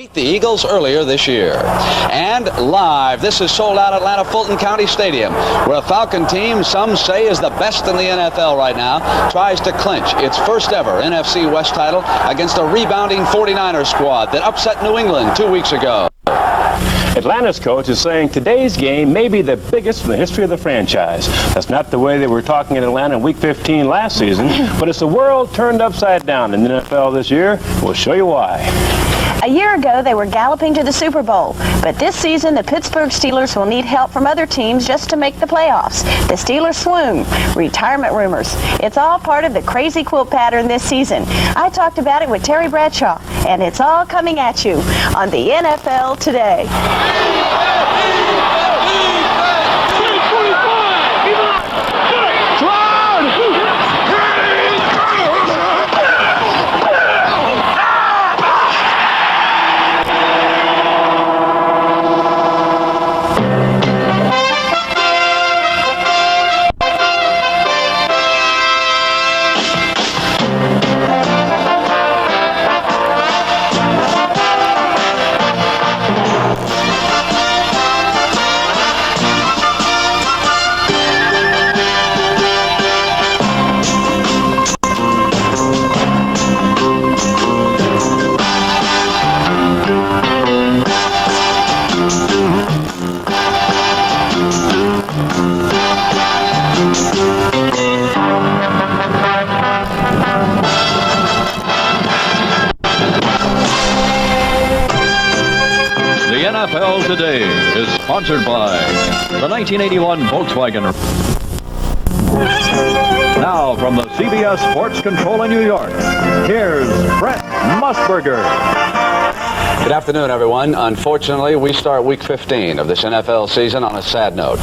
beat the Eagles earlier this year. And live, this is sold-out Atlanta Fulton County Stadium, where a Falcon team some say is the best in the NFL right now, tries to clinch its first ever NFC West title against a rebounding 49ers squad that upset New England 2 weeks ago. Atlanta's coach is saying today's game may be the biggest in the history of the franchise. That's not the way they were talking in Atlanta in Week 15 last season, but it's the world turned upside down in the NFL this year. We'll show you why. A year ago, they were galloping to the Super Bowl, but this season, the Pittsburgh Steelers will need help from other teams just to make the playoffs. The Steelers swoon, retirement rumors. It's all part of the crazy quilt pattern this season. I talked about it with Terry Bradshaw, and it's all coming at you on the NFL Today. NFL Today is sponsored by the 1981 Volkswagen. Now from the CBS Sports Control in New York, here's Brent Musburger. Good afternoon, everyone. Unfortunately, we start Week 15 of this NFL season on a sad note.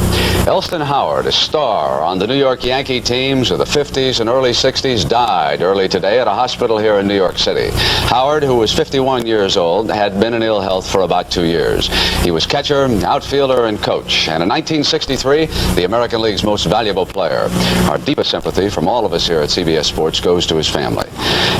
Elston Howard, a star on the New York Yankee teams of the 50s and early 60s, died early today at a hospital here in New York City. Howard, who was 51 years old, had been in ill health for about 2 years. He was catcher, outfielder, and coach, and in 1963, the American League's most valuable player. Our deepest sympathy from all of us here at CBS Sports goes to his family.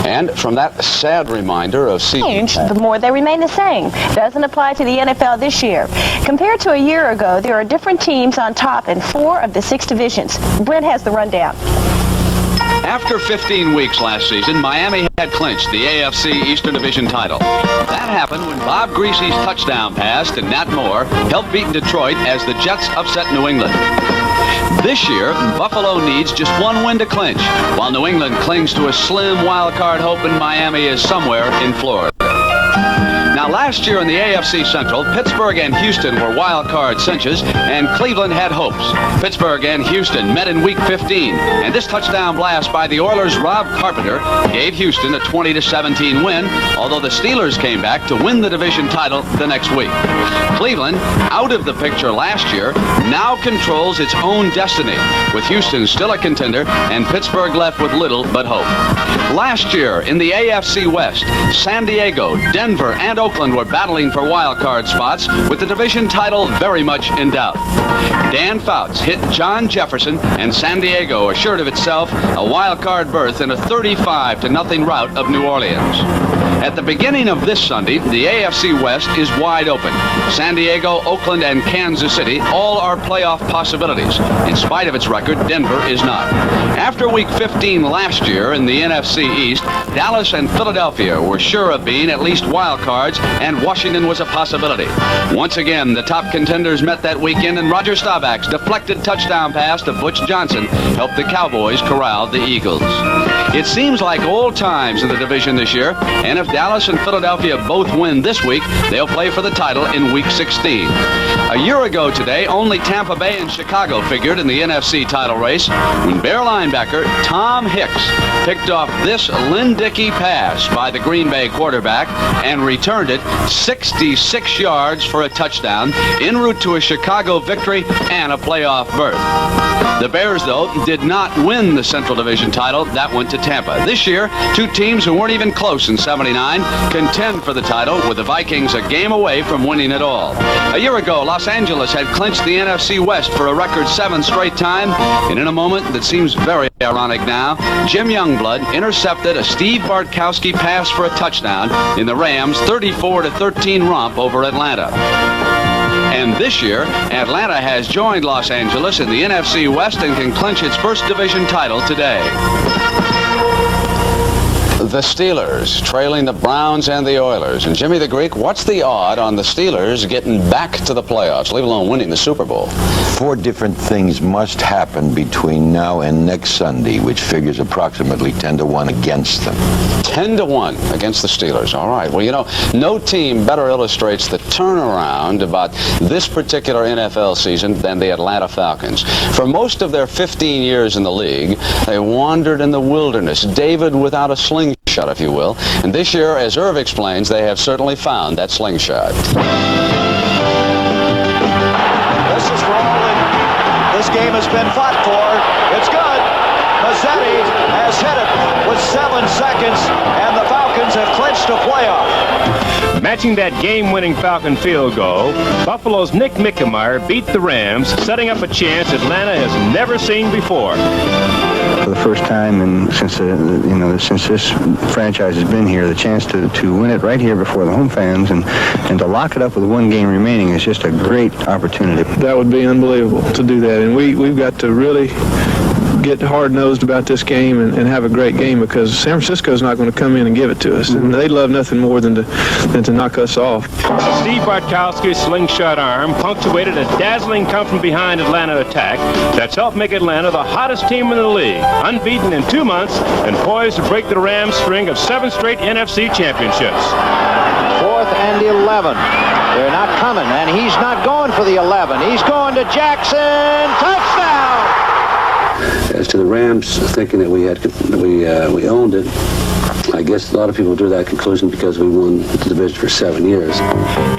And from that sad reminder of the more they remain the same. Doesn't apply to the NFL this year. Compared to a year ago, there are different teams on top in 4 of the 6 divisions. Brent has the rundown. After 15 weeks last season, Miami had clinched the AFC Eastern Division title. That happened when Bob Greasy's touchdown pass to Nat Moore helped beat Detroit as the Jets upset New England. This year, Buffalo needs just 1 win to clinch, while New England clings to a slim wild card hope and Miami is somewhere in Florida. Now, last year in the AFC Central, Pittsburgh and Houston were wild card cinches, and Cleveland had hopes. Pittsburgh and Houston met in Week 15, and this touchdown blast by the Oilers' Rob Carpenter gave Houston a 20-17 win, although the Steelers came back to win the division title the next week. Cleveland, out of the picture last year, now controls its own destiny, with Houston still a contender and Pittsburgh left with little but hope. Last year in the AFC West, San Diego, Denver, and Oakland were battling for wild card spots, with the division title very much in doubt. Dan Fouts hit John Jefferson, and San Diego assured of itself a wild card berth in a 35-0 rout of New Orleans. At the beginning of this Sunday, the AFC West is wide open. San Diego, Oakland, and Kansas City all are playoff possibilities. In spite of its record, Denver is not. After Week 15 last year in the NFC East, Dallas and Philadelphia were sure of being at least wild cards, and Washington was a possibility. Once again, the top contenders met that weekend, and Roger Staubach's deflected touchdown pass to Butch Johnson helped the Cowboys corral the Eagles. It seems like old times in the division this year, and if Dallas and Philadelphia both win this week, they'll play for the title in Week 16. A year ago today, only Tampa Bay and Chicago figured in the NFC title race when Bear linebacker Tom Hicks picked off this Lynn Dickey pass by the Green Bay quarterback and returned it 66 yards for a touchdown en route to a Chicago victory and a playoff berth. The Bears, though, did not win the Central Division title. That went to Tampa. This year, two teams who weren't even close in '79 contend for the title, with the Vikings a game away from winning it all. A year ago, Los Angeles had clinched the NFC West for a record 7th straight time, and in a moment that seems very ironic now, Jim Youngblood intercepted a Steve Bartkowski pass for a touchdown in the Rams' 34-13 romp over Atlanta. And this year, Atlanta has joined Los Angeles in the NFC West and can clinch its first division title today. The Steelers trailing the Browns and the Oilers. And Jimmy the Greek, what's the odd on the Steelers getting back to the playoffs, leave alone winning the Super Bowl? 4 different things must happen between now and next Sunday, which figures approximately 10-1 against them. 10-1 against the Steelers. All right. Well, you know, no team better illustrates the turnaround about this particular NFL season than the Atlanta Falcons. For most of their 15 years in the league, they wandered in the wilderness, David without a slingshot, if you will. And this year, as Irv explains, they have certainly found that slingshot. This is for all that this game has been fought for. It's good. Mazzetti has hit it with 7 seconds, and the Falcons have clinched a playoff. Matching that game-winning Falcon field goal, Buffalo's Nick Mickemeyer beat the Rams, setting up a chance Atlanta has never seen before. For the first time since this franchise has been here, the chance to win it right here before the home fans and to lock it up with 1 game remaining is just a great opportunity. That would be unbelievable to do that, and we've got to really get hard-nosed about this game and have a great game, because San Francisco's not going to come in and give it to us, and they love nothing more than to knock us off. Steve Bartkowski's slingshot arm punctuated a dazzling come-from-behind Atlanta attack that's helped make Atlanta the hottest team in the league, unbeaten in 2 months and poised to break the Rams' string of 7 straight NFC championships. 4th and 11. They're not coming, and he's not going for the 11. He's going to Jackson. Touchdown! As to the Rams thinking that we owned it, I guess a lot of people drew that conclusion because we won the division for 7 years.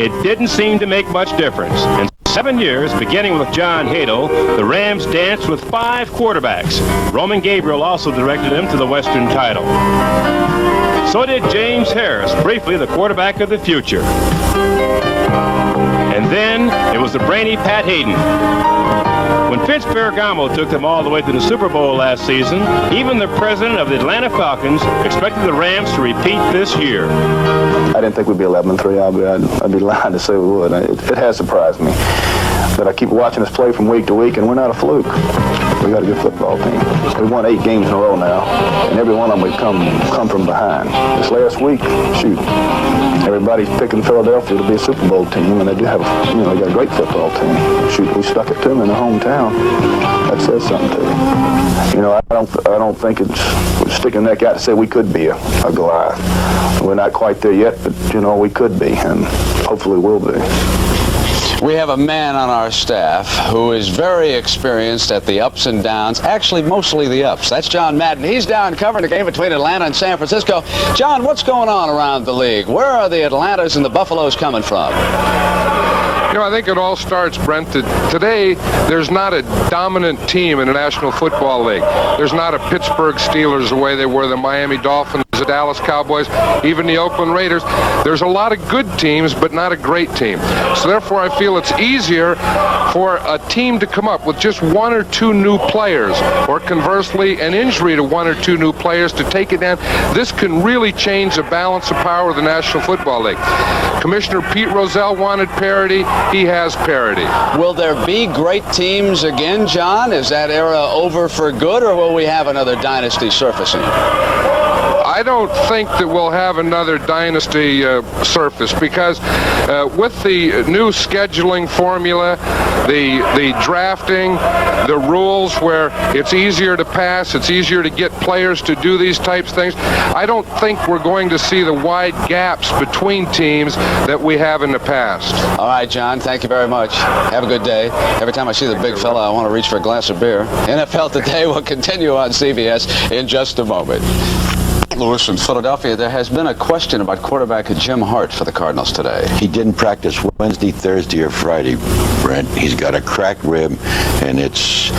It didn't seem to make much difference. In 7 years, beginning with John Hadle, the Rams danced with 5 quarterbacks. Roman Gabriel also directed them to the Western title. So did James Harris, briefly the quarterback of the future. And then it was the brainy Pat Hayden. When Vince Ferragamo took them all the way to the Super Bowl last season, even the president of the Atlanta Falcons expected the Rams to repeat this year. I didn't think we'd be 11-3. I'd be lying to say we would. It has surprised me that I keep watching us play from week to week, and we're not a fluke. We got a good football team. We've won 8 games in a row now, and every one of them we've come from behind. This last week, shoot, everybody's picking Philadelphia to be a Super Bowl team, and they do have, they got a great football team. Shoot, we stuck it to them in their hometown. That says something to you. I don't think it's sticking neck out to say we could be a Goliath. We're not quite there yet, but we could be, and hopefully will be. We have a man on our staff who is very experienced at the ups and downs, actually mostly the ups. That's John Madden. He's down covering the game between Atlanta and San Francisco. John, what's going on around the league? Where are the Atlantas and the Buffaloes coming from? I think it all starts, Brent, that today there's not a dominant team in the National Football League. There's not a Pittsburgh Steelers the way they were, the Miami Dolphins, the Dallas Cowboys, even the Oakland Raiders. There's a lot of good teams, but not a great team. So therefore, I feel it's easier for a team to come up with just 1 or 2 new players, or conversely, an injury to 1 or 2 new players to take it down. This can really change the balance of power of the National Football League. Commissioner Pete Rozelle wanted parity. He has parity. Will there be great teams again, John? Is that era over for good, or will we have another dynasty surfacing? I don't think that we'll have another dynasty surface, because with the new scheduling formula, the drafting, the rules where it's easier to pass, it's easier to get players to do these types of things, I don't think we're going to see the wide gaps between teams that we have in the past. All right, John, thank you very much. Have a good day. Every time I see the big fella, I want to reach for a glass of beer. NFL Today will continue on CBS in just a moment. Louis and Philadelphia, there has been a question about quarterback Jim Hart for the Cardinals today. He didn't practice Wednesday, Thursday, or Friday, Brent. He's got a cracked rib, and it's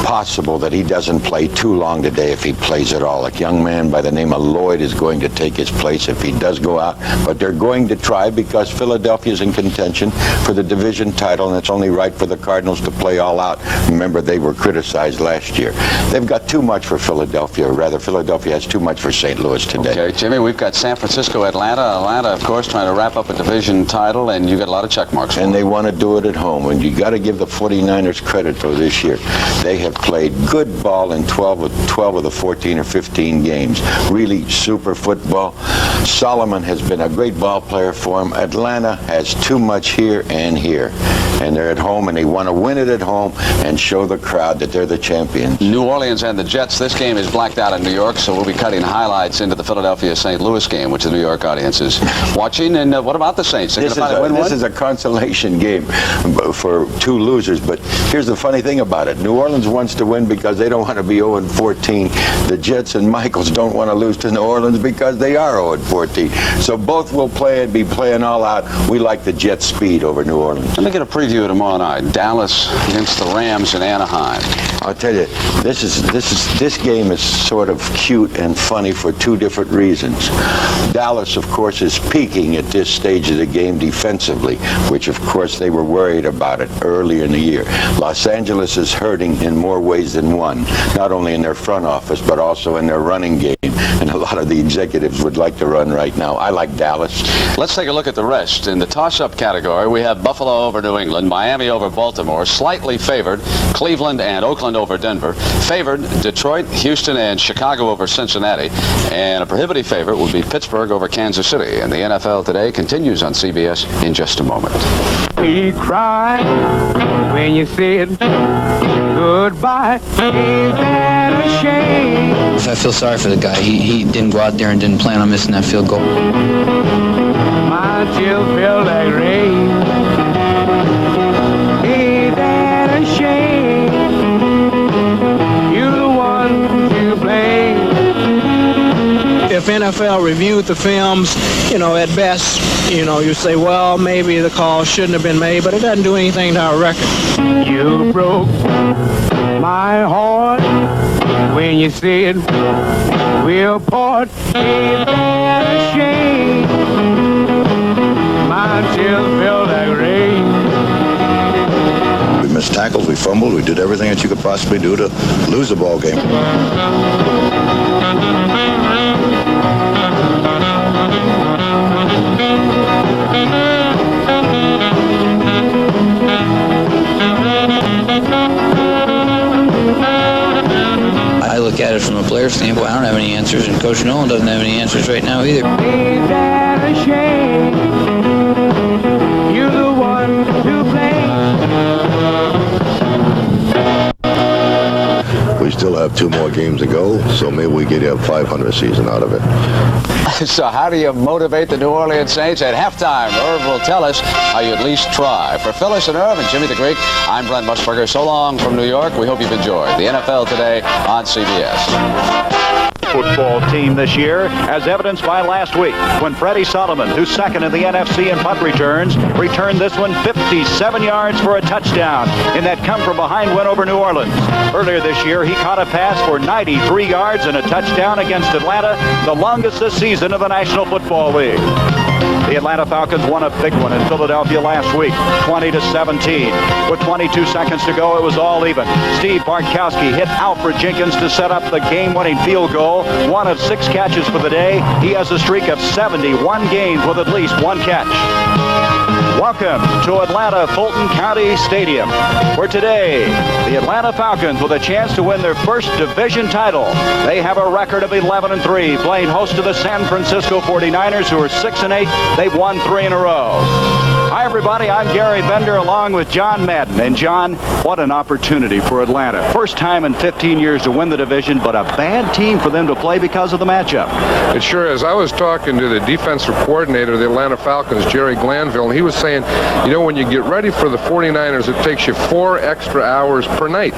possible that he doesn't play too long today if he plays at all. A young man by the name of Lloyd is going to take his place if he does go out, but they're going to try because Philadelphia's in contention for the division title, and it's only right for the Cardinals to play all out. Remember, they were criticized last year. They've got too much for Philadelphia, or rather, Philadelphia has too much for St. Louis today. Okay, Jimmy, we've got San Francisco, Atlanta. Atlanta, of course, trying to wrap up a division title, and you got a lot of check marks. And they want to do it at home. And you got to give the 49ers credit, though, this year. They have played good ball in 12 of the 14 or 15 games. Really super football. Solomon has been a great ball player for him. Atlanta has too much here and here. And they're at home, and they want to win it at home and show the crowd that they're the champions. New Orleans and the Jets. This game is blacked out in New York, so we'll be cutting highlights into the Philadelphia-St. Louis game, which the New York audience is watching. And what about the Saints? This is a consolation game for two losers, but here's the funny thing about it. New Orleans wants to win because they don't want to be 0-14. The Jets and Michaels don't want to lose to New Orleans because they are 0-14. So both will be playing all out. We like the Jets' speed over New Orleans. Let me get a preview of tomorrow night. Dallas against the Rams in Anaheim. I'll tell you, this game is sort of cute and funny for two different reasons. Dallas, of course, is peaking at this stage of the game defensively, which, of course, they were worried about it early in the year. Los Angeles is hurting in more ways than one, not only in their front office, but also in their running game. And a lot of the executives would like to run right now. I like Dallas. Let's take a look at the rest. In the toss-up category, we have Buffalo over New England, Miami over Baltimore, slightly favored, Cleveland and Oakland over Denver, favored Detroit, Houston, and Chicago over Cincinnati, and a prohibitive favorite would be Pittsburgh over Kansas City. And the NFL Today continues on CBS in just a moment. You cry when you said goodbye. Ain't that a shame? I feel sorry for the guy. He didn't go out there and didn't plan on missing that field goal. My chills feel like rain. Ain't that a shame? You're the one to blame. If NFL reviewed the films, at best, you say, well, maybe the call shouldn't have been made, but it doesn't do anything to our record. You broke my heart when you said we'll part. Ain't that a shame? My chills feel like rain. We missed tackles, we fumbled, we did everything that you could possibly do to lose a ball game. I look at it from a player standpoint. I don't have any answers, and Coach Nolan doesn't have any answers right now either. Ain't that a shame? You're the one to blame. We still have 2 more games to go, so maybe we get a 500 season out of it. So how do you motivate the New Orleans Saints? At halftime, Irv will tell us how you at least try. For Phyllis and Irv and Jimmy the Greek, I'm Brent Musburger. So long from New York. We hope you've enjoyed the NFL Today on CBS. Football team this year, as evidenced by last week when Freddie Solomon, who's second in the NFC in punt returns, returned this one 57 yards for a touchdown in that come-from-behind win over New Orleans. Earlier this year, he caught a pass for 93 yards and a touchdown against Atlanta, the longest this season of the National Football League. The Atlanta Falcons won a big one in Philadelphia last week, 20-17. With 22 seconds to go, it was all even. Steve Bartkowski hit Alfred Jenkins to set up the game-winning field goal. 1 of 6 catches for the day. He has a streak of 71 games with at least 1 catch. Welcome to Atlanta Fulton County Stadium, where today the Atlanta Falcons, with a chance to win their first division title, they have a record of 11-3, playing host to the San Francisco 49ers, who are 6-8. They've won 3 in a row. Hi, everybody. I'm Gary Bender along with John Madden. And, John, what an opportunity for Atlanta. First time in 15 years to win the division, but a bad team for them to play because of the matchup. It sure is. I was talking to the defensive coordinator of the Atlanta Falcons, Jerry Glanville, and he was saying, you know, when you get ready for the 49ers, it takes you 4 extra hours per night.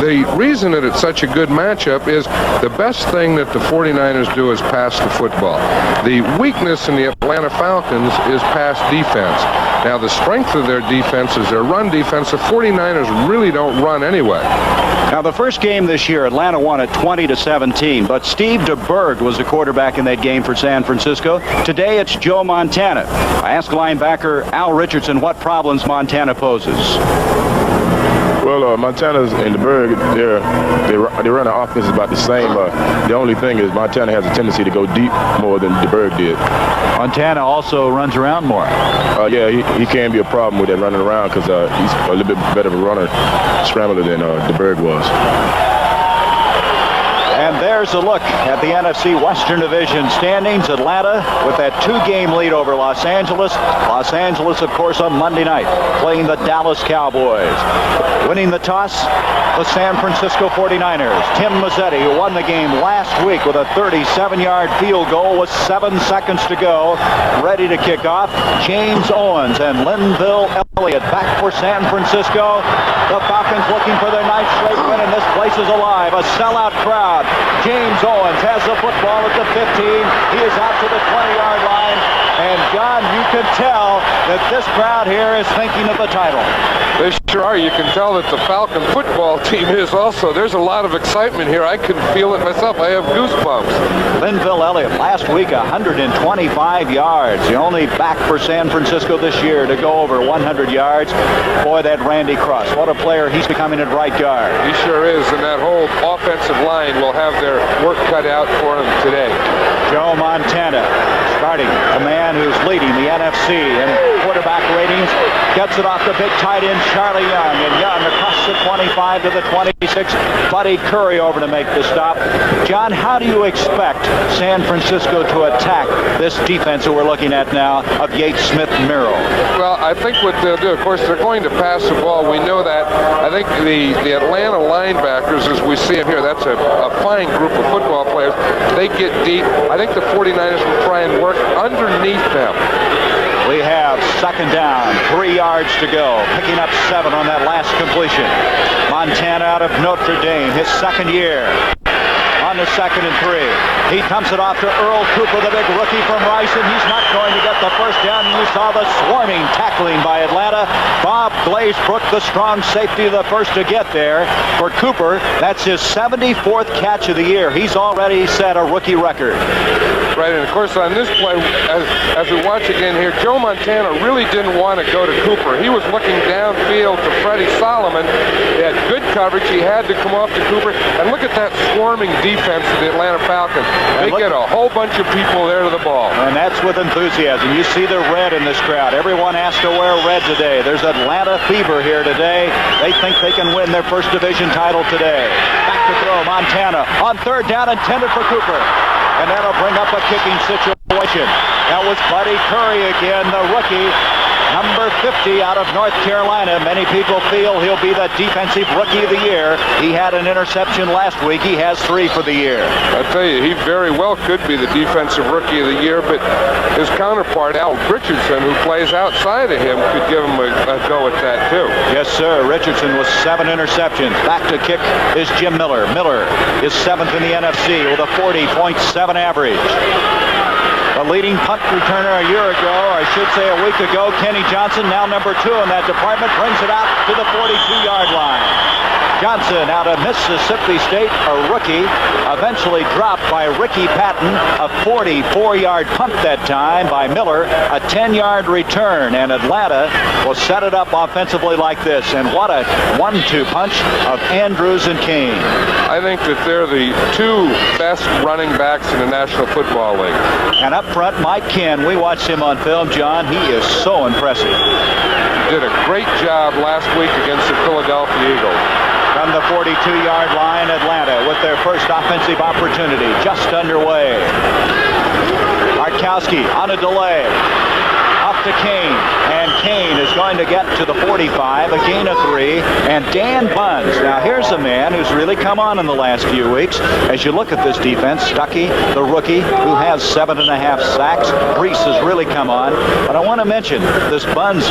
The reason that it's such a good matchup is the best thing that the 49ers do is pass the football. The weakness in the Atlanta Falcons is pass defense. Now, the strength of their defense is their run defense. The 49ers really don't run anyway. Now, the first game this year, Atlanta won at 20-17, but Steve DeBerg was the quarterback in that game for San Francisco. Today, it's Joe Montana. I asked linebacker Al Richardson what problems Montana poses. Well, Montana's and DeBerg, they run the offense about the same. The only thing is Montana has a tendency to go deep more than DeBerg did. Montana also runs around more. Yeah, he can be a problem with that running around because he's a little bit better of a runner, scrambler than DeBerg was. And there's a look at the NFC Western Division standings. Atlanta with that 2-game lead over Los Angeles. Los Angeles, of course, on Monday night, playing the Dallas Cowboys. Winning the toss, the San Francisco 49ers. Tim Mazzetti, who won the game last week with a 37-yard field goal with 7 seconds to go, ready to kick off. James Owens and Linville Elliott back for San Francisco. The Falcons looking for their 9th straight win, and this place is alive. A sellout crowd. James Owens has the football at the 15. He is out to the 20-yard line. And, John, you can tell that this crowd here is thinking of the title. They sure are. You can tell that the Falcon football team is also. There's a lot of excitement here. I can feel it myself. I have goosebumps. Linville Elliott, last week, 125 yards. The only back for San Francisco this year to go over 100 yards. Boy, that Randy Cross. What a player he's becoming at right guard. He sure is, and that whole offensive line will have their work cut out for him today. Joe Montana, starting, a man who's leading the NFC in quarterback ratings, gets it off the big tight end Charlie Young, and Young across the 25 to the 26. Buddy Curry over to make the stop. John, how do you expect San Francisco to attack this defense that we're looking at now of Yates, Smith, and Miro? Well, I think what they'll do, of course, they're going to pass the ball. We know that. I think the Atlanta linebackers, as we see them here, that's a fine group of football players. They get deep. I think the 49ers will try and work underneath them. We have second down, 3 yards to go, picking up 7 on that last completion. Montana out of Notre Dame, his second year. On the 2nd and 3. He dumps it off to Earl Cooper, the big rookie from Rice, and he's not going to get the first down. You saw the swarming tackling by Atlanta. Bob Glazebrook, the strong safety, the first to get there. For Cooper, that's his 74th catch of the year. He's already set a rookie record. Right, and of course on this play, as we watch again here, Joe Montana really didn't want to go to Cooper. He was looking downfield to Freddie Solomon. He had good coverage. He had to come off to Cooper. And look at that swarming defense of the Atlanta Falcons. They get a whole bunch of people there to the ball. And that's with enthusiasm. You see the red in this crowd. Everyone has to wear red today. There's Atlanta fever here today. They think they can win their first division title today. Back to throw, Montana on 3rd down, intended for Cooper. And that'll bring up a kicking situation. That was Buddy Curry again, the rookie. Number 50 out of North Carolina. Many people feel he'll be the defensive rookie of the year. He had an interception last week. He has 3 for the year. I tell you, he very well could be the defensive rookie of the year, but his counterpart, Al Richardson, who plays outside of him, could give him a go at that too. Yes, sir. Richardson with 7 interceptions. Back to kick is Jim Miller. Miller is 7th in the NFC with a 40.7 average. The leading punt returner a year ago, or I should say a week ago, Kenny Johnson, now number 2 in that department, brings it out to the 42-yard line. Johnson out of Mississippi State, a rookie, eventually dropped by Ricky Patton, a 44-yard punt that time by Miller, a 10-yard return, and Atlanta will set it up offensively like this. And what a 1-2 punch of Andrews and Kane. I think that they're the 2 best running backs in the National Football League. And up front, Mike Ken, we watched him on film, John. He is so impressive. Did a great job last week against the Philadelphia Eagles. From the 42-yard line, Atlanta with their first offensive opportunity just underway. Markowski on a delay. Off to Kane. And Kane is going to get to the 45, a gain of 3, and Dan Bunz. Now here's a man who's really come on in the last few weeks. As you look at this defense, Stuckey, the rookie, who has 7.5 sacks. Brees has really come on. But I want to mention this Bunz,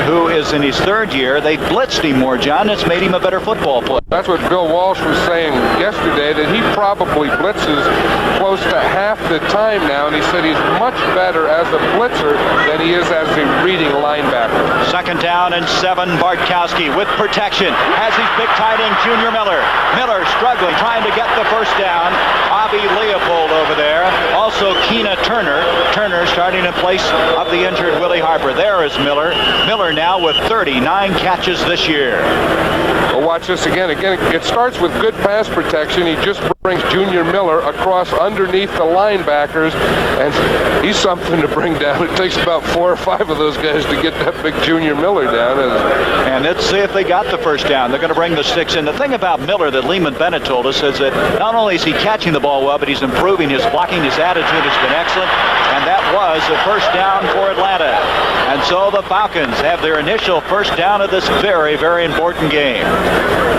who is in his 3rd year. They blitzed him more, John. It's made him a better football player. That's what Bill Walsh was saying yesterday, that he probably blitzes close to half the time now, and he said he's much better as a blitzer than he is as a reading linebacker. 2nd down and 7. Bartkowski with protection has his big tight end, Junior Miller. Miller struggling, trying to get the first down. Bobby Leopold over there. Also Keena Turner. Turner starting in place of the injured Willie Harper. There is Miller. Miller now with 39 catches this year. Well, watch this again. Again, it starts with good pass protection. He just brings Junior Miller across underneath the linebackers, and he's something to bring down. It takes about 4 or 5 of those guys to get that big Junior Miller down. And let's see if they got the first down. They're going to bring the sticks in. The thing about Miller that Lehman Bennett told us is that not only is he catching the ball well, but he's improving his blocking. His attitude has been excellent, and that was a first down for Atlanta. And so the Falcons have their initial first down of this very, very important game.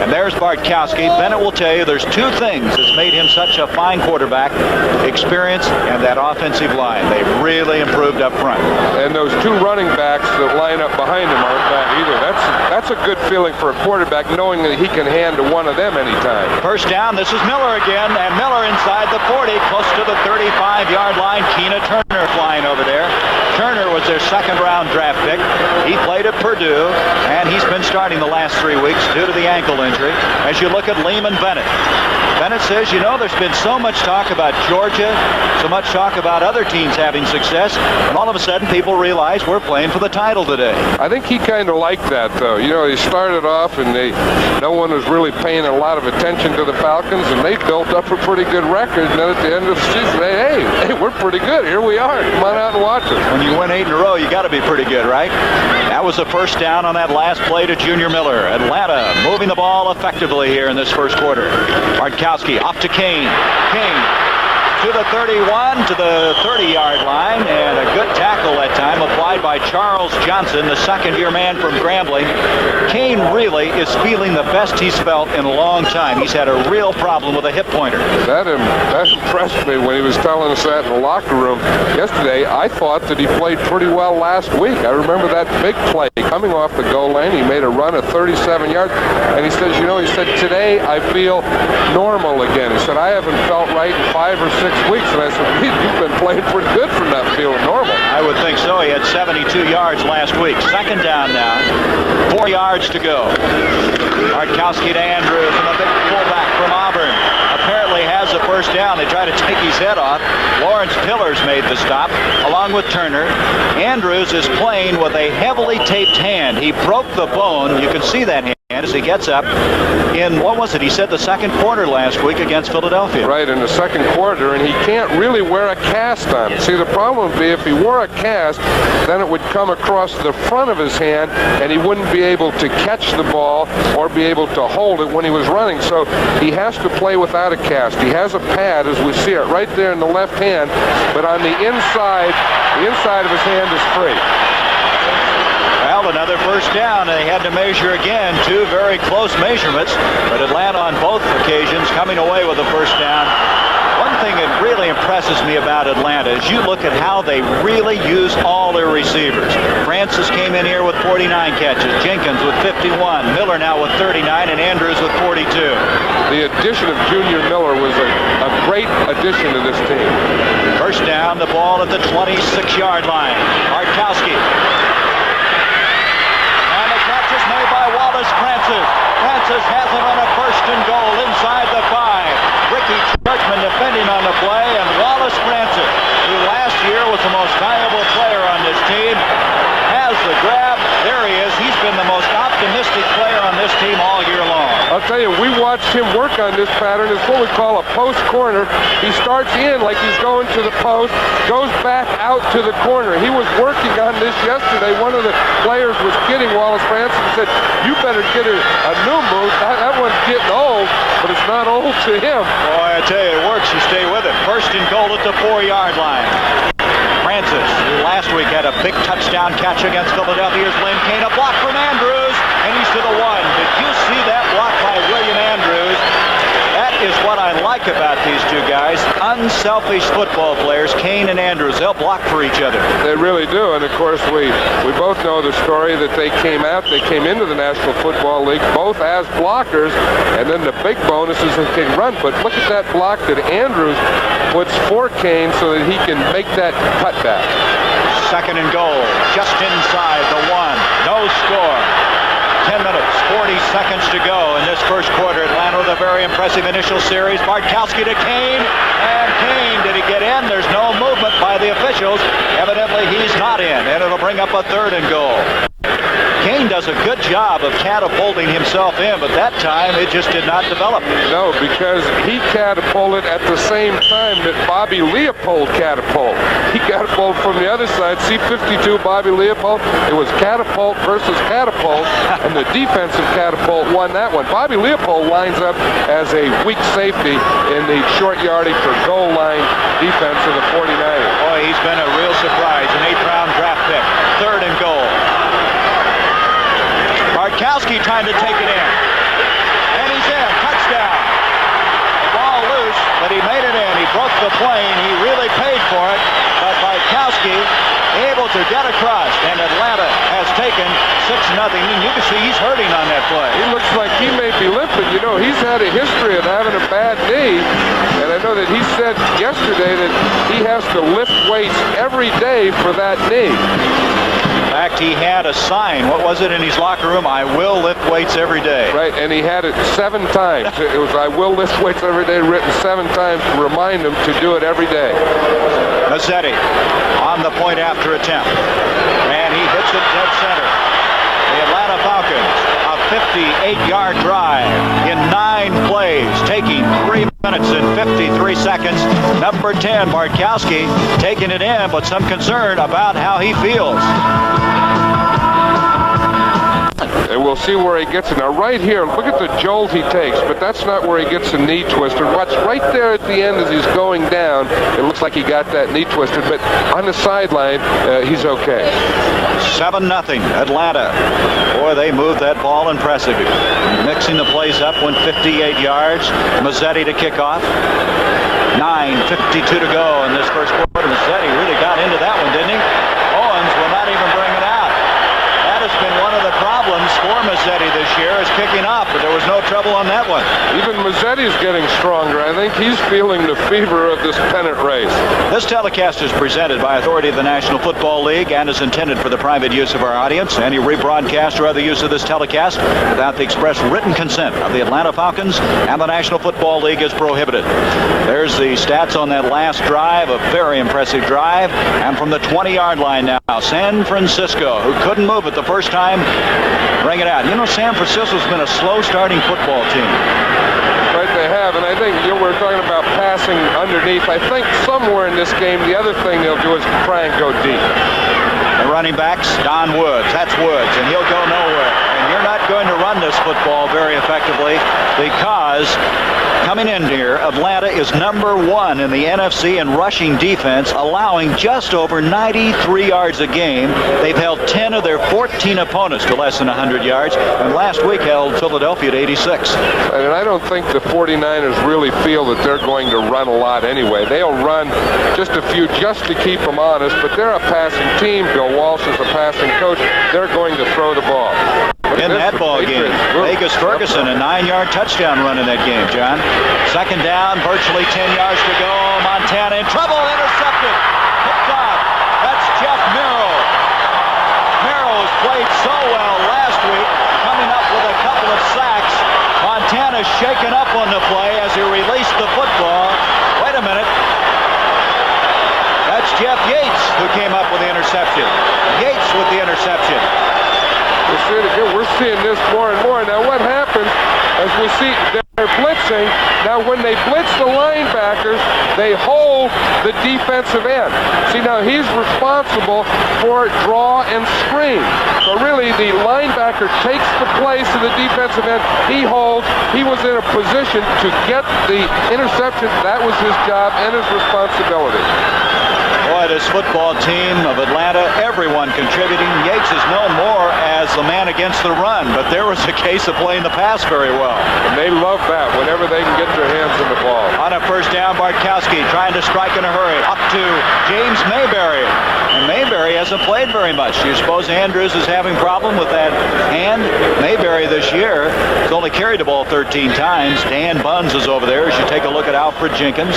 And there's Bartkowski. Bennett will tell you there's 2 things that's made him such a fine quarterback: experience and that offensive line. They've really improved up front. And those 2 running backs that line up behind him aren't bad either. That's a good feeling for a quarterback, knowing that he can hand to one of them anytime. First down, this is Miller again, and Miller inside the 40, close to the 35-yard line. Keena Turner flying over there. Turner was their 2nd-round draft pick. He played at Purdue, and he's been starting the last 3 weeks due to the ankle injury. As you look at Lehman Bennett, Bennett says, you know, there's been so much talk about Georgia, so much talk about other teams having success, and all of a sudden people realize we're playing for the title today. I think he kind of liked that, though. You know, he started off and no one was really paying a lot of attention to the Falcons, and they built up a pretty good record. And then at the end of the season, hey, we're pretty good. Here we are. Come on out and watch us. When you win 8 in a row, you got to be pretty good, right? That was a first down on that last play to Junior Miller. Atlanta moving the ball effectively here in this first quarter. Bartkowski off to Kane. Kane to the 31, to the 30-yard line, and a good tackle that time applied by Charles Johnson, the 2nd-year man from Grambling. Kane really is feeling the best he's felt in a long time. He's had a real problem with a hip pointer. That impressed me when he was telling us that in the locker room yesterday. I thought that he played pretty well last week. I remember that big play coming off the goal line. He made a run of 37 yards, and he says, today I feel normal again. He said, I haven't felt right in 5 or 6 weeks, and I said, you've been playing pretty good from not feeling normal. I would think so. He had 72 yards last week. 2nd down now. 4 yards to go. Bartkowski to Andrews, and a big pullback from Auburn. Apparently has a first down. They try to take his head off. Lawrence Pillars made the stop, along with Turner. Andrews is playing with a heavily taped hand. He broke the bone. You can see that hand as he gets up in, what was it? He said the 2nd quarter last week against Philadelphia. Right, in the 2nd quarter, and he can't really wear a cast on it. See, the problem would be if he wore a cast, then it would come across the front of his hand, and he wouldn't be able to catch the ball or be able to hold it when he was running. So he has to play without a cast. He has a pad, as we see it, right there in the left hand, but on the inside of his hand is free. Well, another first down. They had to measure again. 2 very close measurements, but Atlanta on both occasions coming away with a first down. One thing that really impresses me about Atlanta is you look at how they really use all their receivers. Francis came in here with 49 catches, Jenkins with 51, Miller now with 39, and Andrews with 42. The addition of Junior Miller was a great addition to this team. First down, the ball at the 26-yard line. Bartkowski. Made by Wallace Francis. Francis has it on a 1st and goal inside the 5. Ricky Churchman defending on the play, and Wallace Francis, who last year was the most valuable player on this team, has the grab. There he is. He's been the most optimistic player on this team all year long. I'll tell you, we watched him work on this pattern. It's what we call a post corner. He starts in like he's going to the post, goes back out to the corner. He was working on this yesterday. One of the players was kidding Wallace Francis and said, you better get a new move. That one's getting old, but it's not old to him. Boy, I tell you, it works. You stay with it. 1st and goal at the 4-yard line. Francis, who last week had a big touchdown catch against Philadelphia. Here's Lynn Kane, a block from Andrews, and he's to the 1. Did you see that block by William Andrews? That is what I like about these two guys. Unselfish football players, Kane and Andrews. They'll block for each other. They really do. And, of course, we both know the story that they came into the National Football League both as blockers, and then the big bonus is that they can run. But look at that block that Andrews puts for Kane so that he can make that cutback. 2nd and goal, just inside the 1. No score. 10 minutes, 40 seconds to go in this first quarter. Atlanta with a very impressive initial series. Bartkowski to Kane, and Kane, did he get in? There's no movement by the officials. Evidently, he's not in, and it'll bring up a 3rd and goal. Kane does a good job of catapulting himself in, but that time it just did not develop. No, because he catapulted at the same time that Bobby Leopold catapulted. He catapulted from the other side. See 52, Bobby Leopold? It was catapult versus catapult, and the defensive catapult won that one. Bobby Leopold lines up as a weak safety in the short yardage or goal line defense of the 49ers. Boy, he's been a real surprise. An 8th-round draft pick. 3rd and goal. Bartkowski trying to take it in. And he's in. Touchdown. Ball loose, but he made it in. He broke the plane. He really paid for it. But Bartkowski able to get across. And Atlanta has taken 6-0. And you can see he's hurting on that play. He looks like he may be limping. You know, he's had a history of having a bad knee. And I know that he said yesterday that he has to lift weights every day for that knee. In fact, he had a sign. What was it in his locker room? I will lift weights every day. Right, and he had it 7 times. It was I will lift weights every day, written 7 times to remind him to do it every day. Mazzetti on the point after attempt. And he hits it dead center. The Atlanta Falcons, a 58-yard drive in 9 plays, taking 3 minutes and 53 seconds. Number 10, Bartkowski, taking it in, but some concern about how he feels. And we'll see where he gets it. Now, right here, look at the jolt he takes, but that's not where he gets the knee twisted. Watch right there at the end as he's going down. It looks like he got that knee twisted, but on the sideline, he's okay. 7-0, Atlanta. Boy, they moved that ball impressively. Mixing the plays up, went 58 yards. Mazzetti to kick off. 9:52 to go in this first quarter. Mazzetti really got into that one, didn't he? Owens will not even bring it out. That has been one of the problems for Mazzetti this year, is kicking off, but there was no trouble on that one. Even Mazzetti's getting stronger. I think he's feeling the fever of this pennant race. This telecast is presented by authority of the National Football League and is intended for the private use of our audience. Any rebroadcast or other use of this telecast without the express written consent of the Atlanta Falcons and the National Football League is prohibited. There's the stats on that last drive, a very impressive drive. And from the 20-yard line now, San Francisco, who couldn't move it the first time, bring it out. You know, San Francisco's been a slow-starting football team. Right, they have, and I think we're talking about passing underneath. I think somewhere in this game, the other thing they'll do is try and go deep. The running backs, Don Woods. That's Woods, and he'll go nowhere. And you're not going to run this football very effectively because coming in here, Atlanta is number 1 in the NFC in rushing defense, allowing just over 93 yards a game. They've held 10 of their 14 opponents to less than 100 yards, and last week held Philadelphia to 86. And I don't think the 49ers really feel that they're going to run a lot anyway. They'll run just a few just to keep them honest, but they're a passing team. Bill Walsh is a passing coach. They're going to throw the ball. In that ball game, Vegas Ferguson, a 9-yard touchdown run in that game, John. Second down, virtually 10 yards to go. Montana in trouble, intercepted. Picked off. That's Jeff Merrill. Merrill's played so well last week, coming up with a couple of sacks. Montana's shaken up on the play as he released the football. Wait a minute. That's Jeff Yates who came up with the interception. Yates with the interception. We'll see it again. We're seeing this more and more. Now, what happens as we see they're blitzing. Now, when they blitz the linebackers, they hold the defensive end. See, now he's responsible for draw and screen. So really, the linebacker takes the place of the defensive end. He holds. He was in a position to get the interception. That was his job and his responsibility. Boy, this football team of Atlanta, everyone contributing. Yates is known more as the man against the run, but there was a case of playing the pass very well. And they love that whenever they can get their hands on the ball. On a first down, Bartkowski trying to strike in a hurry. Up to James Mayberry. And Mayberry hasn't played very much. Do you suppose Andrews is having a problem with that hand? Mayberry this year has only carried the ball 13 times. Dan Buns is over there as you take a look at Alfred Jenkins.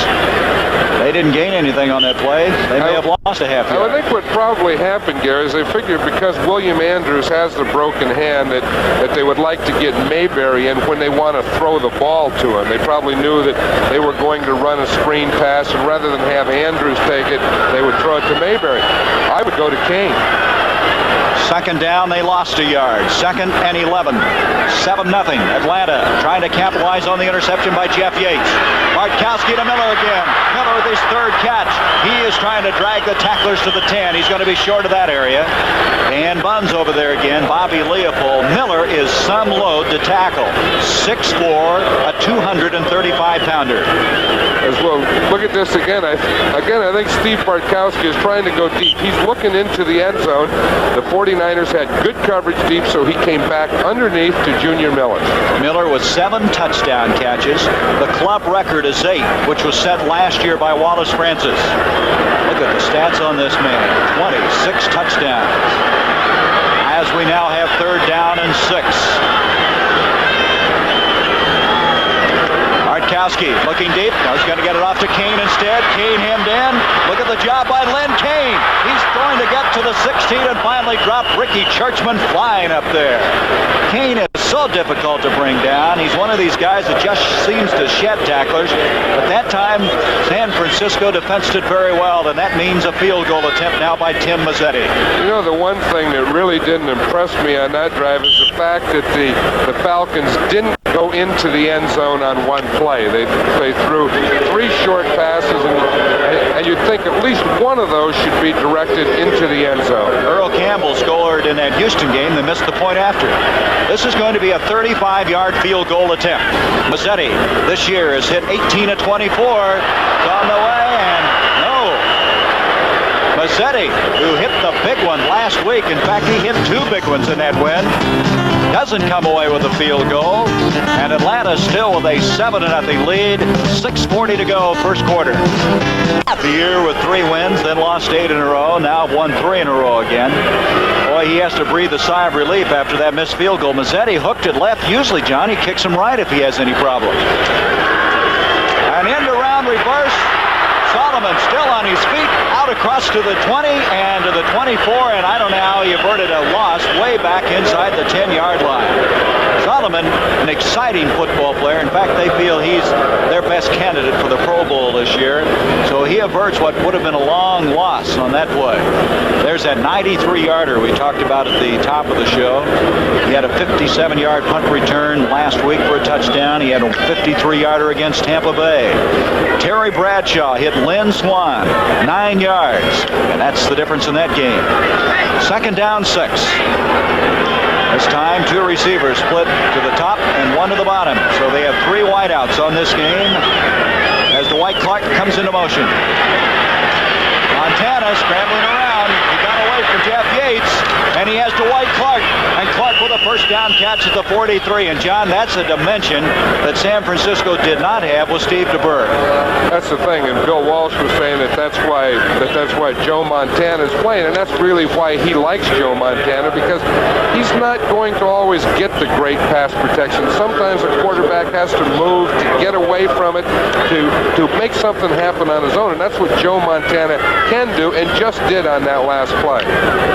They didn't gain anything on that play. They may have lost a half yard. I think what probably happened, Gary, is they figured because William Andrews has the broken hand that they would like to get Mayberry in when they want to throw the ball to him. They probably knew that they were going to run a screen pass, and rather than have Andrews take it, they would throw it to Mayberry. I would go to Kane. Second down, they lost a yard. 2nd and 11. 7-0. Atlanta trying to capitalize on the interception by Jeff Yates. Bartkowski to Miller again. Miller with his third catch. He is trying to drag the tacklers to the 10. He's going to be short of that area. And Buns over there again. Bobby Leopold. Miller is some load to tackle. 6'4", a 235-pounder. As well, look at this again. I think Steve Bartkowski is trying to go deep. He's looking into the end zone. The 49ers had good coverage deep, so he came back underneath to Junior Miller. Miller with 7 touchdown catches. The club record is 8, which was set last year by Wallace Francis. Look at the stats on this man. 26 touchdowns. As we now have 3rd down and 6. Bartkowski looking deep. Now he's going to get it off to Kane instead. Kane hemmed in. Look at the job by Len Kane. He's going to get to the 16 and finally drop Ricky Churchman flying up there. Kane is so difficult to bring down. He's one of these guys that just seems to shed tacklers. But that time, San Francisco defensed it very well, and that means a field goal attempt now by Tim Mazzetti. You know, the one thing that really didn't impress me on that drive is the fact that the Falcons didn't go into the end zone on one play. They threw 3 short passes, and you'd think at least one of those should be directed into the end zone. Earl Campbell scored in that Houston game. They missed the point after. This is going to be a 35-yard field goal attempt. Mazzetti this year has hit 18 of 24. It's on the way, and no. Mazzetti, who hit the big one last week. In fact, he hit 2 big ones in that win. Doesn't come away with a field goal. And Atlanta still with a 7-0 lead. 6:40 to go, first quarter. The year with 3 wins, then lost 8 in a row. Now won 3 in a row again. Boy, he has to breathe a sigh of relief after that missed field goal. Mazzetti hooked it left. Usually, Johnny kicks him right if he has any problems. An end around reverse. Solomon still on his feet, out across to the 20 and to the 24, and I don't know how he averted a loss way back inside the 10-yard line. Solomon, an exciting football player. In fact, they feel he's their best candidate for the Pro Bowl this year. So he averts what would have been a long loss on that play. There's that 93-yarder we talked about at the top of the show. He had a 57-yard punt return last week for a touchdown. He had a 53-yarder against Tampa Bay. Terry Bradshaw hit Lynn Swan, 9 yards. And that's the difference in that game. 2nd down, 6. This time, 2 receivers split to the top and 1 to the bottom. So they have 3 wideouts on this game as Dwight Clark comes into motion. Montana scrambling around. He got away from Jeff Yates, and he has Dwight Clark. And Clark with a first down catch at the 43. And, John, that's a dimension that San Francisco did not have with Steve DeBerg. That's the thing, and Bill Walsh was saying that's why Joe Montana is playing, and that's really why he likes Joe Montana, because he's not going to always get the great pass protection. Sometimes a quarterback has to move to get away from it, to make something happen on his own, and that's what Joe Montana can do and just did on that last play.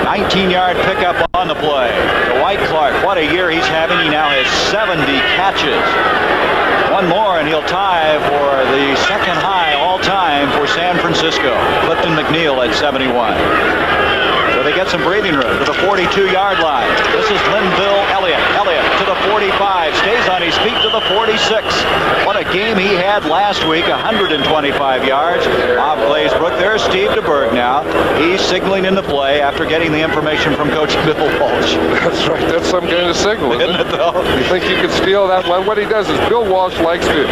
19-yard pickup on the play. Dwight Clark, what a year he's having. He now has 70 catches. 1 more and he'll tie for the 2nd high all-time for San Francisco. Clifton McNeil at 71. So they get some breathing room to the 42-yard line. This is Linville Elliott. Elliott to the 40. 45, stays on his feet to the 46. What a game he had last week, 125 yards. Bob Glazebrook. There's Steve DeBerg now. He's signaling in the play after getting the information from Coach Bill Walsh. That's right. That's some kind of signal, isn't it? Though? You think you could steal that one? What he does is Bill Walsh likes to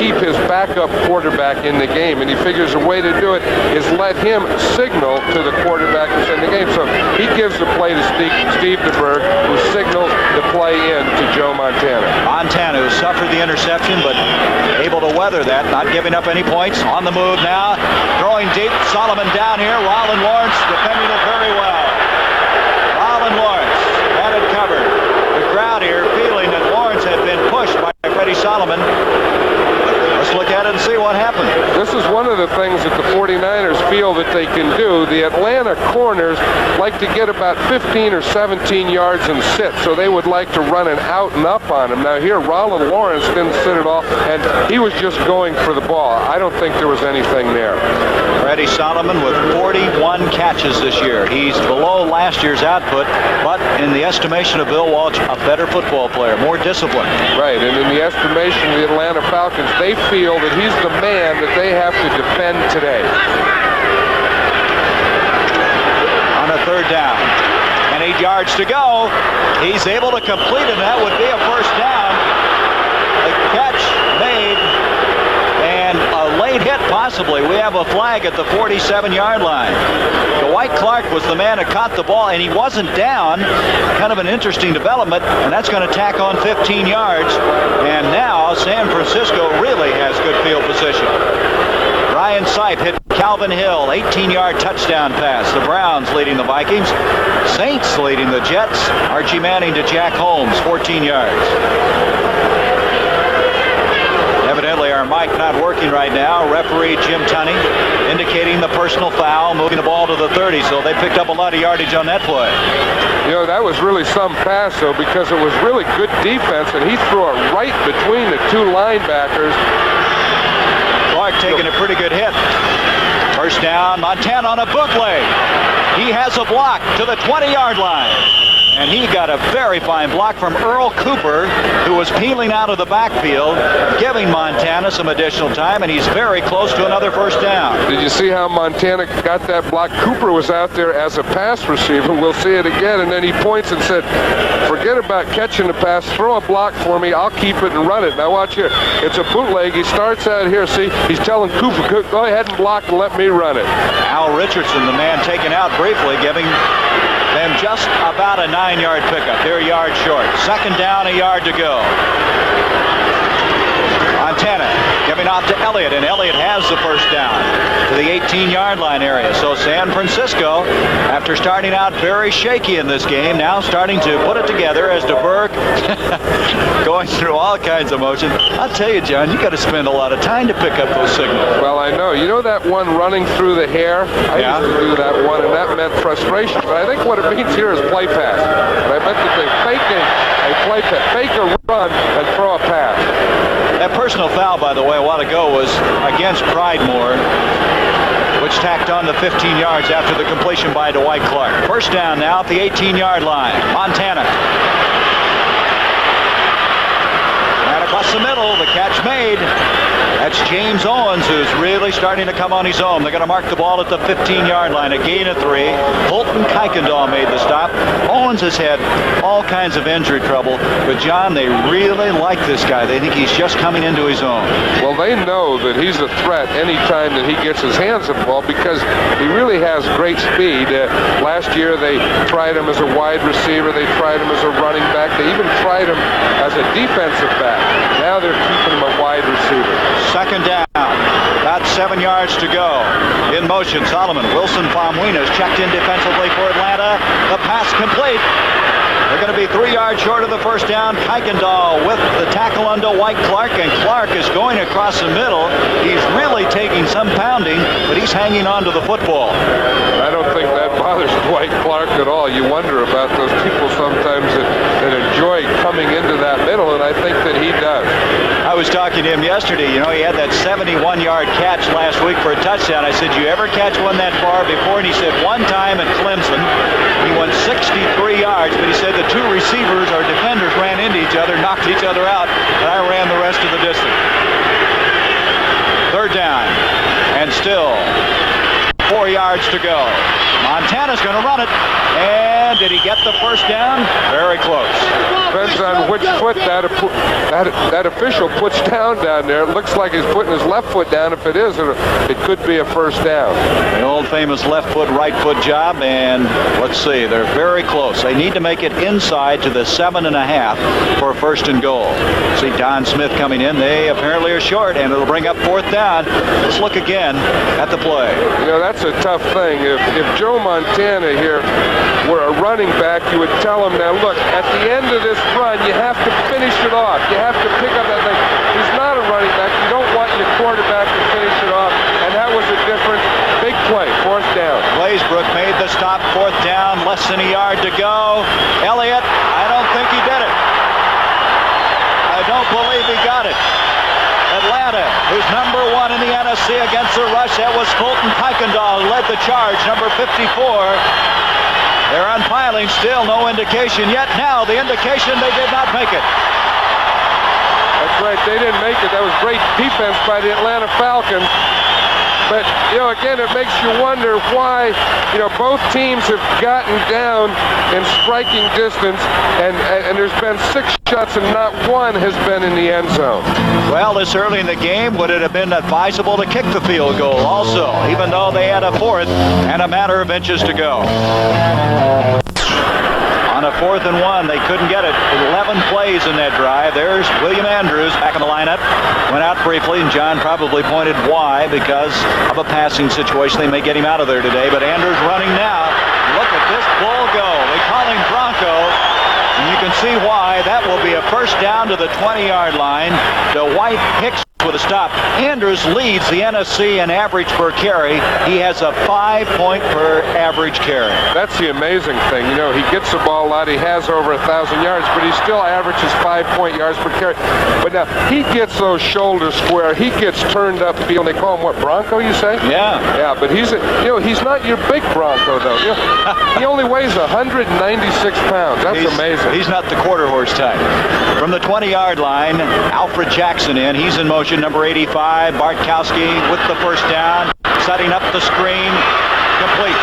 keep his backup quarterback in the game, and he figures a way to do it is let him signal to the quarterback who's in the game. So he gives the play to Steve DeBerg, who signals the play in to Joe Montana. Montana, who suffered the interception, but able to weather that, not giving up any points. On the move now, throwing deep. Solomon down here. Rollin Lawrence defending it very well. Rollin Lawrence had it covered. The crowd here feeling that Lawrence had been pushed by Freddie Solomon. Let's look at it and see what happened. This is one of the things that the 49ers feel that they can do. The Atlanta corners like to get about 15 or 17 yards and sit, so they would like to run an out and up on him. Now here, Rollin Lawrence didn't sit at all, and he was just going for the ball. I don't think there was anything there. Freddie Solomon with 41 catches this year. He's below last year's output, but in the estimation of Bill Walsh, a better football player, more disciplined. Right, and in the estimation of the Atlanta Falcons, they feel that he's the man that they have to defend today. On a third down, and 8 yards to go. He's able to complete it, and that would be a first down. The catch made, and a late hit possibly. We have a flag at the 47-yard line. Dwight Clark was the man that caught the ball, and he wasn't down. Kind of an interesting development, and that's going to tack on 15 yards. And now San Francisco really has good field position. Ryan Sipe hit Calvin Hill, 18-yard touchdown pass. The Browns leading the Vikings. Saints leading the Jets. Archie Manning to Jack Holmes, 14 yards. Evidently, our mic not working right now. Referee Jim Tunney indicating the personal foul, moving the ball to the 30, so they picked up a lot of yardage on that play. You know, that was really some pass, though, because it was really good defense, and he threw it right between the two linebackers. Clark taking a pretty good hit. First down, Montana on a bootleg. He has a block to the 20-yard line. And he got a very fine block from Earl Cooper, who was peeling out of the backfield, giving Montana some additional time, and he's very close to another first down. Did you see how Montana got that block? Cooper was out there as a pass receiver. We'll see it again. And then he points and said, forget about catching the pass. Throw a block for me. I'll keep it and run it. Now watch here. It's a bootleg. He starts out here. See, he's telling Cooper, go ahead and block and let me run it. Al Richardson, the man taken out briefly, giving them just about a 9-yard pickup. They're a yard short. Second down, a yard to go. Montana giving off to Elliott, and Elliott has the first down to the 18-yard line area. So San Francisco, after starting out very shaky in this game, now starting to put it together as DeBerg going through all kinds of motion. I'll tell you, John, you got to spend a lot of time to pick up those signals. Well, I know. You know that one running through the hair? I used to do that one, and that meant frustration. But I think what it means here is play pass. But I meant that they're faking a play pass, fake a run and throw a pass. That personal foul, by the way, a while ago was against Pridemore, which tacked on the 15 yards after the completion by Dwight Clark. First down now at the 18-yard line. Montana. Right across the middle, the catch made. That's James Owens, who's really starting to come on his own. They're going to mark the ball at the 15-yard line, a gain of 3. Holton Kuykendall made the stop. Owens has had all kinds of injury trouble, but John, they really like this guy. They think he's just coming into his own. Well, they know that he's a threat anytime that he gets his hands on the ball because he really has great speed. Last year, they tried him as a wide receiver. They tried him as a running back. They even tried him as a defensive back. Now they're keeping him a wide receiver. Second down, about 7 yards to go. In motion, Solomon. Wilson Famuina checked in defensively for Atlanta. The pass complete. They're going to be 3 yards short of the first down. Kuykendall with the tackle on Dwight Clark, and Clark is going across the middle. He's really taking some pounding, but he's hanging on to the football. I don't think that bothers Dwight Clark at all. You wonder about those people sometimes that enjoy coming into that middle, and I think that he does. I was talking to him yesterday. You know, he had that 71-yard catch last week for a touchdown. I said, you ever catch one that far before? And he said, one time at Clemson, he went 63 yards, but he said the two receivers or defenders ran into each other, knocked each other out, and I ran the rest of the distance. Third down, and still 4 yards to go. Montana's going to run it, and did he get the first down? Very close. Depends on which foot that official puts down there. It looks like he's putting his left foot down. If it is, it could be a first down. The old famous left foot, right foot job, and let's see, they're very close. They need to make it inside to the 7.5 for first and goal. See Don Smith coming in. They apparently are short, and it'll bring up fourth down. Let's look again at the play. You know, that's a tough thing. If Joe Montana here were a running back, you would tell him, now look, at the end of this run, you have to finish it off. You have to pick up that thing. He's not a running back. You don't want your quarterback to finish it off, and that was a difference. Big play, fourth down. Glazebrook made the stop, fourth down, less than a yard to go. Elliott, I don't think he did it. I don't believe he got it. Atlanta, who's number 1 in the NFC against the rush. That was Colton Kuykendall who led the charge, number 54. They're unpiling, still no indication yet. Now the indication they did not make it. That's right, they didn't make it. That was great defense by the Atlanta Falcons. But, you know, again, it makes you wonder why, you know, both teams have gotten down in striking distance, and there's been 6 shots and not one has been in the end zone. Well, this early in the game, would it have been advisable to kick the field goal also, even though they had a fourth and a matter of inches to go? On a 4th and 1, they couldn't get it. 11 plays in that drive. There's William Andrews back in the lineup. Went out briefly, and John probably pointed why, because of a passing situation. They may get him out of there today, but Andrews running now. Look at this bull go. They call him Bronco, and you can see why. That will be a first down to the 20-yard line. Dwight Hicks with a stop. Andrews leads the NFC in average per carry. He has a 5-point per average carry. That's the amazing thing. You know, he gets the ball a lot. He has over 1,000 yards, but he still averages 5-point yards per carry. But now, he gets those shoulders square. He gets turned up field. They call him, what, Bronco, you say? Yeah. Yeah, but he's not your big Bronco, though. You know, he only weighs 196 pounds. That's amazing. He's not the quarter horse type. From the 20-yard line, Alfred Jackson in. He's in motion. Number 85, Bartkowski with the first down, setting up the screen, complete.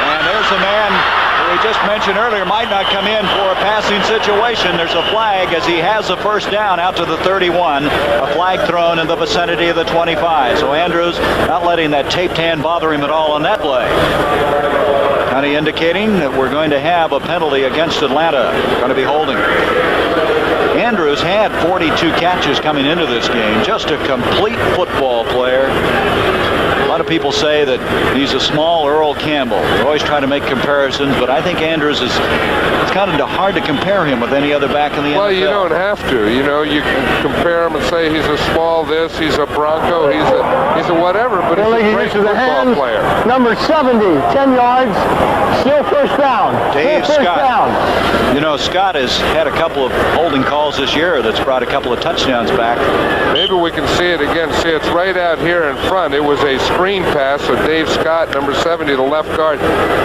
And there's a man who we just mentioned earlier might not come in for a passing situation. There's a flag as he has the first down out to the 31. A flag thrown in the vicinity of the 25. So Andrews not letting that taped hand bother him at all on that play. Kind of indicating that we're going to have a penalty against Atlanta. Going to be holding. Andrews had 42 catches coming into this game. Just a complete football player. A lot of people say that he's a small Earl Campbell. They always try to make comparisons, but I think Andrews it's kind of hard to compare him with any other back in the NFL. Well, you don't have to. You know, you can compare him and say he's a small this, he's a Bronco, he's a whatever, but he's a great football player. Number 70, 10 yards, still first down. Dave Scott. You know, Scott has had a couple of holding calls this year that's brought a couple of touchdowns back. Maybe we can see it again. See, it's right out here in front. It was a screen pass, so Dave Scott, number 70, the left guard,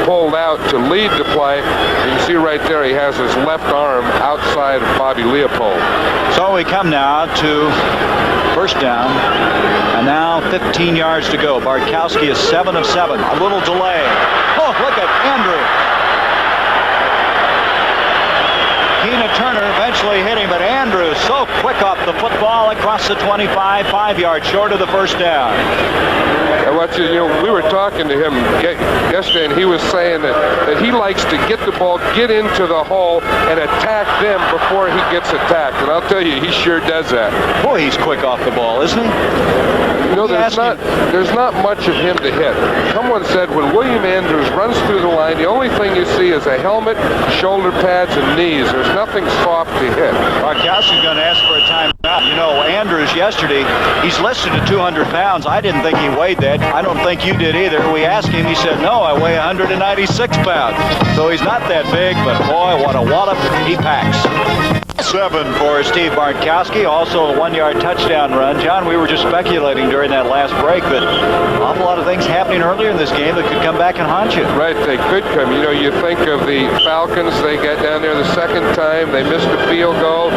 pulled out to lead the play. You can see right there he has his left arm outside of Bobby Leopold. So we come now to first down, and now 15 yards to go. Bartkowski is 7 of 7. A little delay. Oh, look at Andrew. Keena Turner eventually hit him, but Andrews so quick off the football across the 25, 5 yards short of the first down. You know, we were talking to him yesterday, and he was saying that he likes to get the ball, get into the hole, and attack them before he gets attacked. And I'll tell you, he sure does that. Boy, he's quick off the ball, isn't he? You know, there's not much of him to hit. Someone said when William Andrews runs through the line, the only thing you see is a helmet, shoulder pads, and knees. There's nothing soft to hit. Bartkowski's going to ask for a timeout. You know, Andrews yesterday, he's listed at 200 pounds. I didn't think he weighed that. I don't think you did either. We asked him, he said, no, I weigh 196 pounds. So he's not that big, but boy, what a wallop he packs. 7 for Steve Bartkowski. Also a 1-yard touchdown run. John, we were just speculating during that last break that an awful lot of things happening earlier in this game that could come back and haunt you. Right, they could come. You know, you think of the Falcons. They got down there the second time. They missed a field goal.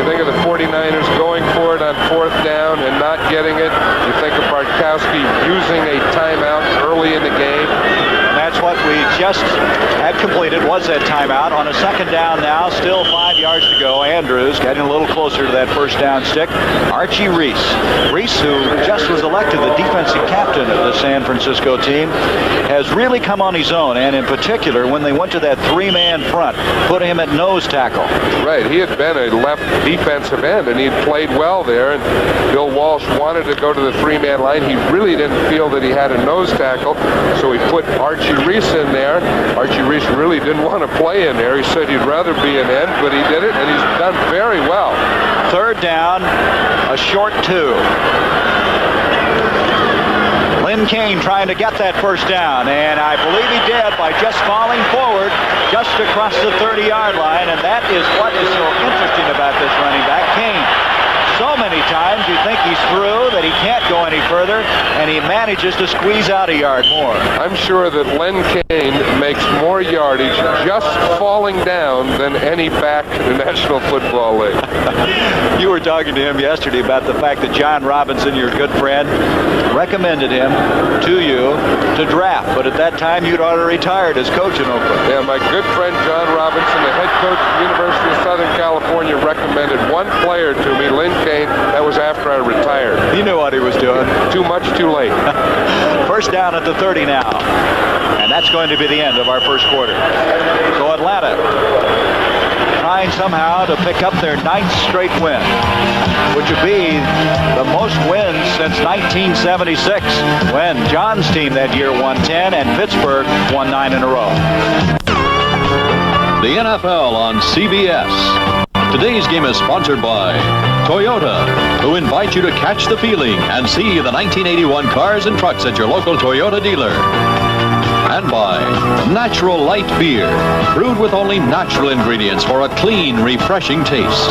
You think of the 49ers going for it on 4th down and not getting it. You think of Bartkowski using a timeout early in the game. That's what we just had completed, was that timeout. On a 2nd down now, still 5 yards to go. Andrews getting a little closer to that 1st down stick. Archie Reese. Reese, who just was elected the defensive captain of the San Francisco team, has really come on his own, and in particular, when they went to that 3-man front, put him at nose tackle. Right, he had been a left defensive end, and he'd played well there, and Bill Walsh wanted to go to the 3-man line. He really didn't feel that he had a nose tackle, so he put Archie Reese in there. Archie Reese really didn't want to play in there. He said he'd rather be an end, but he did it, and he's done very well. 3rd down, a short 2. Lynn Kane trying to get that 1st down, and I believe he did by just falling forward just across the 30-yard line, and that is what is so interesting about this running back, Kane. So many times you think he's through, that he can't go any further, and he manages to squeeze out a yard more. I'm sure that Len Kane makes more yardage just falling down than any back in the National Football League. You were talking to him yesterday about the fact that John Robinson, your good friend, recommended him to you to draft, but at that time you'd already retired as coach in Oakland. Yeah, my good friend John Robinson, the head coach of the University of Southern California, recommended one player to me, Lynn Kane. That was after I retired. He knew what he was doing. Too much, too late. 1st down at the 30 now. And that's going to be the end of our 1st quarter. So Atlanta trying somehow to pick up their 9th straight win, which would be the most wins since 1976, when John's team that year won 10 and Pittsburgh won 9 in a row. The NFL on CBS. Today's game is sponsored by Toyota, who invite you to catch the feeling and see the 1981 cars and trucks at your local Toyota dealer. And by Natural Light Beer, brewed with only natural ingredients for a clean, refreshing taste.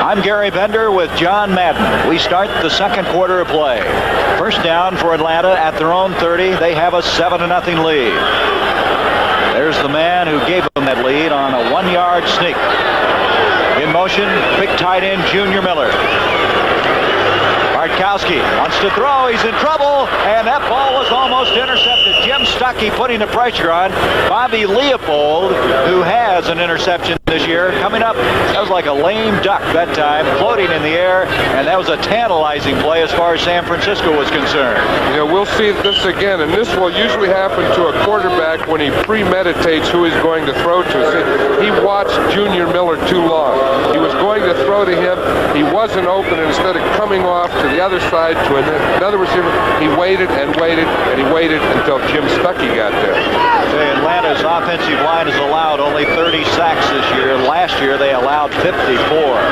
I'm Gary Bender with John Madden. We start the 2nd quarter of play. 1st down for Atlanta at their own 30. They have a 7-0 lead. There's the man who gave them that lead on a 1-yard sneak. In motion, big tight end Junior Miller. Bartkowski wants to throw. He's in trouble, and that ball was almost intercepted. Jim Stuckey putting the pressure on Bobby Leopold, who has an interception this year. Coming up, that was like a lame duck that time, floating in the air, and that was a tantalizing play as far as San Francisco was concerned. You know, we'll see this again, and this will usually happen to a quarterback when he premeditates who he's going to throw to. See, he watched Junior Miller too long. He was going to throw to him. He wasn't open, and instead of coming off to the other side to another receiver, he waited and waited, and he waited until Jim Stuckey got there. Atlanta's offensive line has allowed only 30 sacks this year. Last year they allowed 54.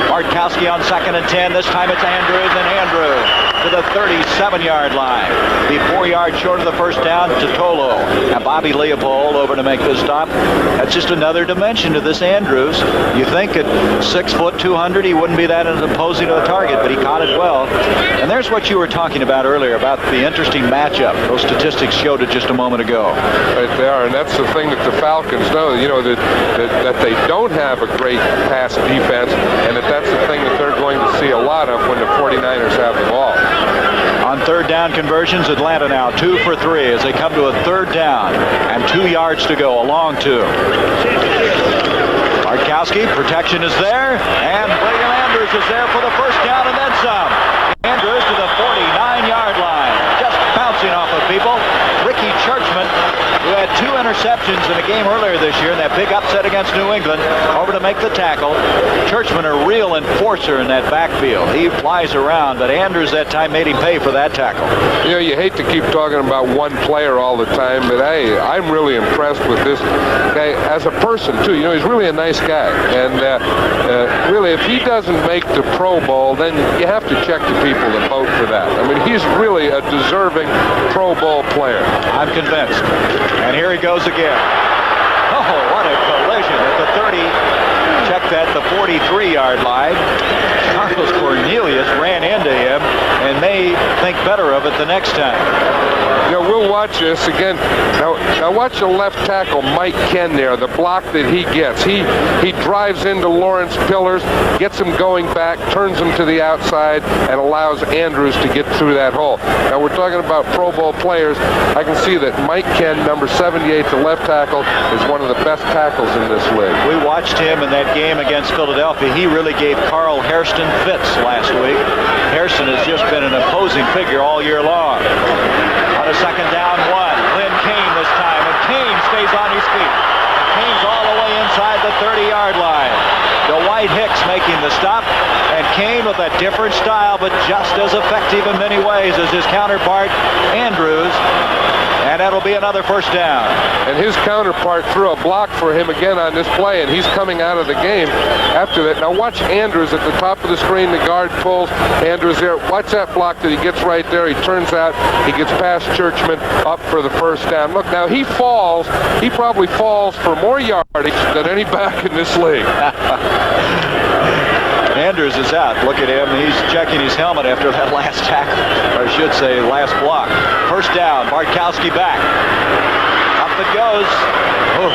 Bartkowski on 2nd and 10. This time it's Andrews, and Andrews to the 37-yard line. Be 4 yards short of the 1st down to Tolo. And Bobby Leopold over to make the stop. That's just another dimension to this Andrews. You think at 6 foot 200 he wouldn't be that imposing to a target, but he caught it well. And there's what you were talking about earlier, about the interesting matchup. Those statistics showed it just a moment ago. Right there, and that's the thing that the Falcons know, you know, that they don't have a great pass defense, and that's the thing that they're going to see a lot of when the 49ers have the ball. On 3rd down conversions, Atlanta now 2 for 3 as they come to a 3rd down and 2 yards to go, a long 2. Bartkowski, protection is there, and William Andrews is there for the 1st down and then some. Andrews to the 49-yard line, just bouncing off of people. Ricky Churchman, who had 2 interceptions interceptions in a game earlier this year in that big upset against New England. Over to make the tackle. Churchman, a real enforcer in that backfield. He flies around, but Andrews that time made him pay for that tackle. You know, you hate to keep talking about one player all the time, but hey, I'm really impressed with this guy as a person, too. You know, he's really a nice guy. And really, if he doesn't make the Pro Bowl, then you have to check the people that vote for that. I mean, he's really a deserving Pro Bowl player. I'm convinced. And here he goes again. Oh, what a collision at the 30. Check that, the 43-yard line. Charles Cornelius ran into him and may think better of it the next time. You know, we'll watch this again. Now watch the left tackle, Mike Ken there, the block that he gets. He drives into Lawrence Pillars, gets him going back, turns him to the outside, and allows Andrews to get through that hole. Now, we're talking about Pro Bowl players. I can see that Mike Ken, number 78, the left tackle, is one of the best tackles in this league. We watched him in that game against Philadelphia. He really gave Carl Hairston fits last week. Hairston has just been an imposing figure all year long. On a second down, one. Lynn Kane this time, and Kane stays on his feet. Kane's all the way inside the 30-yard line. Dwight Hicks making the stop, and Kane with a different style, but just as effective in many ways as his counterpart, Andrews. And that'll be another first down. And his counterpart threw a block for him again on this play, and he's coming out of the game after that. Now watch Andrews at the top of the screen. The guard pulls. Andrews there. Watch that block that he gets right there. He turns out. He gets past Churchman up for the first down. Look, now he falls. He probably falls for more yardage than any back in this league. Andrews is out. Look at him. He's checking his helmet after that last tackle. Or I should say last block. First down. Bartkowski back. Up it goes. Oh,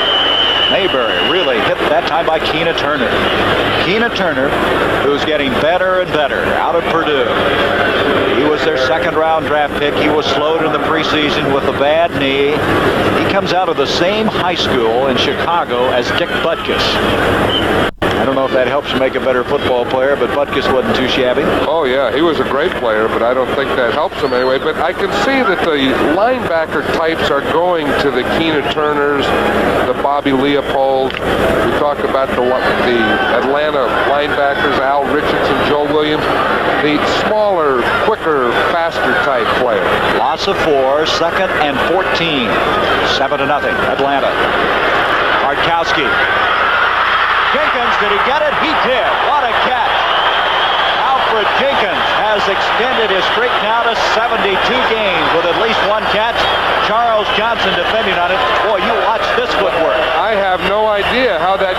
Mayberry really hit that time by Keena Turner. Keena Turner, who's getting better and better out of Purdue. He was their second-round draft pick. He was slowed in the preseason with a bad knee. He comes out of the same high school in Chicago as Dick Butkus. I don't know if that helps you make a better football player, but Butkus wasn't too shabby. Oh, yeah, he was a great player, but I don't think that helps him anyway. But I can see that the linebacker types are going to the Keena Turners, the Bobby Leopold. We talked about the Atlanta linebackers, Al Richardson, Joe Williams. The smaller, quicker, faster type player. Loss of 4, second and 14. 7-0, Atlanta. Bartkowski. Jenkins, did he get it? He did. What a catch. Alfred Jenkins has extended his streak now to 72 games with at least one catch. Charles Johnson defending on it. Boy, you watch this footwork. I have no idea how that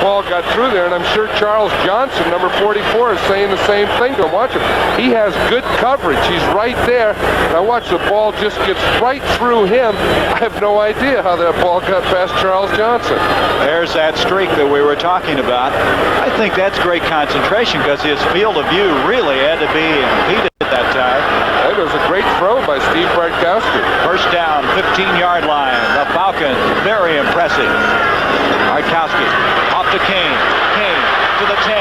ball got through there, and I'm sure Charles Johnson, number 44, is saying the same thing to him. Watch him. He has good coverage. He's right there. Now watch, the ball just gets right through him. I have no idea how that ball got past Charles Johnson. There's that streak that we were talking about. I think that's great concentration because his field of view really had to be impeded at that time. That was a great throw by Steve Bartkowski. First down, 15-yard line. The Falcons, very impressive. Bartkowski off to Kane. Kane to the 10.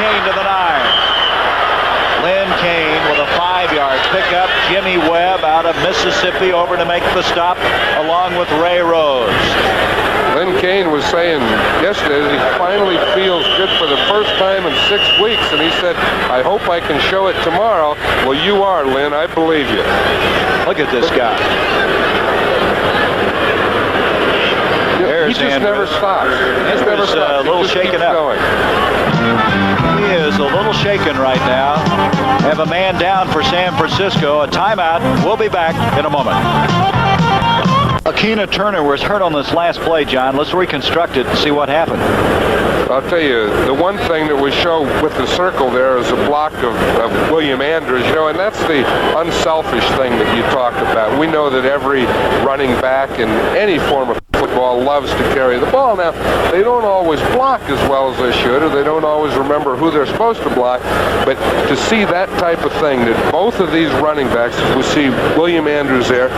Kane to the 9. Lynn Kane with a 5-yard pickup. Jimmy Webb out of Mississippi over to make the stop along with Ray Rose. Lynn Kane was saying yesterday that he finally feels good for the first time in 6 weeks, and he said, I hope I can show it tomorrow. Well, you are, Lynn. I believe you. Look at this guy. He just never stops. He's never stops. A little shaken up. Going. He is a little shaken right now. Have a man down for San Francisco. A timeout. We'll be back in a moment. Keena Turner was hurt on this last play, John. Let's reconstruct it and see what happened. I'll tell you, the one thing that we show with the circle there is a block of William Andrews, and that's the unselfish thing that you talked about. We know that every running back in any form of football loves to carry the ball. Now, they don't always block as well as they should, or they don't always remember who they're supposed to block, but to see that type of thing, that both of these running backs, we see William Andrews there,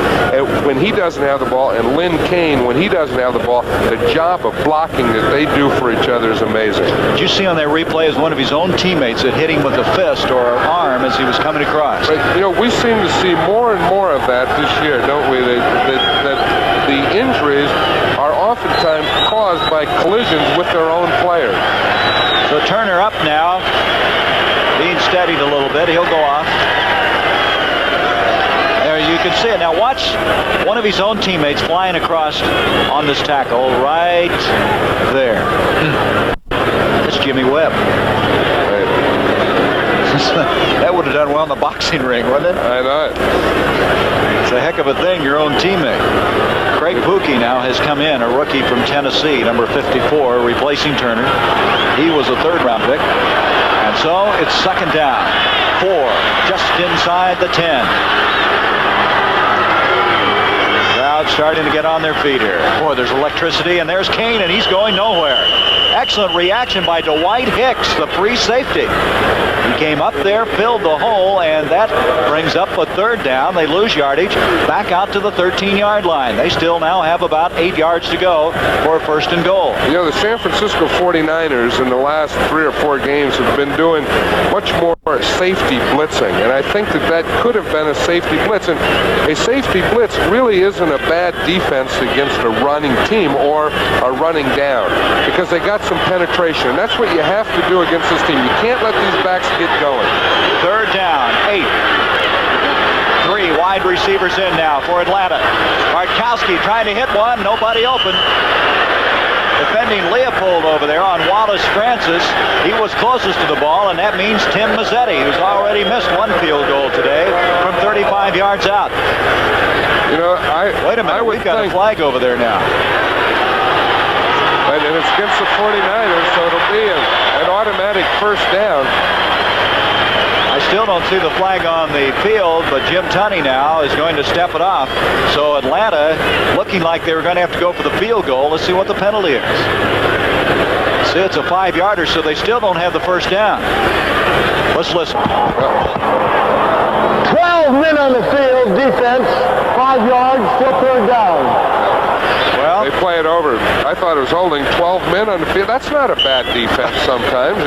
when he doesn't have the ball, and Lynn Kane, when he doesn't have the ball, the job of blocking that they do for each other is amazing. Did you see on that replay as one of his own teammates that hit him with a fist or arm as he was coming across? But, we seem to see more and more of that this year, don't we? That the injuries are oftentimes caused by collisions with their own players. So Turner up now, being steadied a little bit. He'll go off. There you can see it. Now watch one of his own teammates flying across on this tackle right there. That's Jimmy Webb. That would have done well in the boxing ring, wouldn't it? I know it. It's a heck of a thing, your own teammate. Craig Pookie now has come in, a rookie from Tennessee, number 54, replacing Turner. He was a third-round pick. And so it's second down. 4, just inside the 10. Crowd starting to get on their feet here. Boy, there's electricity, and there's Kane, and he's going nowhere. Excellent reaction by Dwight Hicks, the free safety. He came up there, filled the hole, and that brings up a third down. They lose yardage, back out to the 13-yard line. They still now have about 8 yards to go for first and goal. You know, the San Francisco 49ers in the last 3 or 4 games have been doing much more safety blitzing, and I think that could have been a safety blitz. And a safety blitz really isn't a bad defense against a running team or a running down, because they got some penetration. And that's what you have to do against this team. You can't let these backs get going. Third down, 8. 3 wide receivers in now for Atlanta. Bartkowski trying to hit one, nobody open. Defending Leopold over there on Wallace Francis. He was closest to the ball, and that means Tim Mazzetti, who's already missed one field goal today from 35 yards out. You know, wait a minute, we've got a flag over there now. And it's against the 49ers, so it'll be an automatic first down. I still don't see the flag on the field, but Jim Tunney now is going to step it off. So Atlanta looking like they were going to have to go for the field goal. Let's see what the penalty is. See, it's a 5-yarder, so they still don't have the first down. Let's listen. 12 men on the field, defense, 5 yards, still third down. Well, they play it over. I thought it was holding 12 men on the field. That's not a bad defense sometimes.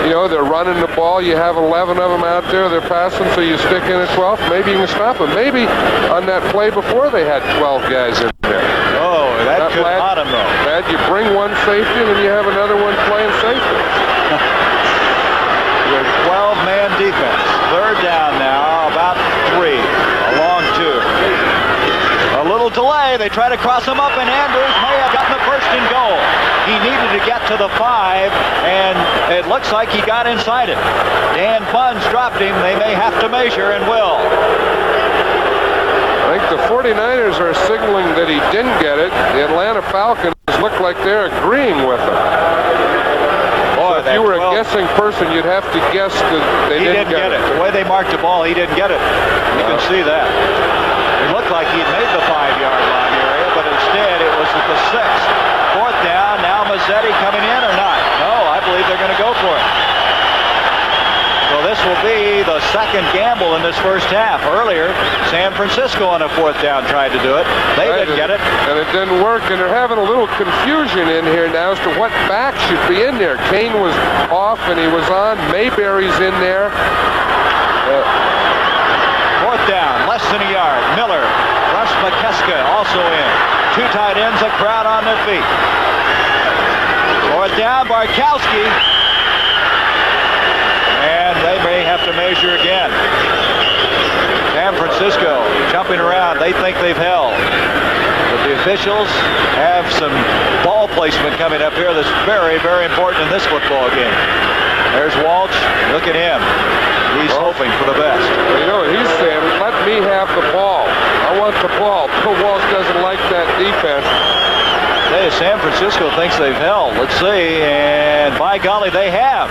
You know, they're running the ball. You have 11 of them out there. They're passing, so you stick in at 12. Maybe you can stop them. Maybe on that play before they had 12 guys in there. Oh, that could hurt them, though. Bad, you bring one safety, and then you have another one playing safety. Your 12-man defense. Third down now, about 3. A long 2. A little delay. They try to cross him up, and Andrews may have gotten the first and goal. He needed to get to the 5, and it looks like he got inside it. Dan Funds dropped him. They may have to measure, and will. I think the 49ers are signaling that he didn't get it. The Atlanta Falcons look like they're agreeing with him. Boy, so if you were a guessing person, you'd have to guess that they didn't get it. The way they marked the ball, he didn't get it. You can see that. It looked like he'd made the 5-yard line area, but instead it was at the 6. Fourth down. Now Mazzetti coming in or not? No, I believe they're going to go for it. So this will be the second gamble in this first half. Earlier, San Francisco on a fourth down tried to do it. They didn't get it. And it didn't work, and they're having a little confusion in here now as to what back should be in there. Kane was off, and he was on. Mayberry's in there. Fourth down, less than a yard. Miller, Russ McKeska also in. 2 tight ends, a crowd on their feet. Fourth down, Bartkowski. And they may have to measure again. San Francisco jumping around. They think they've held. But the officials have some ball placement coming up here that's very, very important in this football game. There's Walsh. Look at him. He's hoping for the best. Well, you know what he's saying? Let me have the ball. I want the ball. Bill Walsh doesn't like that defense. Hey, San Francisco thinks they've held. Let's see. And by golly, they have.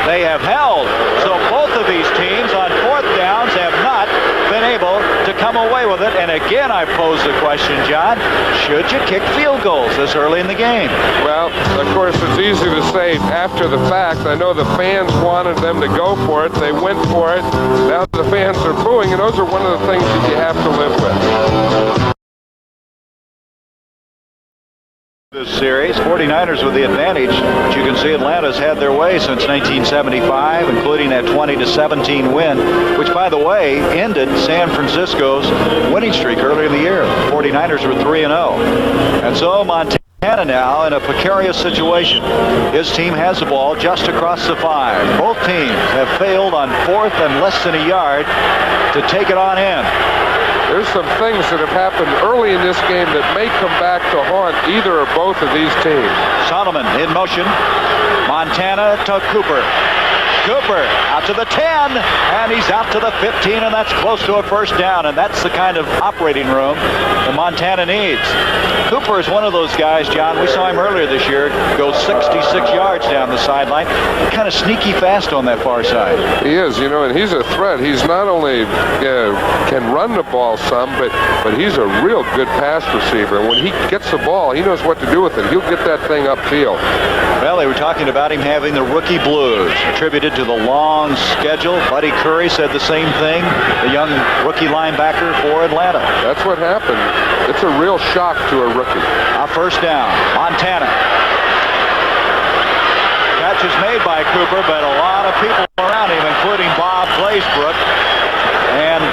They have held. So both of these teams on fourth downs have not been able to come away with it. And again, I pose the question, John, should you kick field goals this early in the game? Well, of course, it's easy to say after the fact. I know the fans wanted them to go for it. They went for it. Now the fans are booing, and those are one of the things that you have to live with. this series. 49ers with the advantage. But you can see Atlanta's had their way since 1975, including that 20-17 win, which, by the way, ended San Francisco's winning streak earlier in the year. The 49ers were 3-0. And so Montana now in a precarious situation. His team has the ball just across the 5. Both teams have failed on 4th and less than a yard to take it on in. There's some things that have happened early in this game that may come back to haunt either or both of these teams. Solomon in motion. Montana to Cooper. Cooper out to the 10, and he's out to the 15, and that's close to a first down, and that's the kind of operating room that Montana needs. Cooper is one of those guys, John, we saw him earlier this year, go 66 yards down the sideline, kind of sneaky fast on that far side. He is, you know, and he's a threat. He's not only can run the ball some, but he's a real good pass receiver, and when he gets the ball, he knows what to do with it. He'll get that thing upfield. Well, they were talking about him having the rookie blues, attributed to the long schedule. Buddy Curry said the same thing, the young rookie linebacker for Atlanta. That's what happened. It's a real shock to a rookie. A first down, Montana. Catch is made by Cooper, but a lot of people around him, including Bob Glazebrook. And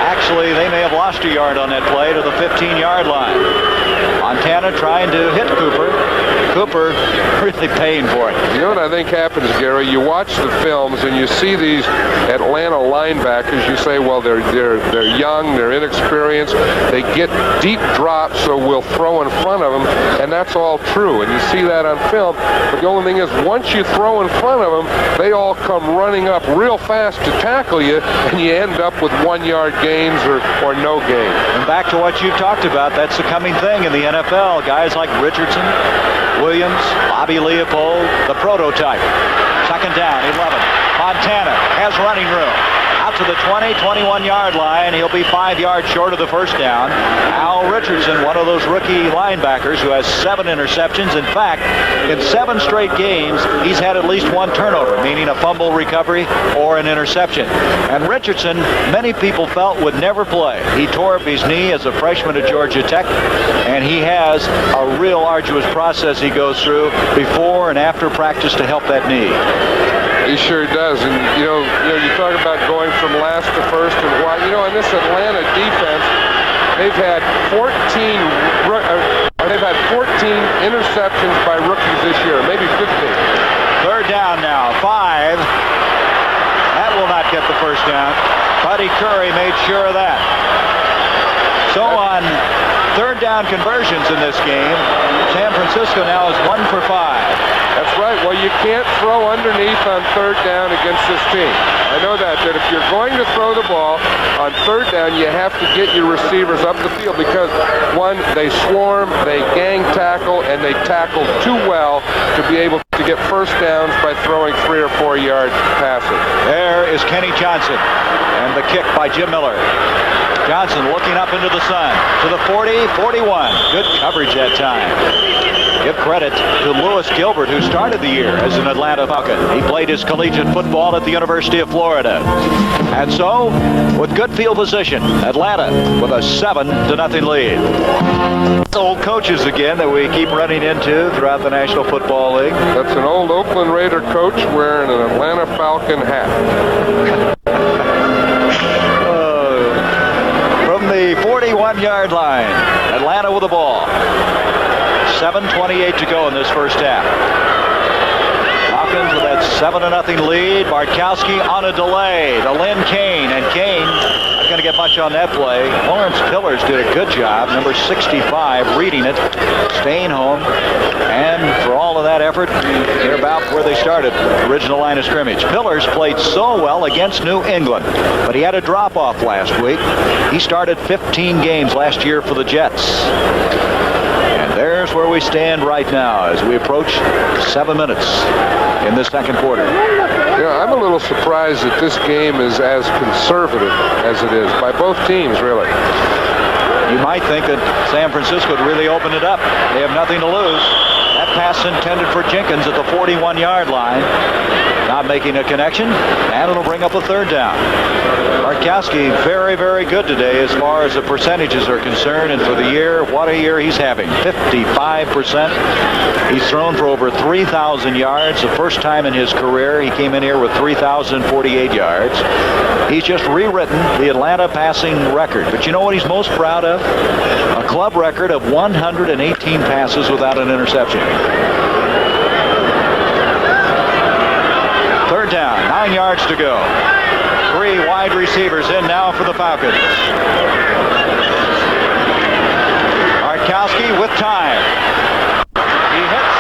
actually, they may have lost a yard on that play to the 15-yard line. Montana trying to hit Cooper. Cooper really paying for it. You know what I think happens, Gary? You watch the films and you see these Atlanta linebackers. You say, well, they're young, they're inexperienced, they get deep drops, so we'll throw in front of them, and that's all true. And you see that on film. But the only thing is, once you throw in front of them, they all come running up real fast to tackle you, and you end up with 1-yard gains or no gain. And back to what you talked about, that's the coming thing in the NFL. Guys like Richardson, Williams, Bobby Leopold, the prototype. Second down, 11. Montana has running room. Out to the 20, 21-yard line. He'll be 5 yards short of the first down. Al Richardson, one of those rookie linebackers who has 7 interceptions. In fact, in 7 straight games, he's had at least 1 turnover, meaning a fumble recovery or an interception. And Richardson, many people felt would never play. He tore up his knee as a freshman at Georgia Tech, and he has a real arduous process he goes through before and after practice to help that knee. He sure does. And, you know, you talk about going from last to first and why. You know, in this Atlanta defense, they've had 14 interceptions by rookies this year, maybe 15. Third down now, 5. That will not get the first down. Buddy Curry made sure of that. So on third down conversions in this game, San Francisco now is 1 for 5. That's right. Well, you can't throw underneath on third down against this team. I know that if you're going to throw the ball on third down, you have to get your receivers up the field because, one, they swarm, they gang tackle, and they tackle too well to be able to get first downs by throwing 3 or 4 yard passes. There is Kenny Johnson, and the kick by Jim Miller. Johnson looking up into the sun to the 40, 41. Good coverage that time. Give credit to Lewis Gilbert, who started the year as an Atlanta Falcon. He played his collegiate football at the University of Florida. And so, with good field position, Atlanta with a 7-0 lead. Old coaches again that we keep running into throughout the National Football League. That's an old Oakland Raider coach wearing an Atlanta Falcon hat. From the 41-yard line, Atlanta with the ball. 7:28 to go in this first half. Falcons with that 7-0 lead. Bartkowski on a delay to Lynn Kane, and Kane not going to get much on that play. Lawrence Pillars did a good job, number 65, reading it, staying home, and for all of that effort, they're about where they started, original line of scrimmage. Pillars played so well against New England, but he had a drop-off last week. He started 15 games last year for the Jets. There's where we stand right now as we approach 7 minutes in the second quarter. Yeah, I'm a little surprised that this game is as conservative as it is by both teams, really. You might think that San Francisco would really open it up. They have nothing to lose. That pass intended for Jenkins at the 41-yard line. Not making a connection, and it'll bring up a third down. Bartkowski very, very good today as far as the percentages are concerned, and for the year, what a year he's having. 55%. He's thrown for over 3,000 yards. The first time in his career he came in here with 3,048 yards. He's just rewritten the Atlanta passing record. But you know what he's most proud of? A club record of 118 passes without an interception. Third down, 9 yards to go. 3 wide receivers in now for the Falcons. Bartkowski with time. He hits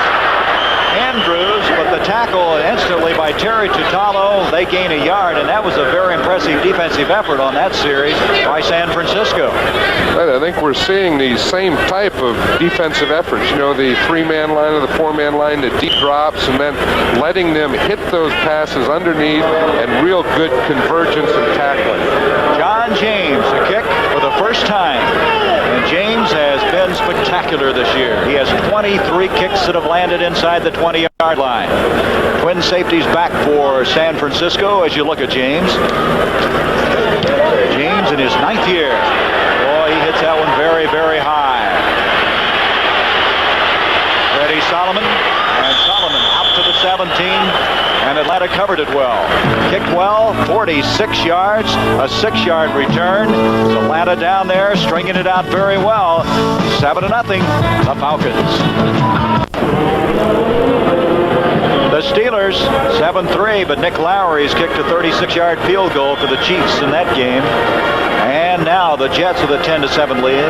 Andrews, but the tackle instantly by Terry Tutalo, they gain a yard, and that was a very impressive defensive effort on that series by San Francisco. I think we're seeing the same type of defensive efforts. You know, the 3-man line or the 4-man line, the deep drops, and then letting them hit those passes underneath, and real good convergence and tackling. John James, a kick for the first time. And James has been spectacular this year. He has 23 kicks that have landed inside the 20-yard line. Twin safeties back for San Francisco as you look at James. James in his 9th year. Boy, he hits that one very, very high. Ready, Solomon. And Solomon out to the 17. And Atlanta covered it well. Kicked well, 46 yards, a 6-yard return. Atlanta down there, stringing it out very well. 7-0, the Falcons. The Steelers, 7-3, but Nick Lowry's kicked a 36-yard field goal for the Chiefs in that game. And now the Jets with a 10-7 lead.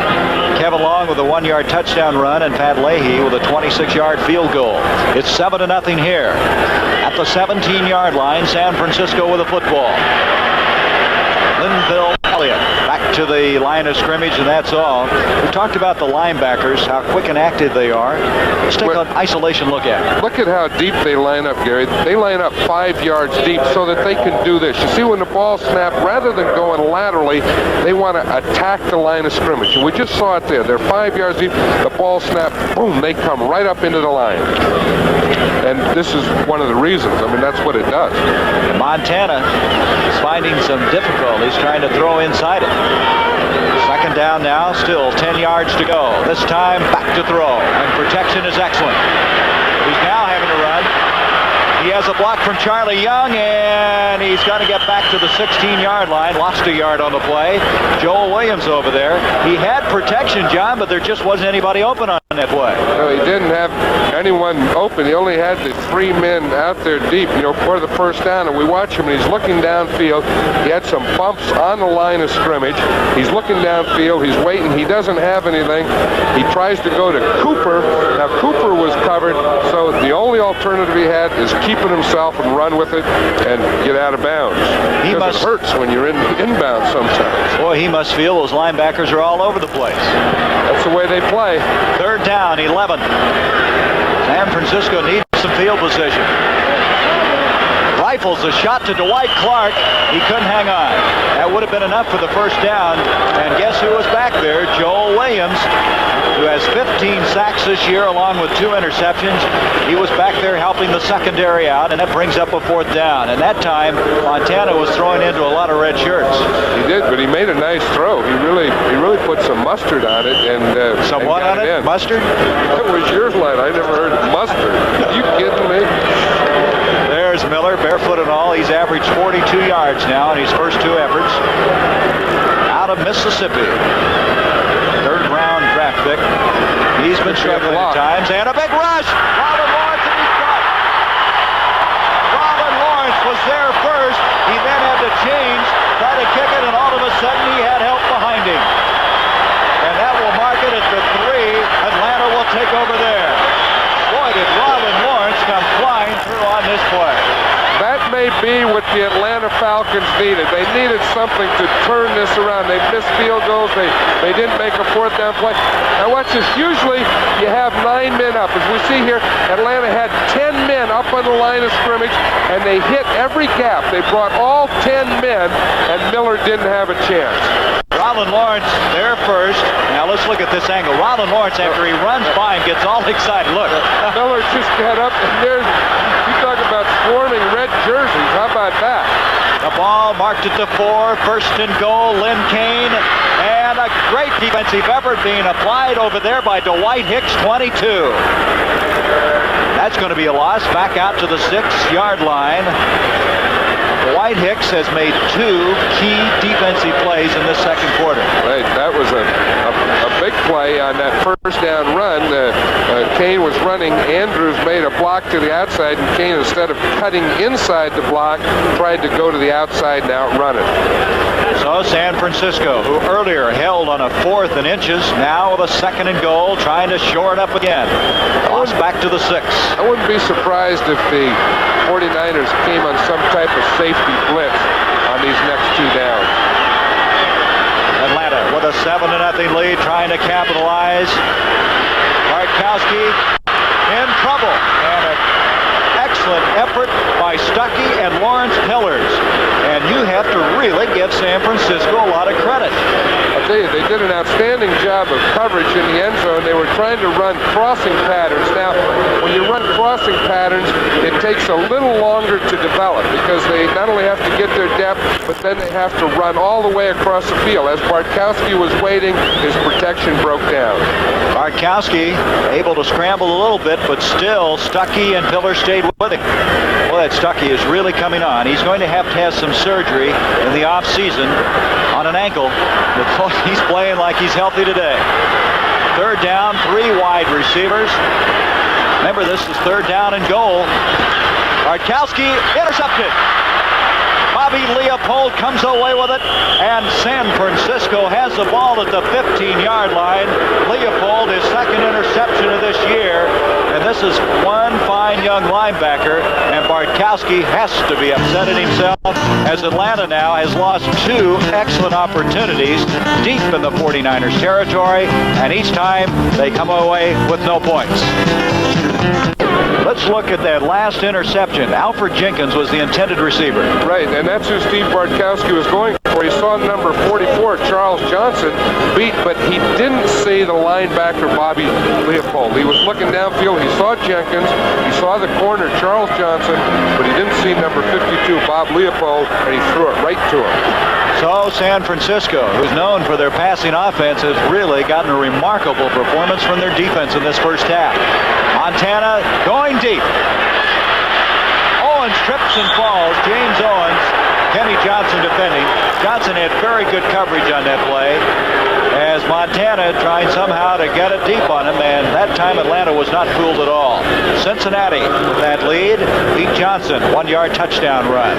Kevin Long with a 1-yard touchdown run, and Pat Leahy with a 26-yard field goal. It's 7-0 here. At the 17-yard line, San Francisco with a football. Linville Elliott back to the line of scrimmage, and that's all. We talked about the linebackers, how quick and active they are. Let's take an isolation look at it. Look at how deep they line up, Gary. They line up 5 yards deep so that they can do this. You see, when the ball snapped, rather than going laterally, they want to attack the line of scrimmage. And we just saw it there. They're 5 yards deep. The ball snapped, boom, they come right up into the line. And this is one of the reasons. I mean, that's what it does. Montana is finding some difficulties trying to throw inside it. Second down now, still 10 yards to go. This time back to throw, and protection is excellent. He's now having to run. He has a block from Charlie Young, and he's going to get back to the 16-yard line. Lost a yard on the play. Joel Williams over there. He had protection, John, but there just wasn't anybody open on that play. No, he didn't have anyone open. He only had the 3 men out there deep, you know, for the first down. And we watch him, and he's looking downfield. He had some bumps on the line of scrimmage. He's looking downfield. He's waiting. He doesn't have anything. He tries to go to Cooper. Now, Cooper was covered, so the only alternative he had is keeping himself and run with it and get out of bounds. It hurts when you're inbound sometimes. Boy, he must feel those linebackers are all over the place. That's the way they play. Third down, 11. San Francisco needs some field position. Rifles a shot to Dwight Clark. He couldn't hang on. That would have been enough for the first down. And guess who was back there? Joel Williams, who has 15 sacks this year along with 2 interceptions. He was back there helping the secondary out, and that brings up a 4th down. And that time, Montana was throwing into a lot of red shirts. He did, but he made a nice throw. He really put some mustard on it. And some what on it? Mustard? That was your line. I never heard of mustard. Are you kidding me? There's Miller, barefoot and all. He's averaged 42 yards now in his first 2 efforts. Out of Mississippi. 3rd-round draft pick. He's been struggling at times. And a big rush! Robin Lawrence, and he's caught. Robin Lawrence was there first. He then had to change, try to kick it, and all of a sudden he had help behind him. And that will mark it at the 3. Atlanta will take over there. Boy, did Robin Lawrence come flying through on this play. That may be what the Atlanta Falcons needed. They needed something to turn this around. They missed field goals. They didn't make a 4th down play. Now watch this. Usually you have 9 men up. As we see here, Atlanta had 10 men up on the line of scrimmage, and they hit every gap. They brought all 10 men, and Miller didn't have a chance. Ronald Lawrence there first. Now let's look at this angle. Ronald Lawrence, after he runs by him, gets all excited. Look. Miller just got up, and there's, you talk about swarming red jerseys. How about that? The ball marked at the 4, first and goal, Lynn Kane, and a great defensive effort being applied over there by Dwight Hicks, 22. That's going to be a loss, back out to the 6-yard line. Dwight Hicks has made 2 key defensive plays in this second quarter. Right, that was a big play on that first down run. Kane was running. Andrews made a block to the outside, and Kane, instead of cutting inside the block, tried to go to the outside and outrun it. So San Francisco, who earlier held on a 4th and inches, now with a 2nd and goal, trying to shore it up again. Lost back to the 6. I wouldn't be surprised if the 49ers came on some type of safety blitz on these next 2 downs. Atlanta with a 7-0 lead, trying to capitalize. Bartkowski in trouble, and an excellent effort by Stuckey and Lawrence Pillars. And you have to really give San Francisco a lot of credit. I'll tell you, they did an outstanding job of coverage in the end zone. They were trying to run crossing patterns. Now, when you run crossing patterns, it takes a little longer to develop because they not only have to get their depth, but then they have to run all the way across the field. As Bartkowski was waiting, his protection broke down. Bartkowski able to scramble a little bit, but still Stuckey and Pillars stayed with him. Well, that Stuckey is really coming on. He's going to have some surgery in the off-season on an ankle. He's playing like he's healthy today. 3rd down, 3 wide receivers. Remember, this is 3rd down and goal. Bartkowski intercepted. Bobby Leopold comes away with it, and San Francisco has the ball at the 15-yard line. Leopold, his 2nd interception of this year, and this is one fine young linebacker, and Bartkowski has to be upset at himself as Atlanta now has lost 2 excellent opportunities deep in the 49ers territory, and each time they come away with no points. Let's look at that last interception. Alfred Jenkins was the intended receiver. Right, and that's who Steve Bartkowski was going for. He saw number 44, Charles Johnson, beat, but he didn't see the linebacker, Bobby Leopold. He was looking downfield. He saw Jenkins. He saw the corner, Charles Johnson, but he didn't see number 52, Bob Leopold, and he threw it right to him. So San Francisco, who's known for their passing offense, has really gotten a remarkable performance from their defense in this first half. Montana going deep. Owens trips and falls. James Owens, Kenny Johnson defending. Johnson had very good coverage on that play as Montana tried somehow to get it deep on him, and that time Atlanta was not fooled at all. Cincinnati with that lead. Pete Johnson, 1-yard touchdown run.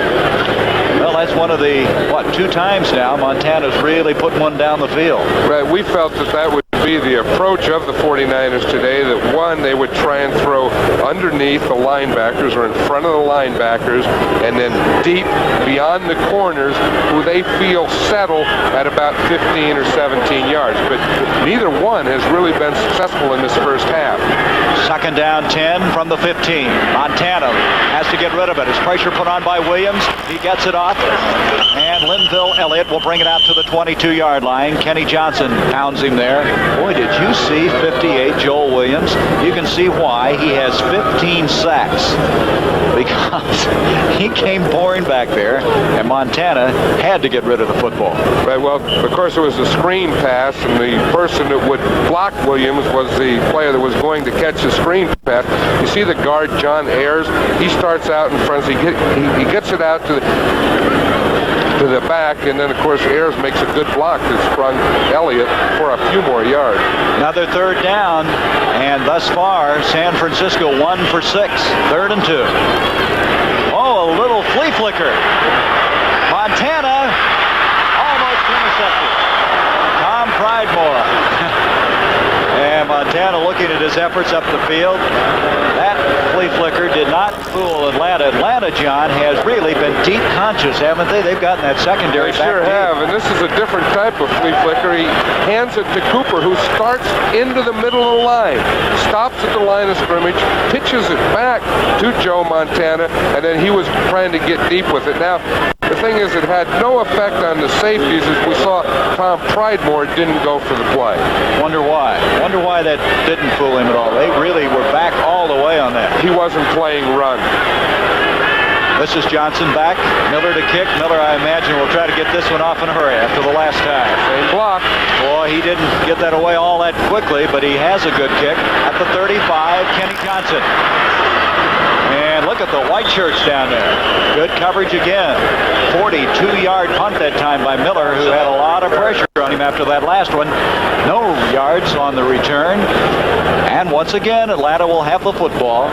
Well, that's one of the, 2 times now Montana's really put one down the field. Right, we felt that would be the approach of the 49ers today, that one, they would try and throw underneath the linebackers or in front of the linebackers, and then deep beyond the corners who they feel settle at about 15 or 17 yards. But neither one has really been successful in this first half. 2nd down, 10 from the 15. Montana has to get rid of it. As pressure put on by Williams, he gets it off, and Linville Elliott will bring it out to the 22-yard line. Kenny Johnson pounds him there. Boy, did you see 58, Joel Williams? You can see why he has 15 sacks, because he came pouring back there, and Montana had to get rid of the football. Right, well, of course, it was a screen pass, and the person that would block Williams was the player that was going to catch the screen pass. You see the guard, John Ayers, he starts out in front, so he gets it out to the back, and then, of course, Ayers makes a good block that sprung Elliott for a few more yards. Another 3rd down, and thus far, San Francisco 1 for 6. 3rd and 2. Oh, a little flea flicker. Montana almost intercepted. Tom Pridemore. And Montana looking at his efforts up the field. That flea flicker did not fool Atlanta. Atlanta, John, has really been deep conscious, haven't they? They've gotten that secondary back sure deep. Have, and this is a different type of flea flicker. He hands it to Cooper, who starts into the middle of the line, stops at the line of scrimmage, pitches it back to Joe Montana, and then he was trying to get deep with it. Now, The thing is, it had no effect on the safeties, as we saw Tom Pridemore didn't go for the play. Wonder why. Wonder why that didn't fool him at all. They really were back all the way on that. He wasn't playing run. This is Johnson back. Miller to kick. Miller, I imagine, will try to get this one off in a hurry after the last time. Same block. Boy, he didn't get that away all that quickly, but he has a good kick. At the 35, Kenny Johnson. And look at the white shirts down there. Good coverage again. 42-yard punt that time by Miller, who had a lot of pressure on him after that last one. No yards on the return. And once again, Atlanta will have the football.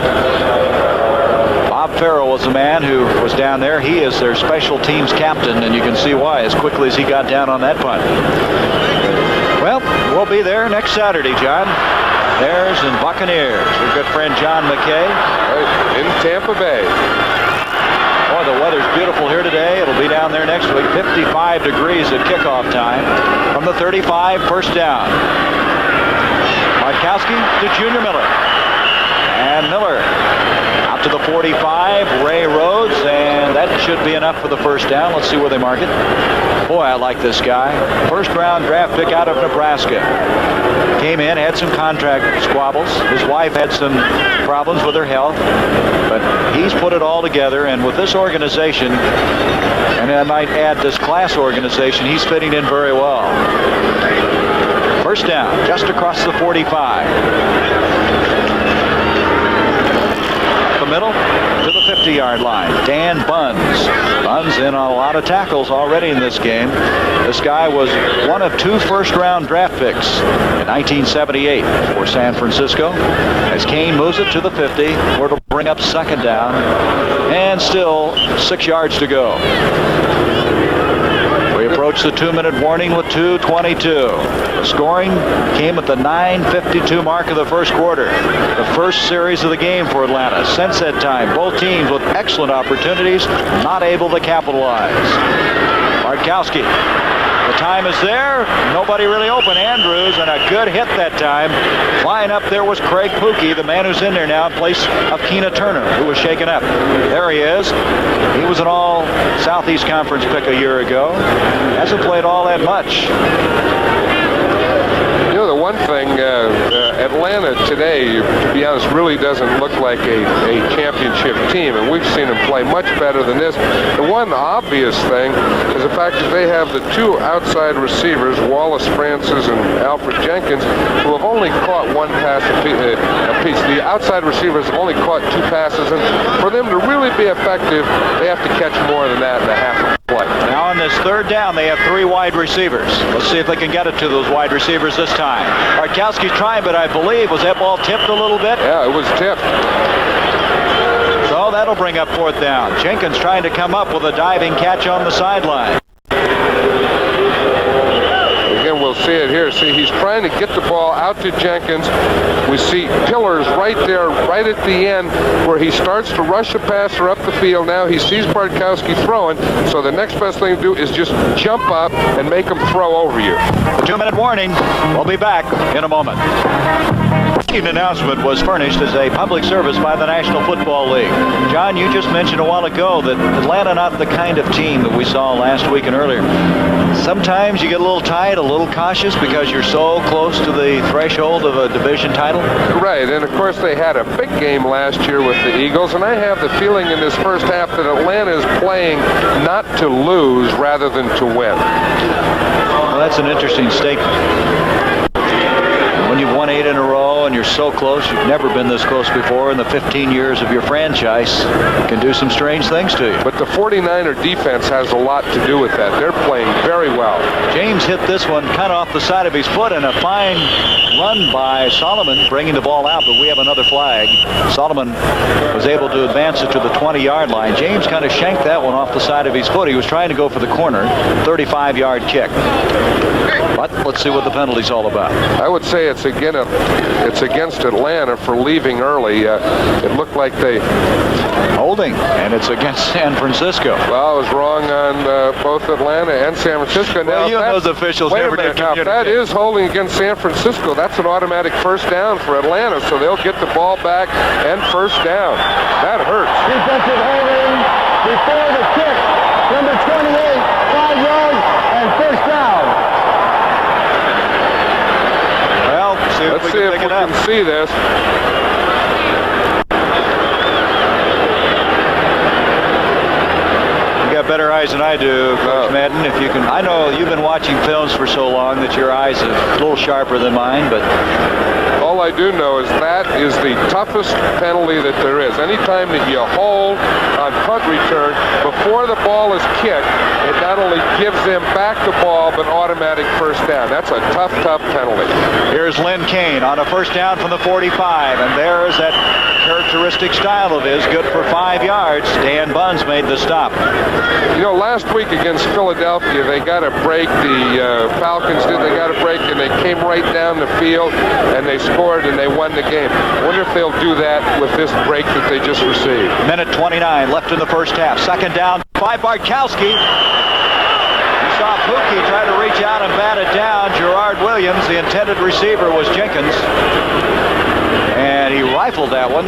Bob Farrell was the man who was down there. He is their special teams captain, and you can see why as quickly as he got down on that punt. Well, we'll be there next Saturday, John. Bears and Buccaneers. Your good friend John McKay. Right, in Tampa Bay. Boy, the weather's beautiful here today. It'll be down there next week. 55 degrees at kickoff time. From the 35, first down. Markowski to Junior Miller. And Miller out to the 45, Ray Rhodes, and that should be enough for the first down. Let's see where they mark it. Boy, I like this guy. First round draft pick out of Nebraska. Came in, had some contract squabbles. His wife had some problems with her health, but he's put it all together, and with this organization, and I might add this class organization, he's fitting in very well. First down, just across the 45. Middle to the 50-yard line. Dan Buns. Buns in on a lot of tackles already in this game. This guy was one of 2 first-round draft picks in 1978 for San Francisco. As Kane moves it to the 50, where it'll bring up second down, and still 6 yards to go. We approach the 2-minute warning with 2:22. Scoring came at the 9:52 mark of the first quarter. The first series of the game for Atlanta. Since that time, both teams with excellent opportunities, not able to capitalize. Markowski. The time is there. Nobody really open. Andrews, and a good hit that time. Flying up there was Craig Pookie, the man who's in there now in place of Keena Turner, who was shaken up. There he is. He was an all Southeast Conference pick a year ago. Hasn't played all that much. You know, the one thing, Atlanta today, to be honest, really doesn't look like a championship team, and we've seen them play much better than this. The one obvious thing is the fact that they have the 2 outside receivers, Wallace Francis and Alfred Jenkins, who have only caught 1 pass apiece. The outside receivers have only caught 2 passes, and for them to really be effective, they have to catch more than that in a half a play. Now on this third down, they have 3 wide receivers. Let's see if they can get it to those wide receivers this time. Markowski's trying, but I believe, was that ball tipped a little bit? Yeah, it was tipped. So that'll bring up fourth down. Jenkins trying to come up with a diving catch on the sideline. Again, we'll see it here. See, he's trying to get the ball out to Jenkins. We see Pillars right there, right at the end, where he starts to rush the passer up the field. Now he sees Bartkowski throwing, so the next best thing to do is just jump up and make him throw over you. The 2-minute warning. We'll be back in a moment. The announcement was furnished as a public service by the National Football League. John, you just mentioned a while ago that Atlanta not the kind of team that we saw last week and earlier. Sometimes you get a little tight, a little cautious because you're so close to the threshold of a division title. Right, and of course they had a big game last year with the Eagles, and I have the feeling in this first half that Atlanta is playing not to lose rather than to win. Well, that's an interesting statement. When you've won 8 in a row and you're so close, you've never been this close before in the 15 years of your franchise, can do some strange things to you. But the 49er defense has a lot to do with that. They're playing very well. James hit this one kind of off the side of his foot, and a fine run by Solomon bringing the ball out, but we have another flag. Solomon was able to advance it to the 20-yard line. James kind of shanked that one off the side of his foot. He was trying to go for the corner, 35-yard kick. But let's see what the penalty's all about. I would say it's against Atlanta for leaving early. It looked like they... Holding, and it's against San Francisco. Well, I was wrong on both Atlanta and San Francisco. Well, now, you and those officials wait never a minute, did now, if that is holding against San Francisco, that's an automatic first down for Atlanta, so they'll get the ball back and first down. That hurts. Defensive holding before the kick. number 28, 5 yards, and first down. Well, Let's see if we can see this. You got better eyes than I do, Coach Madden. If you can, I know you've been watching films for so long that your eyes are a little sharper than mine, but All I do know is that is the toughest penalty that there is. Anytime that you hold on punt return before the ball is kicked, it not only gives them back the ball, but automatic first down. That's a tough, tough penalty. here's Lynn Kane on a first down from the 45, and there's that characteristic style of his, good for 5 yards. Dan Buns made the stop. You know, last week against Philadelphia, they got a break. The Falcons did. They got a break, and they came right down the field, and they scored, and they won the game. I wonder if they'll do that with this break that they just received. Minute 29 left in the first half. Second down by Bartkowski. You saw Pookie try to reach out and bat it down. Gerard Williams, the intended receiver, was Jenkins. And he rifled that one.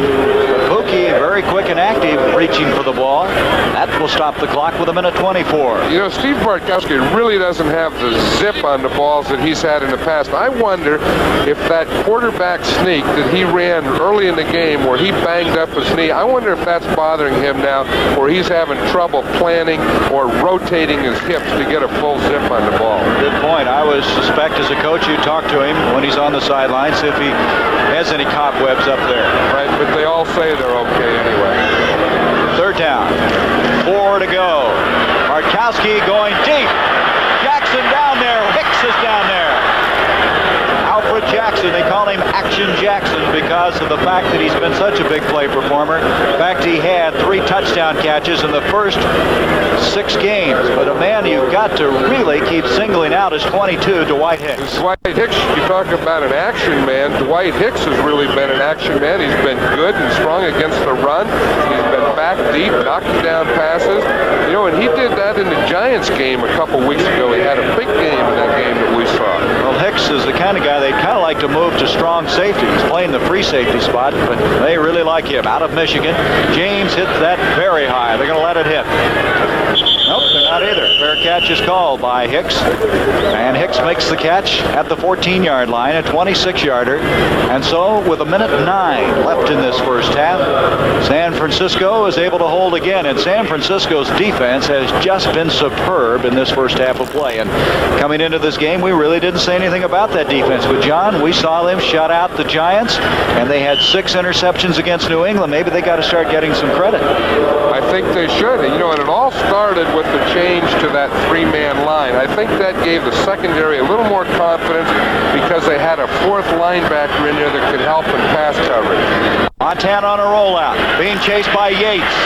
Pookie, very quick and active, reaching for the ball. That will stop the clock with a minute 24. You know, Steve Bartkowski really doesn't have the zip on the balls that he's had in the past. I wonder if that quarterback sneak that he ran early in the game where he banged up his knee, I wonder if that's bothering him now, where he's having trouble planning or rotating his hips to get a full zip on the ball. Good point. I would suspect as a coach you talk to him when he's on the sideline, see if he has any cobwebs up there. Right, but they all say they're okay anyway. Third down. 4 to go. Bartkowski going deep. Jackson down there. Hicks is down there. Alfred Jackson, they call him Action Jackson because of the fact that he's been such a big play performer. In fact, he had 3 touchdown catches in the first 6 games. But a man you've got to really keep singling out is 22, Dwight Hicks. Dwight Hicks, you talk about an action man. Dwight Hicks has really been an action man. He's been good and strong against the run. He's been back deep, knocking down passes. You know, and he did that in the Giants game a couple weeks ago. He had a big game in that game that we saw. Well, Hicks is the kind of guy they'd kind of like to move to strong safety. He's playing the free safety spot, but they really like him. Out of Michigan, James hits that very high. They're going to let it hit. Nope, they're not either. Fair catch is called by Hicks. And Hicks makes the catch at the 14-yard line, a 26-yarder. And so, with a minute 9 left in this first half, San Francisco is able to hold again. And San Francisco's defense has just been superb in this first half of play. And coming into this game, we really didn't say anything about that defense. But, John, we saw them shut out the Giants, and they had 6 interceptions against New England. Maybe they got to start getting some credit. I think they should. You know, and it all started with the change to that 3-man line. I think that gave the secondary a little more confidence because they had a 4th linebacker in there that could help in pass coverage. Montana on a rollout, being chased by Yates.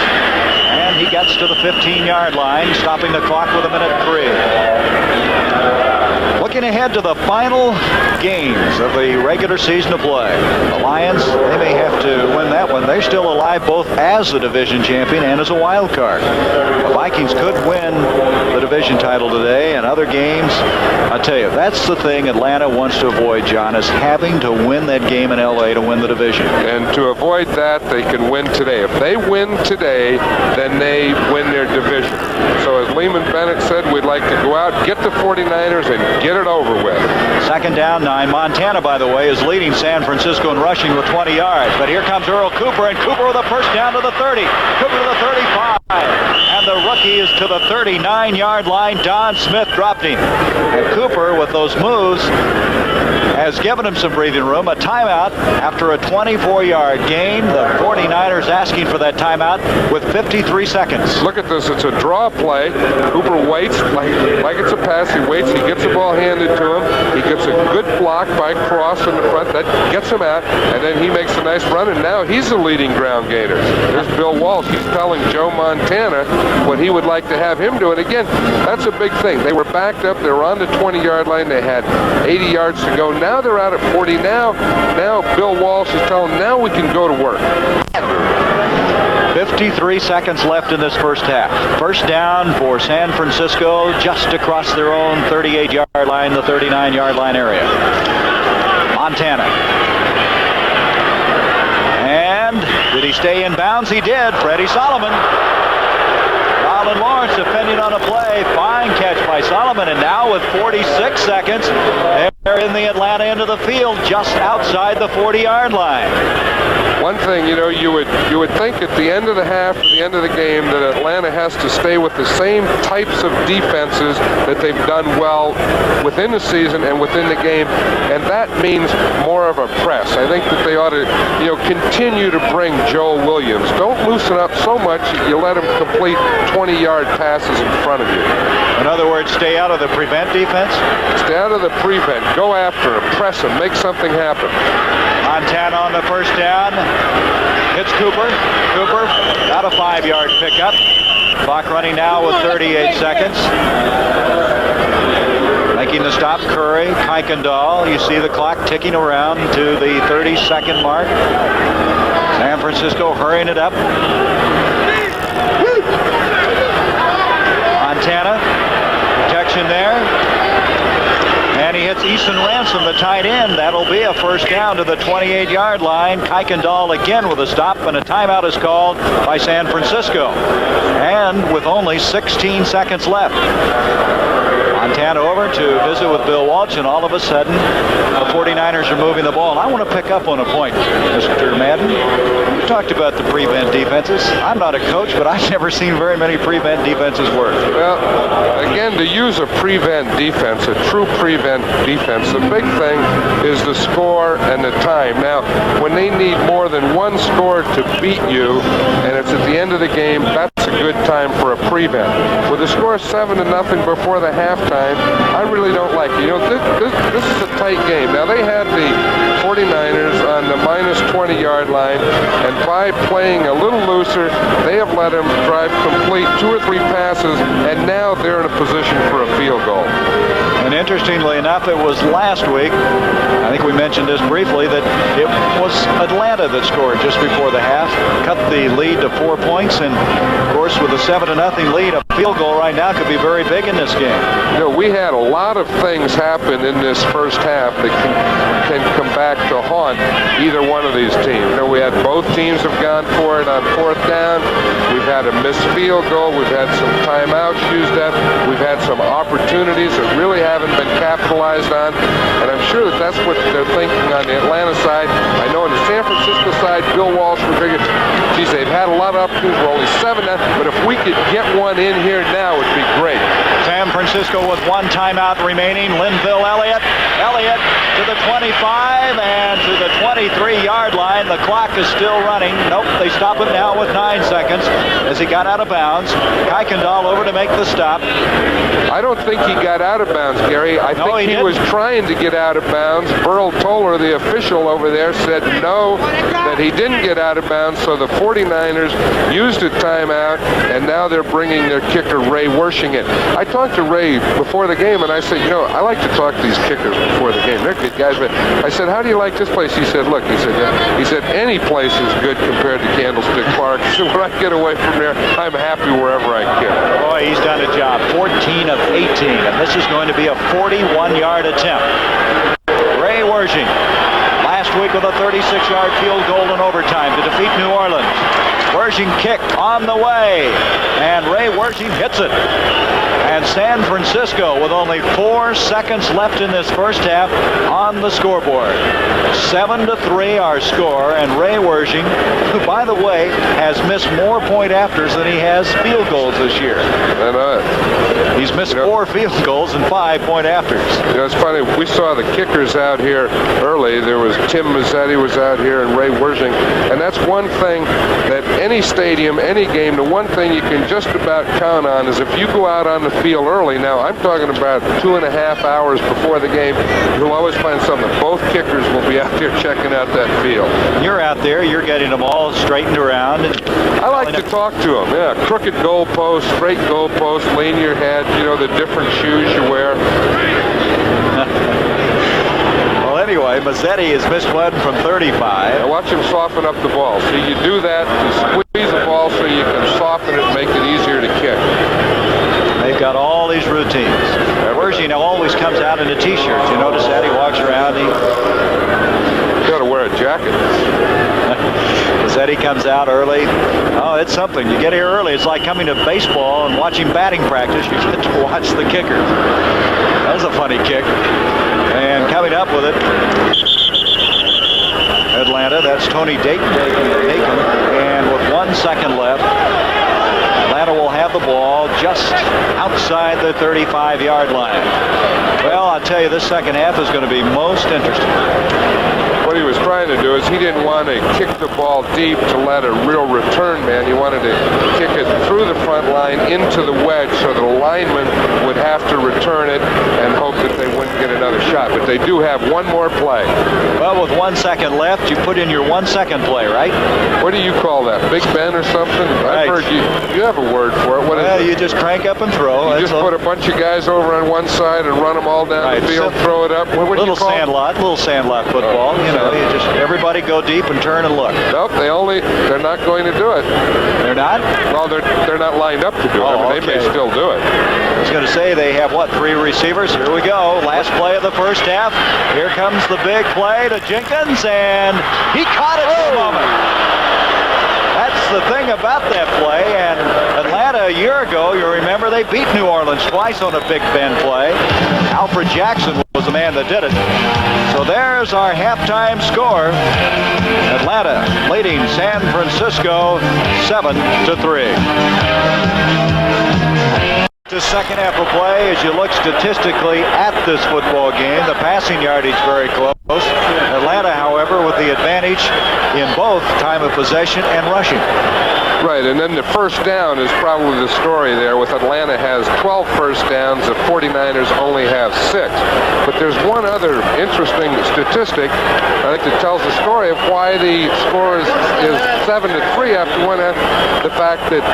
And he gets to the 15-yard line, stopping the clock with a minute 3. Looking ahead to the final games of the regular season of play. The Lions, they may have to win that one. They're still alive both as the division champion and as a wild card. The Vikings could win the division title today, and other games, I tell you, that's the thing Atlanta wants to avoid, John, is having to win that game in L.A. to win the division. And to avoid that, they can win today. If they win today, then they win their division. So as Lehman Bennett said, we'd like to go out, get the 49ers, and get it over with. Second down, 9. Montana, by the way, is leading San Francisco in rushing with 20 yards. But here comes Earl Cooper, and Cooper with a first down to the 30. Cooper to the 35. And the rookie is to the 39-yard line. Don Smith dropped him. And Cooper, with those moves, has given him some breathing room. A timeout after a 24-yard gain. The 49ers asking for that timeout with 53 seconds. Look at this. It's a draw play. Cooper waits like it's a pass. He waits. He gets the ball handed to him. He gets a good block by Cross in the front. That gets him out. And then he makes a nice run. And now he's the leading ground gainer. There's Bill Walsh. He's telling Joe Montana what he would like to have him do. And again, that's a big thing. They were backed up. They were on the 20-yard line. They had 80 yards to go. Now they're out at 40. Now Bill Walsh is telling them, now we can go to work. 53 seconds left in this first half. First down for San Francisco, just across their own 38-yard line, the 39-yard line area. Montana. And did he stay in bounds? He did. Freddie Solomon. Alan Lawrence defending on a play. Fine catch by Solomon. And now with 46 seconds, they're in the Atlanta end of the field, just outside the 40-yard line. One thing, you would think at the end of the half, at the end of the game, that Atlanta has to stay with the same types of defenses that they've done well within the season and within the game, and that means more of a press. I think that they ought to, continue to bring Joe Williams. Don't loosen up so much that you let him complete 20-yard passes in front of you. In other words, stay out of the prevent defense? Stay out of the prevent. Go after him. Press him. Make something happen. Montana on the first down. Hits Cooper. Cooper got a 5-yard pickup. Clock running now with 38 seconds. Making the stop, Curry, Kuykendall. You see the clock ticking around to the 30-second mark. San Francisco hurrying it up. Montana, protection there. And he hits Easton Ransom, the tight end. That'll be a first down to the 28-yard line. Kuykendall again with a stop, and a timeout is called by San Francisco. And with only 16 seconds left. Montana over to visit with Bill Walsh, and all of a sudden, the 49ers are moving the ball. And I want to pick up on a point, Mr. Madden. You talked about the prevent defenses. I'm not a coach, but I've never seen very many prevent defenses work. Well, again, to use a prevent defense, a true prevent defense, the big thing is the score and the time. Now, when they need more than one score to beat you, and it's at the end of the game, that's a good time for a prevent. With the score 7-0 before the halftime, I really don't like it. This is a tight game. Now, they had the 49ers on the minus 20-yard line, and by playing a little looser, they have let them drive complete 2 or 3 passes, and now they're in a position for a field goal. And interestingly enough, it was last week, I think we mentioned this briefly, that it was Atlanta that scored just before the half, cut the lead to 4 points, and of course with a 7-0 lead, a field goal right now could be very big in this game. We had a lot of things happen in this first half that can come back to haunt either one of these teams. We had both teams have gone for it on 4th down. We've had a missed field goal. We've had some timeouts used up. We've had some opportunities that really haven't been capitalized on. And I'm sure that that's what they're thinking on the Atlanta side. I know on the San Francisco side, Bill Walsh would figure, geez, they've had a lot of opportunities. We're only 7-0, but if we could get one in here now, it'd be great. San Francisco with one timeout remaining. Linville Elliott to the 25 and to the 23-yard line. The clock is still running. Nope, they stop it now with 9 seconds as he got out of bounds. Kuykendall over to make the stop. I don't think he got out of bounds, Gary. I think he was trying to get out of bounds. Burl Toller, the official over there, said no, that he didn't get out of bounds, so the 49ers used a timeout, and now they're bringing their kicker, Ray Wershing, in. I talked to Ray before the game, and I said, I like to talk to these kickers before the game. They're good guys, but I said, how do you like this place? He said, look, he said, any place is good compared to Candlestick Park. So when I get away from there, I'm happy wherever I kick. Boy, he's done a job. 14 of 18, and this is going to be a 41-yard attempt. Ray Wershing, last week with a 36-yard field goal in overtime to defeat New Orleans. Wershing kick on the way, and Ray Wershing hits it. And San Francisco with only 4 seconds left in this first half on the scoreboard. 7-3 our score, and Ray Wershing, who by the way has missed more point afters than he has field goals this year. He's missed 4 field goals and 5 point afters. It's funny, we saw the kickers out here early. There was Tim Mazzetti was out here and Ray Wershing, and that's one thing that any stadium, any game, the one thing you can just about count on is if you go out on the field early. Now, I'm talking about 2.5 hours before the game. You'll always find something. Both kickers will be out there checking out that field. You're out there. You're getting them all straightened around. I like to talk to them. Yeah, crooked goalpost, straight goalpost, lean your head. The different shoes you wear. Well, anyway, Mazzetti has missed one from 35. Now watch him soften up the ball. See, you do that, you squeeze the ball so you can soften it and make it easier to kick. They've got all these routines. Wershing always comes out in a T-shirt. You notice that? He walks around. He's got to wear a jacket. Mazzetti comes out early. Oh, it's something. You get here early. It's like coming to baseball and watching batting practice. You get to watch the kicker. That was a funny kick. And coming up with it, Atlanta. That's Tony Dayton. And with 1 second left, Atlanta will have the ball just outside the 35-yard line. Well, I'll tell you, this second half is going to be most interesting. What he was trying to do is he didn't want to kick the ball deep to let a real return man. He wanted to kick it through the front line into the wedge so the lineman would have to return it and hope that they wouldn't get another shot. But they do have one more play. Well, with 1 second left, you put in your 1 second play, right? What do you call that? Big Ben or something? Right. I've heard you have a word for it. What is it? You just crank up and throw. You just put a bunch of guys over on one side and run them all down the field, throw it up. What do you call it? Little sandlot football. You just everybody go deep and turn and look. Nope, they're not going to do it. They're not? Well, they're not lined up to do it. I mean, they may still do it. I was going to say they have, 3 receivers? Here we go. Last play of the first half. Here comes the big play to Jenkins, and he caught it for a moment. That's the thing about that play. And Atlanta a year ago, you remember, they beat New Orleans twice on a Big Ben play. Alfred Jackson was the man that did it. So there's our halftime score. Atlanta leading San Francisco 7-3. The second half of play, as you look statistically at this football game, the passing yardage very close. Atlanta, however, with the advantage in both time of possession and rushing. Right, and then the first down is probably the story there. With Atlanta has 12 first downs, the 49ers only have 6. But there's one other interesting statistic, I think, that tells the story of why the score is 7-3 after one half. The fact that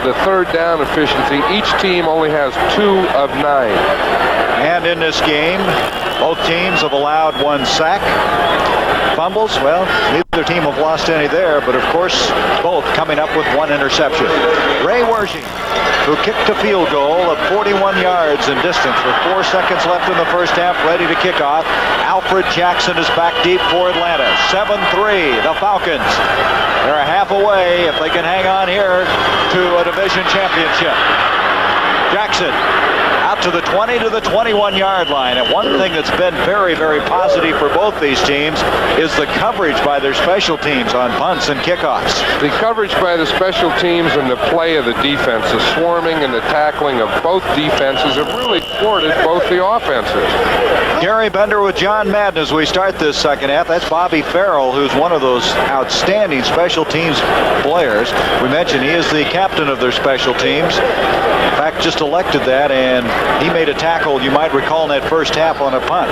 the third down efficiency, each team only has 2 of 9. And in this game, both teams have allowed 1 sack. Fumbles, well, neither team have lost any there, but of course, both coming up with 1 interception. Ray Wershing, who kicked a field goal of 41 yards in distance with 4 seconds left in the first half, ready to kick off. Alfred Jackson is back deep for Atlanta. 7-3, the Falcons. They're a half away, if they can hang on here, to a division championship. Jackson out to the 20 to the 21-yard line. And one thing that's been very, very positive for both these teams is the coverage by their special teams on punts and kickoffs. The coverage by the special teams and the play of the defense, the swarming and the tackling of both defenses have really thwarted both the offenses. Gary Bender with John Madden as we start this second half. That's Bobby Farrell, who's one of those outstanding special teams players. We mentioned he is the captain of their special teams. In fact, just elected that, and he made a tackle, you might recall, in that first half on a punt.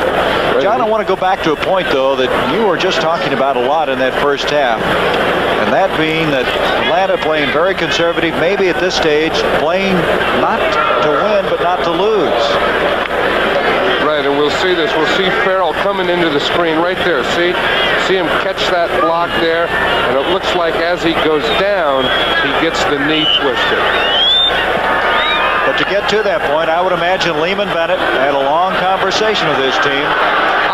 John, I want to go back to a point, though, that you were just talking about a lot in that first half, and that being that Atlanta playing very conservative, maybe at this stage playing not to win but not to lose. Right, and we'll see this. We'll see Farrell coming into the screen right there. See him catch that block there, and it looks like as he goes down, he gets the knee twisted. But to get to that point, I would imagine Lehman Bennett had a long conversation with his team.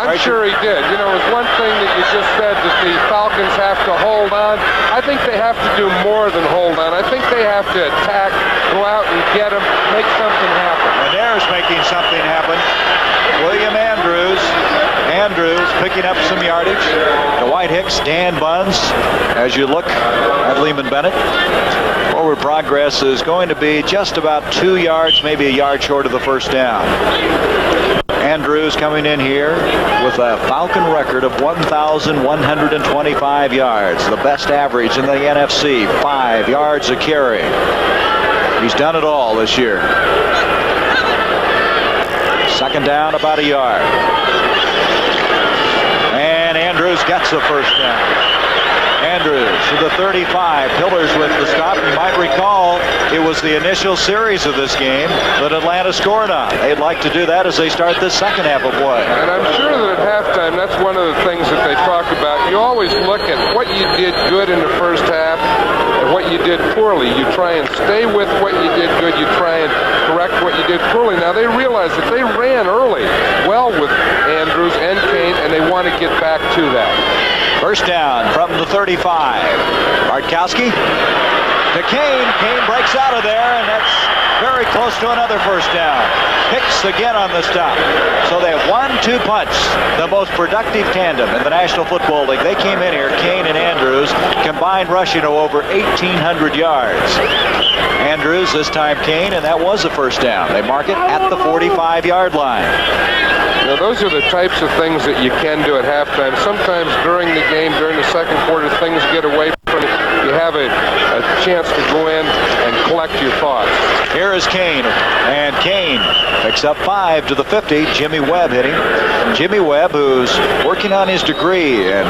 I'm sure he did. You know, it's one thing that you just said that the Falcons have to hold on. I think they have to do more than hold on. I think they have to attack, go out and get them, make something happen. And there's making something happen. William Andrews picking up some yardage. Dwight Hicks, Dan Buns, as you look at Lehman Bennett. Forward progress is going to be just about 2 yards, maybe a yard short of the first down. Andrews coming in here with a Falcon record of 1,125 yards, the best average in the NFC, 5 yards a carry. He's done it all this year. Second down, about a yard. And Andrews gets the first down. Andrews to the 35, Pillars with the stop. You might recall it was the initial series of this game that Atlanta scored on. They'd like to do that as they start this second half of play. And I'm sure that at halftime, that's one of the things that they talk about. You always look at what you did good in the first half and what you did poorly. You try and stay with what you did good. You try and correct what you did poorly. Now, they realize that they ran early well with Andrews and Kane, and they want to get back to that. First down from the 35. Bartkowski to Kane. Kane breaks out of there, and that's very close to another first down. Hicks again on the stop. So they have 1-2 punch, the most productive tandem in the National Football League. They came in here, Kane and Andrews, combined rushing to over 1,800 yards. Andrews, this time Kane, and that was a first down. They mark it at the 45-yard line. Now, those are the types of things that you can do at halftime. Sometimes during the game, during the second quarter, things get away from you. You have a chance to go in and collect your thoughts. Here is Kane, and Kane picks up 5 to the 50. Jimmy Webb hitting. Jimmy Webb, who's working on his degree in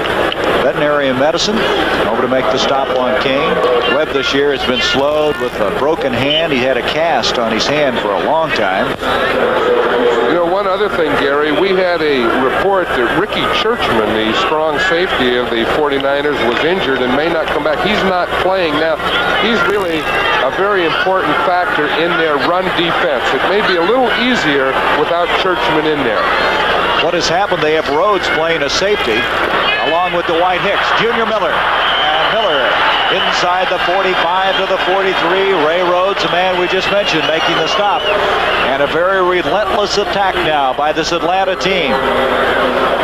veterinary medicine, over to make the stop on Kane. Webb this year has been slowed with a broken hand. He had a cast on his hand for a long time. You know, one other thing, Gary, we had a report that Ricky Churchman, the strong safety of the 49ers, was injured and may not come back. He's not playing now. He's really a very important factor in their run defense. It may be a little easier without Churchman in there. What has happened, they have Rhodes playing a safety along with Dwight Hicks. Junior Miller. And Miller inside the 45 to the 43. Ray Rhodes, the man we just mentioned, making the stop. And a very relentless attack now by this Atlanta team.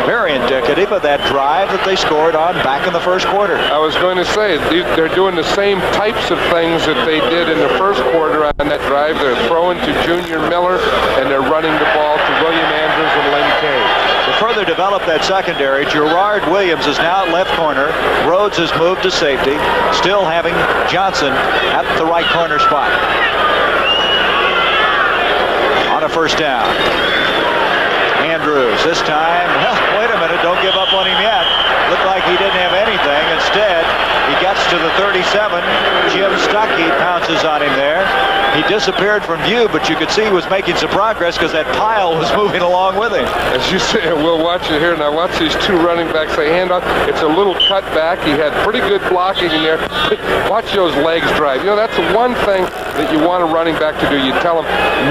Very indicative of that drive that they scored on back in the first quarter. I was going to say, they're doing the same types of things that they did in the first quarter on that drive. They're throwing to Junior Miller, and they're running the ball to William Andrews and Lynn Kane. To further develop that secondary, Gerard Williams is now at left corner. Rhodes has moved to safety, still having Johnson at the right corner spot. On a first down. Andrews, this time, well, wait a minute, don't give up on him yet. Looked like he didn't have anything. Instead, he gets to the 37. Jim Stuckey pounces on him there. He disappeared from view, but you could see he was making some progress because that pile was moving along with him. As you say, we'll watch it here. Now watch these two running backs. They hand off. It's a little cut back. He had pretty good blocking in there. Watch those legs drive. You know, that's the one thing that you want a running back to do. You tell him,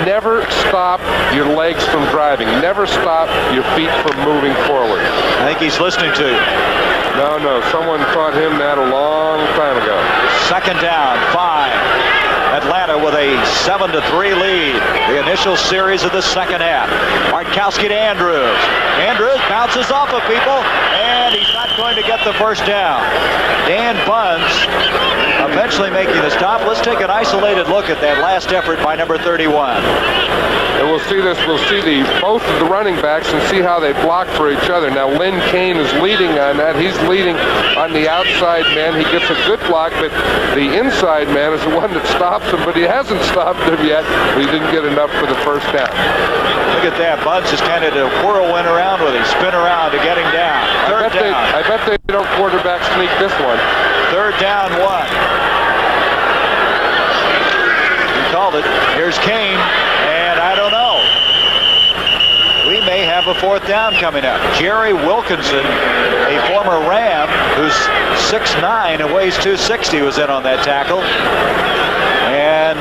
never stop your legs from driving. Never stop your feet from moving forward. I think he's listening to you. No, someone taught him that a long time ago. Second down, 5. Atlanta with a 7-3 lead. The initial series of the second half. Bartkowski to Andrews. Andrews bounces off of people, and he's not going to get the first down. Dan Bunz eventually making the stop. Let's take an isolated look at that last effort by number 31. And we'll see this. We'll see both of the running backs and see how they block for each other. Now, Lynn Kane is leading on that. He's leading on the outside man. He gets a good block, but the inside man is the one that stops him, but he hasn't stopped him yet. He didn't get enough for the first down. Look at that. Bunz is kind of to whirlwind around with him, spin around to get him down. Third down. I bet they don't quarterback sneak this one. Third down, 1. He called it. Here's Kane, and I don't know. We may have a fourth down coming up. Jerry Wilkinson, a former Ram who's 6'9" and weighs 260, was in on that tackle. And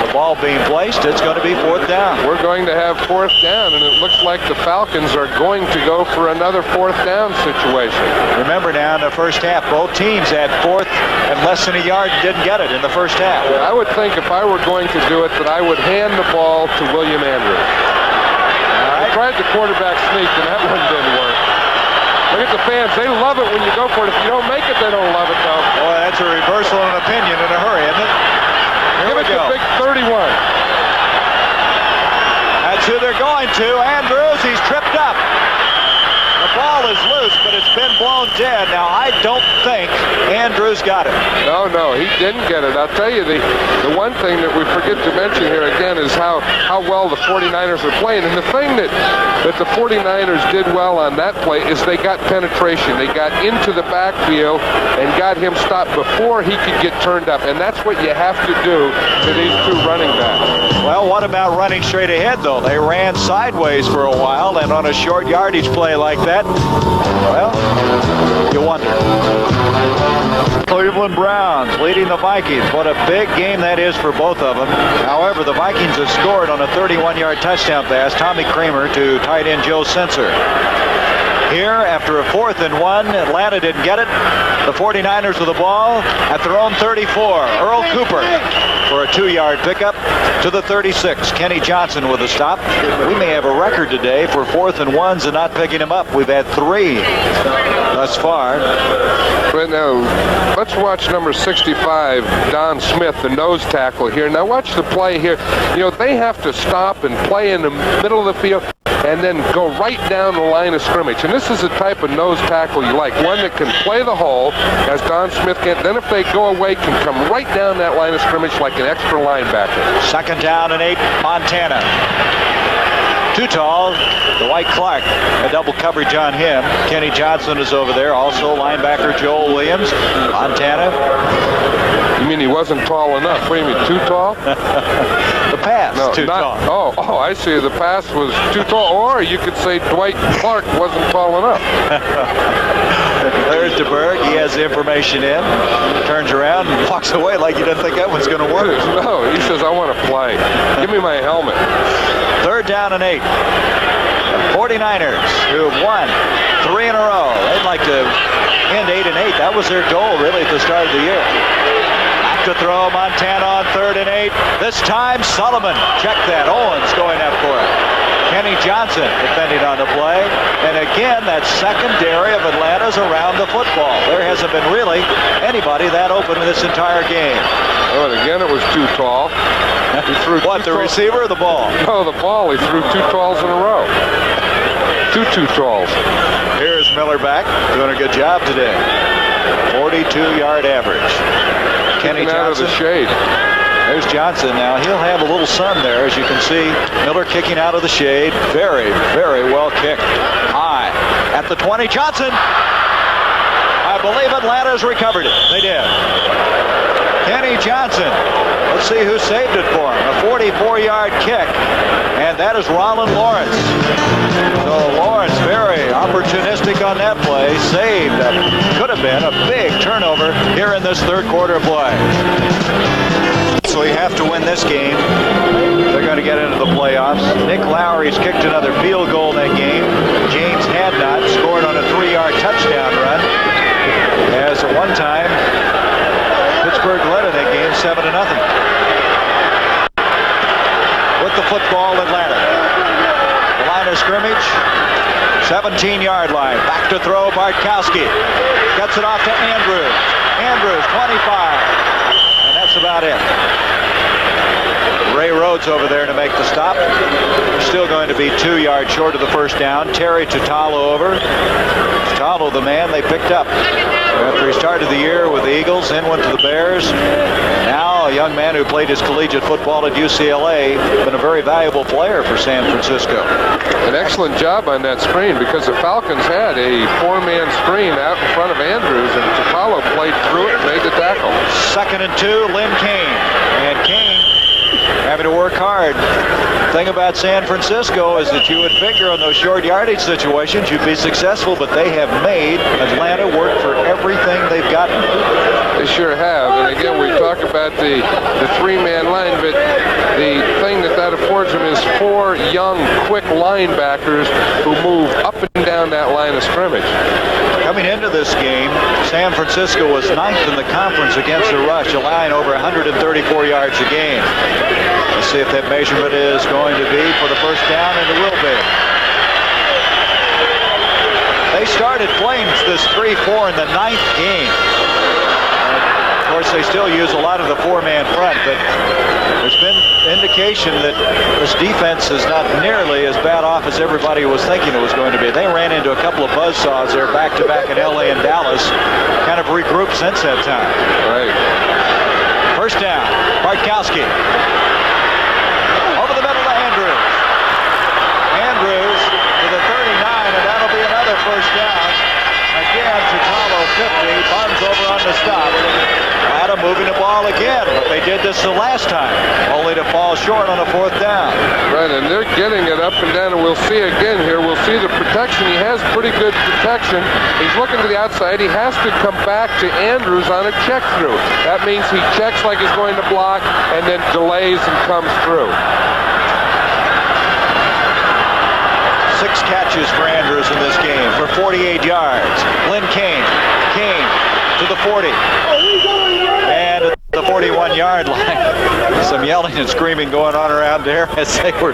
the ball being placed, it's going to be fourth down. We're going to have fourth down, and it looks like the Falcons are going to go for another fourth down situation. Remember now, in the first half, both teams had fourth and less than a yard and didn't get it in the first half. I would think if I were going to do it that I would hand the ball to William Andrews. I tried the quarterback sneak, and that one didn't work. Look at the fans. They love it when you go for it. If you don't make it, they don't love it, though. Boy, that's a reversal of an opinion in a hurry, isn't it? Give it to Big 31. That's who they're going to. Andrews, he's tripped up. The ball is loose, but it's been blown dead. Now, I don't think Andrews got it. No, he didn't get it. I'll tell you, the one thing that we forget to mention here again is how well the 49ers are playing. And the thing that the 49ers did well on that play is they got penetration. They got into the backfield and got him stopped before he could get turned up. And that's what you have to do to these two running backs. Well, what about running straight ahead, though? They ran sideways for a while, and on a short yardage play like that, well, you wonder. Cleveland Browns leading the Vikings. What a big game that is for both of them. However, the Vikings have scored on a 31-yard touchdown pass. Tommy Kramer to tight end Joe Sensor. here after a 4th and 1. Atlanta didn't get it. The 49ers with the ball at their own 34. Earl Cooper for a 2-yard pickup to the 36. Kenny Johnson with a stop. We may have a record today for 4th and 1s and not picking them up. We've had 3 thus far. Right now, let's watch number 65, Don Smith, the nose tackle here. Now watch the play here. You know, they have to stop and play in the middle of the field and then go right down the line of scrimmage. And this is the type of nose tackle you like, one that can play the hole, as Don Smith can. Then if they go away, can come right down that line of scrimmage like an extra linebacker. 2nd down and 8, Montana. Too tall, Dwight Clark, a double coverage on him. Kenny Johnson is over there, also linebacker Joel Williams. Montana. You mean he wasn't tall enough? What do you mean, too tall? The pass, no, too tall. Oh, I see. The pass was too tall. Or you could say Dwight Clark wasn't tall enough. There's DeBerg. He has the information in. Turns around and walks away like he doesn't think that one's going to work. No, he says, I want to play. Give me my helmet. 3rd down and 8. The 49ers, who have won 3 in a row. They'd like to end 8 and 8. That was their goal, really, at the start of the year. Back to throw, Montana on 3rd and 8. This time, Sullivan. Check that. Owens going up for it. Kenny Johnson defending on the play. And again, that secondary of Atlanta's around the football. There hasn't been really anybody that open in this entire game. Oh, and again, it was too tall. He threw what, the receiver or the ball? No, the ball. He threw 2 talls in a row. Two talls. Here's Miller back, doing a good job today. 42-yard average. Kenny Johnson. Out of the shade. There's Johnson now. He'll have a little sun there, as you can see. Miller kicking out of the shade. Very, very well kicked. High. At the 20, Johnson. I believe Atlanta's recovered it. They did. Kenny Johnson. Let's see who saved it for him. A 44-yard kick. And that is Roland Lawrence. So Lawrence very opportunistic on that play. Saved. Could have been a big turnover here in this 3rd quarter play. So we have to win this game. They're going to get into the playoffs. Nick Lowry's kicked another field goal in that game. James Hadnot scored on a 3-yard touchdown run. As at one time, Pittsburgh led in that game 7-0. With the football, Atlanta. The line of scrimmage, 17-yard line. Back to throw, Bartkowski. Gets it off to Andrews. Andrews, 25. That's about it. Ray Rhodes over there to make the stop. Still going to be 2 yards short of the first down. Terry Tutalo over. Tutalo, the man they picked up after he started the year with the Eagles, then went to the Bears. Now a young man who played his collegiate football at UCLA, been a very valuable player for San Francisco. An excellent job on that screen, because the Falcons had a 4-man screen out in front of Andrews, and Tutalo played through it and made the tackle. 2nd and 2, Lynn Kane. And Kane having to work hard. The thing about San Francisco is that you would figure on those short yardage situations you'd be successful, but they have made Atlanta work for everything they've gotten. They sure have. And again, we talk about the 3-man line, but the thing that affords them is 4 young, quick linebackers who move up and down that line of scrimmage. Coming into this game, San Francisco was 9th in the conference against the rush, allowing over 134 yards a game. Let's see if that measurement is going to be for the first down, and it will be. They started playing this 3-4 in the 9th game. Of course, they still use a lot of the 4-man front, but there's been indication that this defense is not nearly as bad off as everybody was thinking it was going to be. They ran into a couple of buzzsaws there back-to-back in LA and Dallas, kind of regrouped since that time. Right. First down, Bartkowski. Over the middle to Andrews. Andrews to the 39, and that'll be another first down. Again, Tutalo 50, Barnes over on the stop. Atlanta moving the ball again, but they did this the last time, only to fall short on a 4th down. Right, and they're getting it up and down, and we'll see again here. We'll see the protection. He has pretty good protection. He's looking to the outside. He has to come back to Andrews on a check through. That means he checks like he's going to block and then delays and comes through. 6 catches for Andrews in this game for 48 yards. Lynn Kane to the 40. And at the 41-yard line, some yelling and screaming going on around there as they were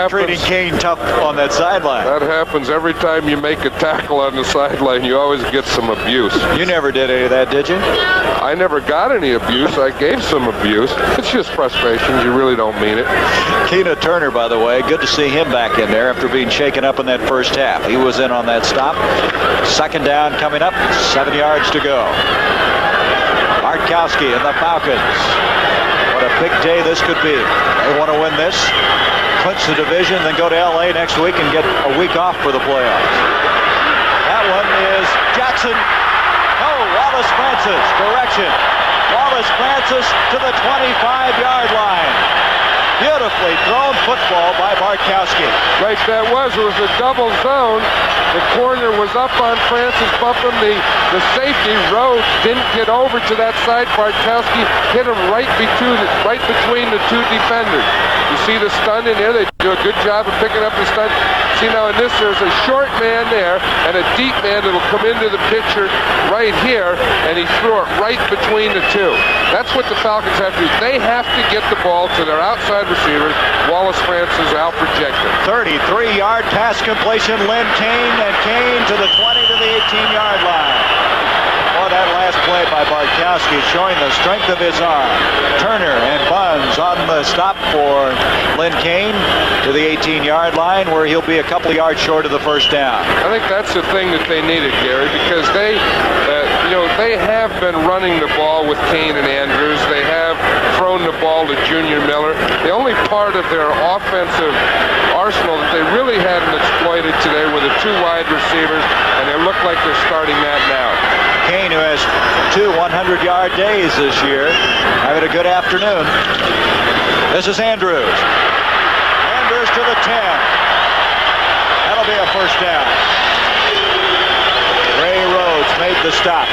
treating Kane tough on that sideline. That happens every time you make a tackle on the sideline. You always get some abuse. You never did any of that, did you? I never got any abuse. I gave some abuse. It's just frustrations. You really don't mean it. Keena Turner, by the way, good to see him back in there after being shaken up in that first half. He was in on that stop. Second down coming up, 7 yards to go. Bartkowski and the Falcons. What a big day this could be. They want to win this, clinch the division, then go to L.A. next week and get a week off for the playoffs. That one is Jackson. Oh, Wallace Francis. Correction. Wallace Francis to the 25-yard line. Beautifully thrown football by Bartkowski. Right, that was. It was a double zone. The corner was up on Francis, bumping the safety. Rhodes didn't get over to that side. Bartkowski hit him right between the two defenders. You see the stun in there? They do a good job of picking up the stun. See now in this, there's a short man there and a deep man that'll come into the picture right here, and he threw it right between the two. That's what the Falcons have to do. They have to get the ball to their outside receivers. Wallace Francis out projected. 33-yard pass completion. Lynn Kane, and Kane to the 20 to the 18-yard line. Boy, that last play by Bartkowski showing the strength of his arm. Turner and Buns on the stop for Lynn Kane to the 18-yard line, where he'll be a couple yards short of the first down. I think that's the thing that they needed, Gary, because they have been running the ball with Kane and Andrews. They have thrown the ball to Junior Miller. The only part of their offensive arsenal that they really hadn't exploited today were the 2 wide receivers, and they look like they're starting that now. Kane, who has 2 100-yard days this year, having a good afternoon. This is Andrews. Andrews to the 10. That'll be a first down. Ray Rhodes made the stop.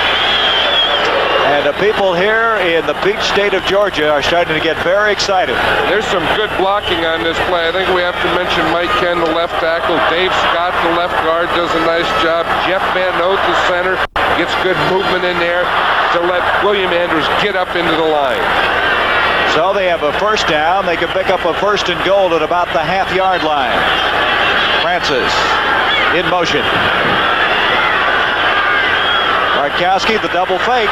And the people here in the Peach State of Georgia are starting to get very excited. There's some good blocking on this play. I think we have to mention Mike Ken, the left tackle. Dave Scott, the left guard, does a nice job. Jeff Van Note, the center, gets good movement in there to let William Andrews get up into the line. So they have a first down. They can pick up a first and goal at about the half-yard line. Francis in motion. Bartkowski, the double fake.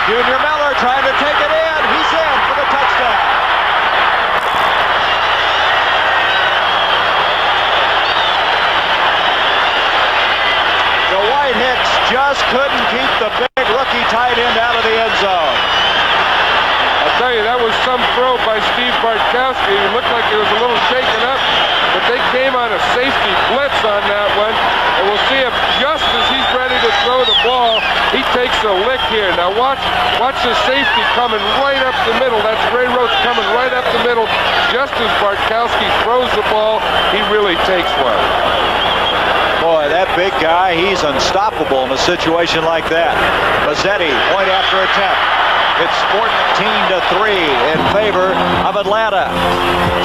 Junior Miller trying to take it in. He's in for the touchdown. The Whitehicks just couldn't keep the big rookie tight end out of the end zone. I'll tell you, that was some throw by Steve Bartkowski. It looked like it was a little shaken up, but they came on a safety blitz on that one. And we'll see if just as he's ready to throw the ball, he takes a lick here. Now watch the safety coming right up the middle. That's Ray Rhodes coming right up the middle. Just as Bartkowski throws the ball, he really takes one. Boy, that big guy, he's unstoppable in a situation like that. Mazzetti, point after attempt. It's 14-3 in favor of Atlanta.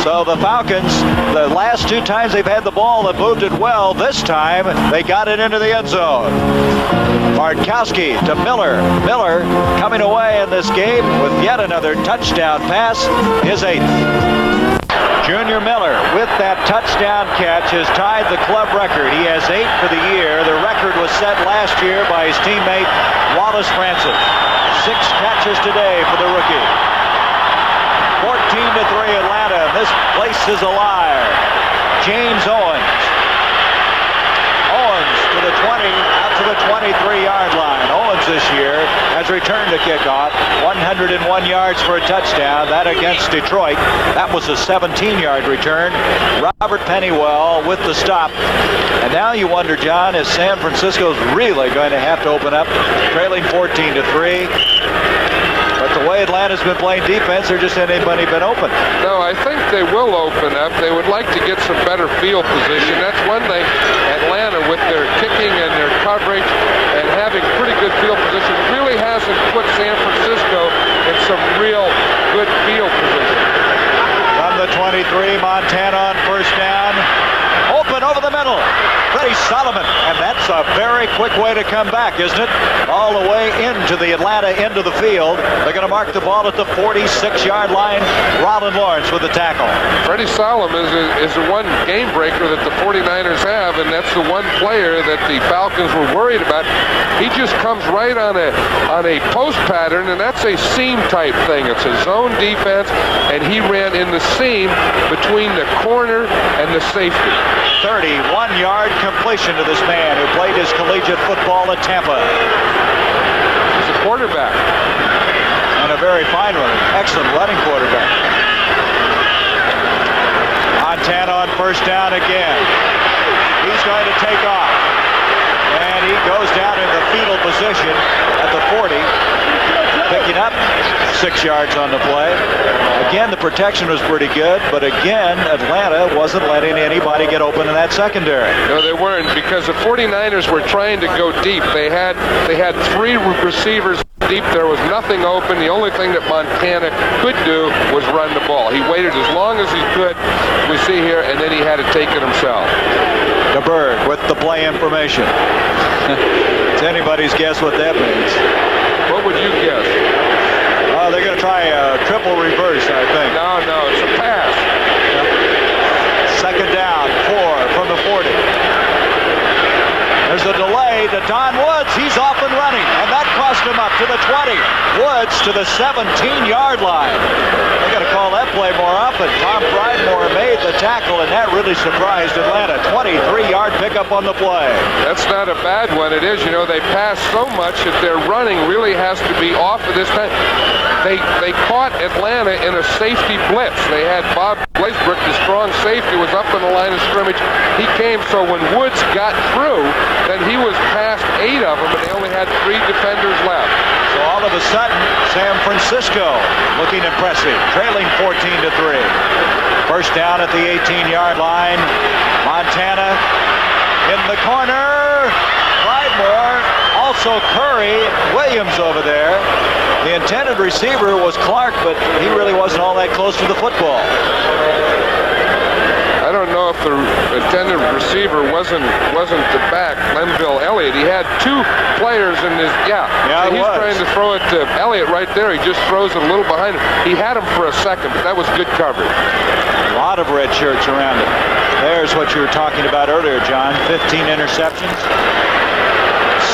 So the Falcons, the last 2 times they've had the ball, have moved it well. This time, they got it into the end zone. Bartkowski to Miller. Miller coming away in this game with yet another touchdown pass, his 8th. Junior Miller, with that touchdown catch, has tied the club record. He has 8 for the year. The record was set last year by his teammate, Wallace Francis. 6 catches today for the rookie. 14-3 Atlanta. This place is alive. James Owens. Owens to the 20, out to the 23-yard line. Owens this year has returned to kickoff. 101 yards for a touchdown. That against Detroit. That was a 17-yard return. Robert Pennywell with the stop. And now you wonder, John, is San Francisco's really going to have to open up, trailing 14-3? But the way Atlanta's been playing defense, there just ain't anybody been open. No, I think they will open up. They would like to get some better field position. That's one thing. Atlanta, with their kicking and their coverage and having pretty good field position, really hasn't put San Francisco in some real good field position. From the 23, Montana on first down. Solomon, and that's a very quick way to come back, isn't it? All the way into the Atlanta end of the field. They're going to mark the ball at the 46-yard line. Rollin Lawrence with the tackle. Freddie Solomon is the one game breaker that the 49ers have, and that's the one player that the Falcons were worried about. He just comes right on a post pattern, and that's a seam type thing. It's a zone defense, and he ran in the seam between the corner and the safety. 31-yard completion to this man who played his collegiate football at Tampa. He's a quarterback. And a very fine one. Excellent running quarterback. Montana on first down again. He's going to take off. And he goes down in the fetal position at the 40. Picking up 6 yards on the play. Again, the protection was pretty good, but again, Atlanta wasn't letting anybody get open in that secondary. No, they weren't, because the 49ers were trying to go deep. They had 3 receivers deep. There was nothing open. The only thing that Montana could do was run the ball. He waited as long as he could, we see here, and then he had to take it himself. DeBerg with the play information. It's anybody's guess what that means. What would you guess? They're going to try a triple reverse, I think. No, it's a pass. Second down, 4 from the 40. There's a delay to Don Woods. He's off and running, and that cost him up to the 20. Woods to the 17-yard line. They got to call that play more often. Tom Pridemore made the tackle, and that really surprised Atlanta. 23-yard pickup on the play. That's not a bad one. It is, they pass so much that their running really has to be off of this time. They caught Atlanta in a safety blitz. They had Bob Glazebrook, the strong safety, was up in the line of scrimmage. He came, so when Woods got through, then he was past 8 of them, and they only had 3 defenders left. So all of a sudden, San Francisco looking impressive, trailing 14-3. First down at the 18-yard line. Montana in the corner. Pridemore, also Curry, Williams over there. The intended receiver was Clark, but he really wasn't all that close to the football. I don't know if the intended receiver wasn't the back, Glenville Elliott. He had 2 players in his, he's trying to throw it to Elliott right there. He just throws it a little behind him. He had him for a second, but that was good coverage. A lot of red shirts around him. There's what you were talking about earlier, John. 15 interceptions.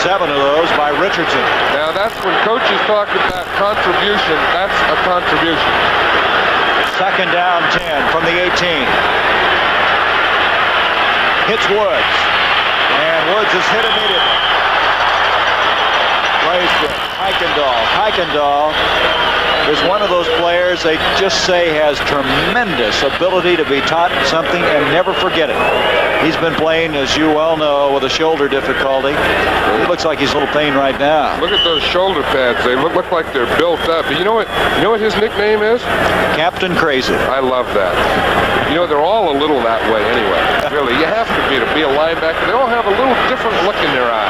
7 of those by Richardson. Now that's when coaches talk about contribution. That's a contribution. Second down 10 from the 18. Hits Woods. And Woods is hit immediately. Plays for Kuykendall is one of those players they just say has tremendous ability to be taught something and never forget it. He's been playing, as you well know, with a shoulder difficulty. He looks like he's a little pain right now. Look at those shoulder pads. They look like they're built up. But you know what his nickname is? Captain Crazy. I love that. They're all a little that way anyway. Really, you have to be a linebacker. They all have a little different look in their eye.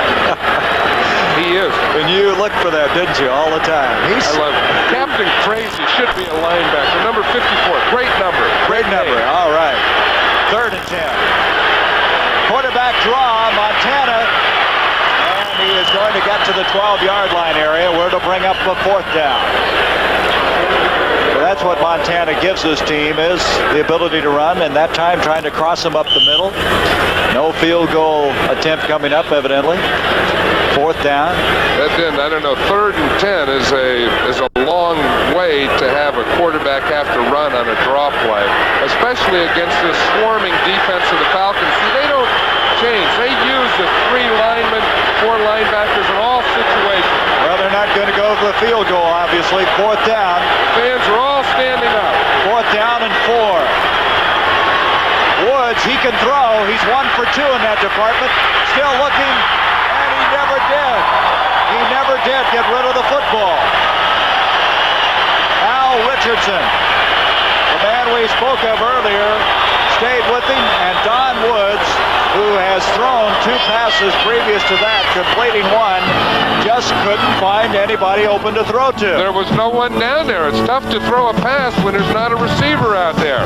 He is. And you looked for that, didn't you, all the time? I love it. Captain Crazy should be a linebacker. Number 54. Great number. Great number. All right. 3rd and 10. Quarterback draw, Montana. And he is going to get to the 12-yard line area where it'll bring up a 4th down. So that's what Montana gives this team, is the ability to run, and that time trying to cross them up the middle. No field goal attempt coming up, evidently. 4th down. I don't know. 3rd and 10 is a long way to have a quarterback have to run on a draw play, especially against this swarming defense of the Falcons. See, they don't change. They use the 3 linemen, 4 linebackers in all situations. Well, they're not going to go for the field goal, obviously. 4th down. Fans are all standing up. 4th down and 4. Woods, he can throw. He's 1 for 2 in that department. Still looking, and he never did. He never did get rid of the football. Al Richardson, the man we spoke of earlier, stayed with him, and Don Woods, who has thrown 2 passes previous to that, completing 1, just couldn't find anybody open to throw to. There was no one down there. It's tough to throw a pass when there's not a receiver out there.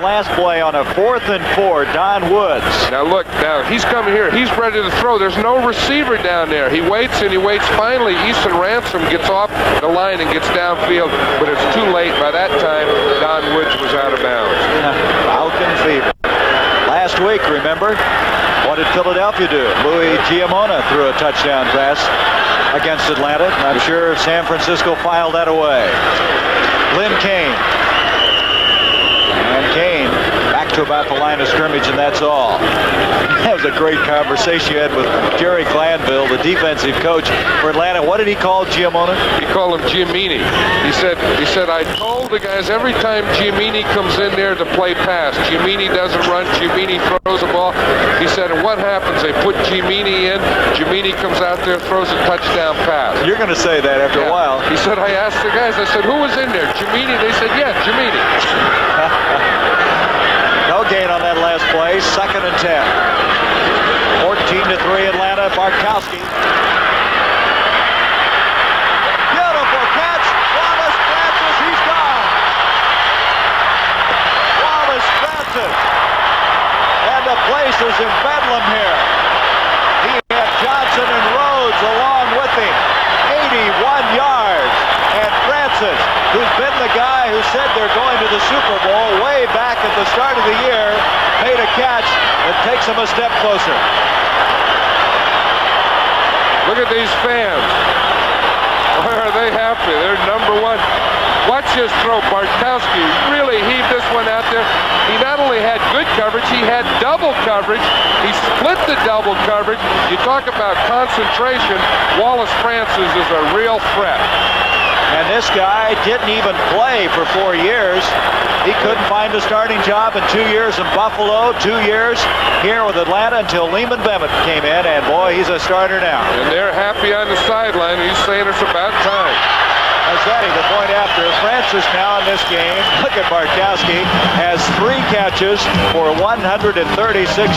last play on a 4th and 4, Don Woods. Now look, now he's coming here. He's ready to throw. There's no receiver down there. He waits and he waits. Finally, Easton Ransom gets off the line and gets downfield, but it's too late. By that time, Don Woods was out of bounds. Falcon fever. Last week, remember, what did Philadelphia do? Louis Giamona threw a touchdown pass against Atlanta. I'm sure San Francisco filed that away. Lynn Kane. And Kane back to about the line of scrimmage, and that's all. That was a great conversation you had with Jerry Glanville, the defensive coach for Atlanta. What did he call Giamona? He called him Giamini. He said, I told the guys every time Giamini comes in there to play pass, Giamini doesn't run, Giamini throws the ball. He said, and what happens? They put Giamini in, Giamini comes out there, throws a touchdown pass. You're going to say that after a while. He said, I asked the guys, I said, who was in there? Giamini? They said, yeah, Giamini. No gain on that last play. 2nd and 10. 14-3 Atlanta. Bartkowski. Beautiful catch. Wallace Francis. He's gone. Wallace Francis. And the place is in bedlam here. He had Johnson and Rhodes along with him. 81 yards. And Francis, who's been the guy who said they're going to the Super Bowl way back at the start of the year, made a catch that takes him a step closer. Look at these fans. Boy, are they happy. They're number one. Watch his throw. Bartkowski really heaved this one out there. He not only had good coverage, he had double coverage. He split the double coverage. You talk about concentration. Wallace Francis is a real threat. And this guy didn't even play for 4 years. He couldn't find a starting job in 2 years in Buffalo, 2 years here with Atlanta until Lehman Bennett came in, and boy, he's a starter now. And they're happy on the sideline. He's saying it's about time. Mazzetti, the point after. Francis now in this game, look at Bartkowski, has 3 catches for 136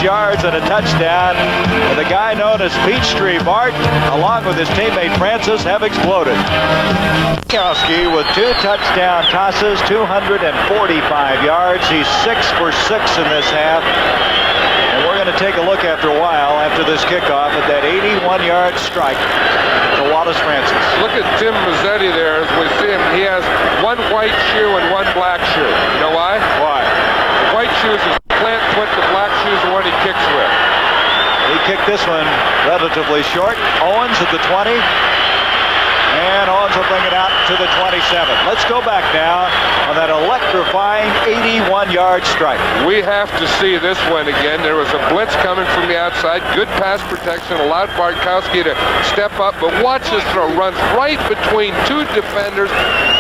yards and a touchdown. And the guy known as Peachtree Bart, along with his teammate Francis, have exploded. Bartkowski with 2 touchdown tosses, 245 yards. He's 6 for 6 in this half. And we're going to take a look after a while, after this kickoff, at that 81-yard strike to Wallace Francis. Look at Tim Mazzetti there as we see him. He has 1 white shoe and 1 black shoe. You know why? Why? The white shoes is plant foot, the black shoes are what he kicks with. He kicked this one relatively short. Owens at the 20. And Owens will bring it out to the 27. Let's go back now on that electrifying 81-yard strike. We have to see this one again. There was a blitz coming from the outside. Good pass protection. Allowed Bartkowski to step up. But watch this throw. Runs right between 2 defenders.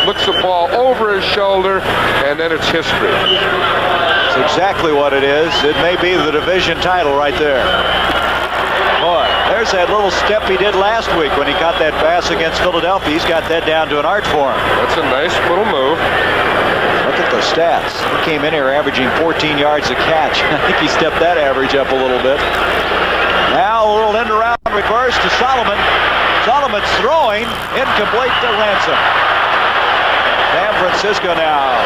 Looks the ball over his shoulder. And then it's history. It's exactly what it is. It may be the division title right there. Boy, there's that little step he did last week when he caught that pass against Philadelphia. He's got that down to an art form. That's a nice little move. Look at the stats. He came in here averaging 14 yards a catch. I think he stepped that average up a little bit. Now a little end around reverse to Solomon. Solomon's throwing, incomplete to Ransom. San Francisco now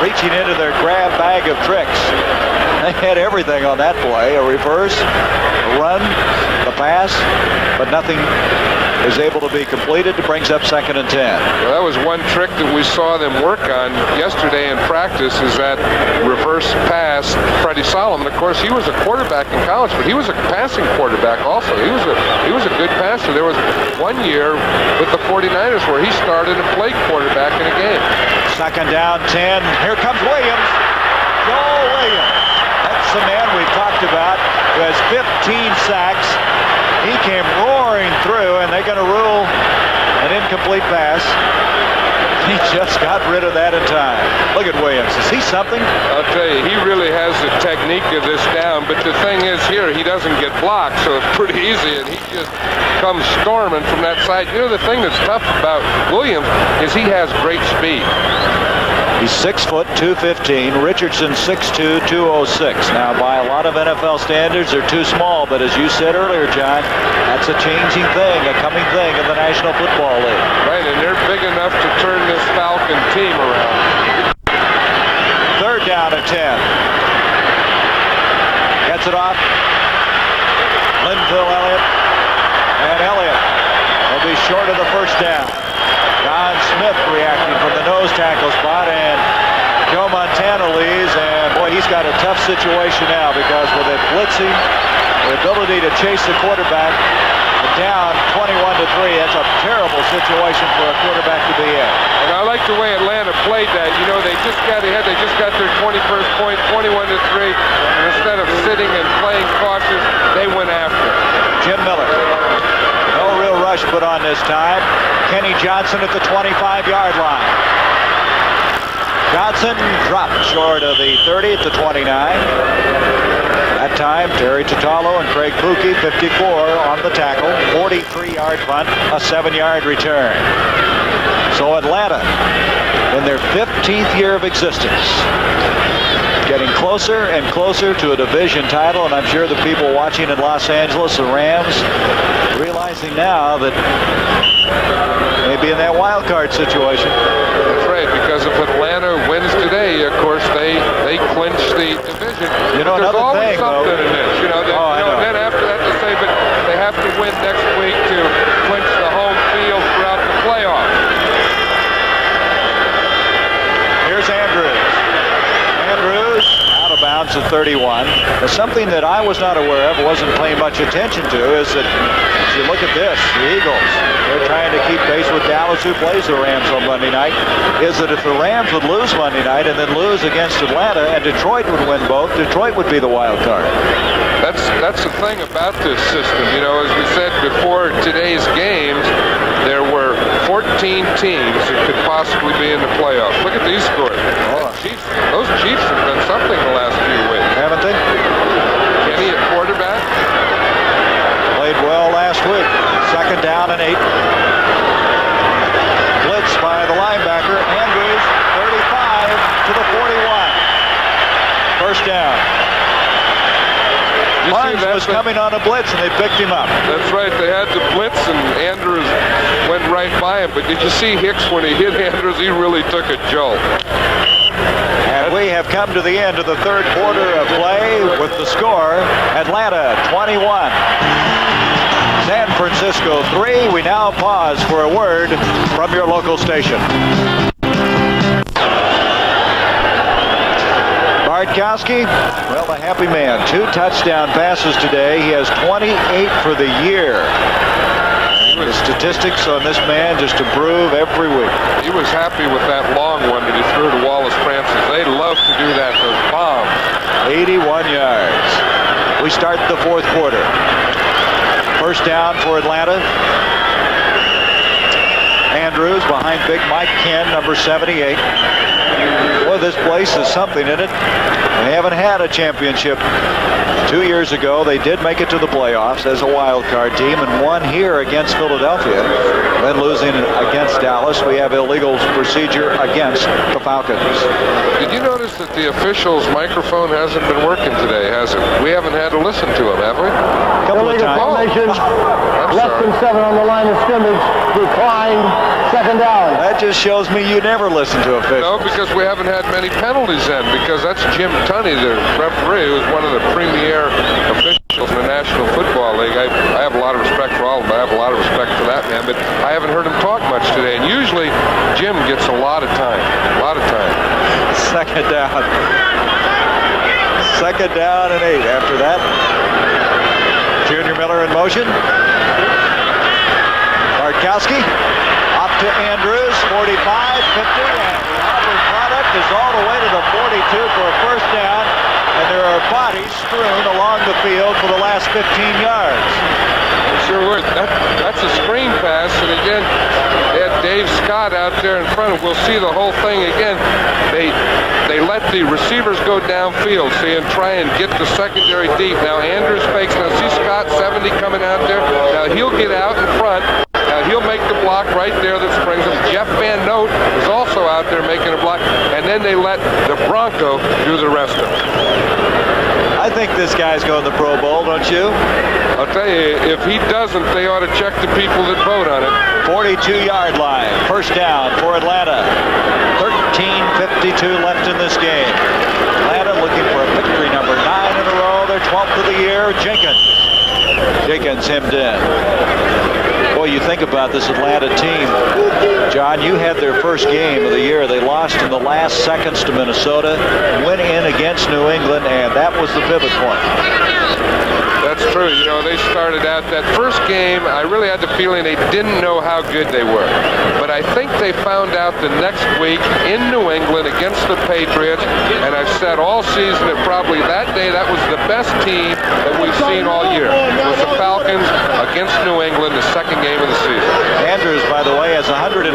reaching into their grab bag of tricks. They had everything on that play. A reverse, a run, the pass, but nothing is able to be completed. It brings up 2nd and 10. Well, that was one trick that we saw them work on yesterday in practice, is that reverse pass. Freddie Solomon, of course, he was a quarterback in college, but he was a passing quarterback also. He was a good passer. There was 1 year with the 49ers where he started and played quarterback in a game. 2nd down, 10. Here comes Williams. Joel Williams. That's the man we've talked about who has 15 sacks. He came roaring through, and they're going to rule an incomplete pass. He just got rid of that in time. Look at Williams. Is he something? I'll tell you, he really has the technique of this down, but the thing is here, he doesn't get blocked, so it's pretty easy, and he just comes storming from that side. You know, the thing that's tough about Williams is he has great speed. He's 6 foot, 215. Richardson, 6'2", 206. Now, by a lot of NFL standards, they're too small. But as you said earlier, John, that's a changing thing, a coming thing in the National Football League. Right, and they're big enough to turn this Falcon team around. 3rd down. down and 10. Gets it off. Linville Elliott. And Elliott will be short of the first down. Don Smith reacting from the nose tackle spot, and Joe Montana leaves, and boy, he's got a tough situation now because with it blitzing, the ability to chase the quarterback, down 21-3, that's a terrible situation for a quarterback to be in. And I like the way Atlanta played that. You know, they just got ahead. They just got their 21st point, 21-3, and instead of sitting and playing cautious, they went after it. Jim Miller. No real rush put on this time. Kenny Johnson at the 25-yard line. Johnson dropped short of the 30 at the 29. That time, Terry Tatalo and Craig Pookie, 54 on the tackle, 43-yard punt, a 7-yard return. So Atlanta, in their 15th year of existence, getting closer and closer to a division title, and I'm sure the people watching in Los Angeles, the Rams, realizing now that maybe in that wild card situation. That's right, because if Atlanta wins today, of course, they clinch the division. You know, there's another always thing, something though. in this. You know, and then after that to say, but they have to win next week to clinch the home field throughout the playoffs. Here's Andrews. Andrews out of bounds at 31. Now, something that I was not aware of, wasn't paying much attention to, is that if you look at this, the Eagles, they're trying to keep pace with Dallas, who plays the Rams on Monday night, is that if the Rams would lose Monday night and then lose against Atlanta and Detroit would win both, Detroit would be the wild card. That's the thing about this system. You know, as we said before today's games, there were 14 teams that could possibly be in the playoffs. Look at these scores. Those Chiefs have done something the last few weeks. Haven't they? Kenny at quarterback. Played well last week. Second down and 8. Blitz by the linebacker. Andrews, 35 to the 41. First down. Barnes was coming on a blitz, and they picked him up. That's right. They had the blitz, and Andrews went right by him. But did you see Hicks when he hit Andrews? He really took a jolt. And we have come to the end of the third quarter of play with the score, Atlanta 21. San Francisco 3. We now pause for a word from your local station. Bartkowski, well, the happy man. 2 touchdown passes today. He has 28 for the year. And the statistics on this man just improve every week. He was happy with that long one that he threw to Wallace Francis. They love to do that, those bombs. 81 yards. We start the fourth quarter. First down for Atlanta. Andrews behind Big Mike Ken, number 78. Boy, this place is something in it. They haven't had a championship. 2 years ago, they did make it to the playoffs as a wild card team and won here against Philadelphia. Then losing against Dallas, we have illegal procedure against the Falcons. Did you notice that the official's microphone hasn't been working today, has it? We haven't had to listen to him, have we? A couple of times. Formation, less than 7 on the line of scrimmage, declined, second down. That just shows me you never listen to officials. No, because we haven't had many penalties then, because that's Jim Tunney, the referee, who's one of the premier officials in the National Football League. I have a lot of respect for all of them. I have a lot of respect for that man, but I haven't heard him talk much today. And usually, Jim gets a lot of time. Second down. Second down and 8 after that. Junior Miller in motion. Bartkowski off to Andrews, 45, 50, and the Auburn product is all the way to the 42 for a first down, and there are bodies strewn along the field for the last 15 yards. Sure would. That's a screen pass, and again, they had Dave Scott out there in front of. We'll see the whole thing again. They let the receivers go downfield, see, and try and get the secondary deep. Now Andrews fakes. Now see Scott 70 coming out there. Now he'll get out in front. Now he'll make the block right there that springs him. Jeff Van Note is also out there making a block, and then they let the Bronco do the rest of it. I think this guy's going to the Pro Bowl, don't you? I'll tell you, if he doesn't, they ought to check the people that vote on it. 42-yard line. First down for Atlanta. 13 13:52 left in this game. Atlanta looking for a victory number 9 in a row. Their 12th of the year. Jenkins hemmed in. Boy, you think about this Atlanta team. John, you had their first game of the year. They lost in the last seconds to Minnesota, went in against New England, and that was the pivot point. That's true. You know, they started out that first game. I really had the feeling they didn't know how good they were. But I think they found out the next week in New England against the Patriots. And I've said all season that probably that day that was the best team that we've seen all year. It was the Falcons against New England, the second game of the season. Andrews, by the way, has 143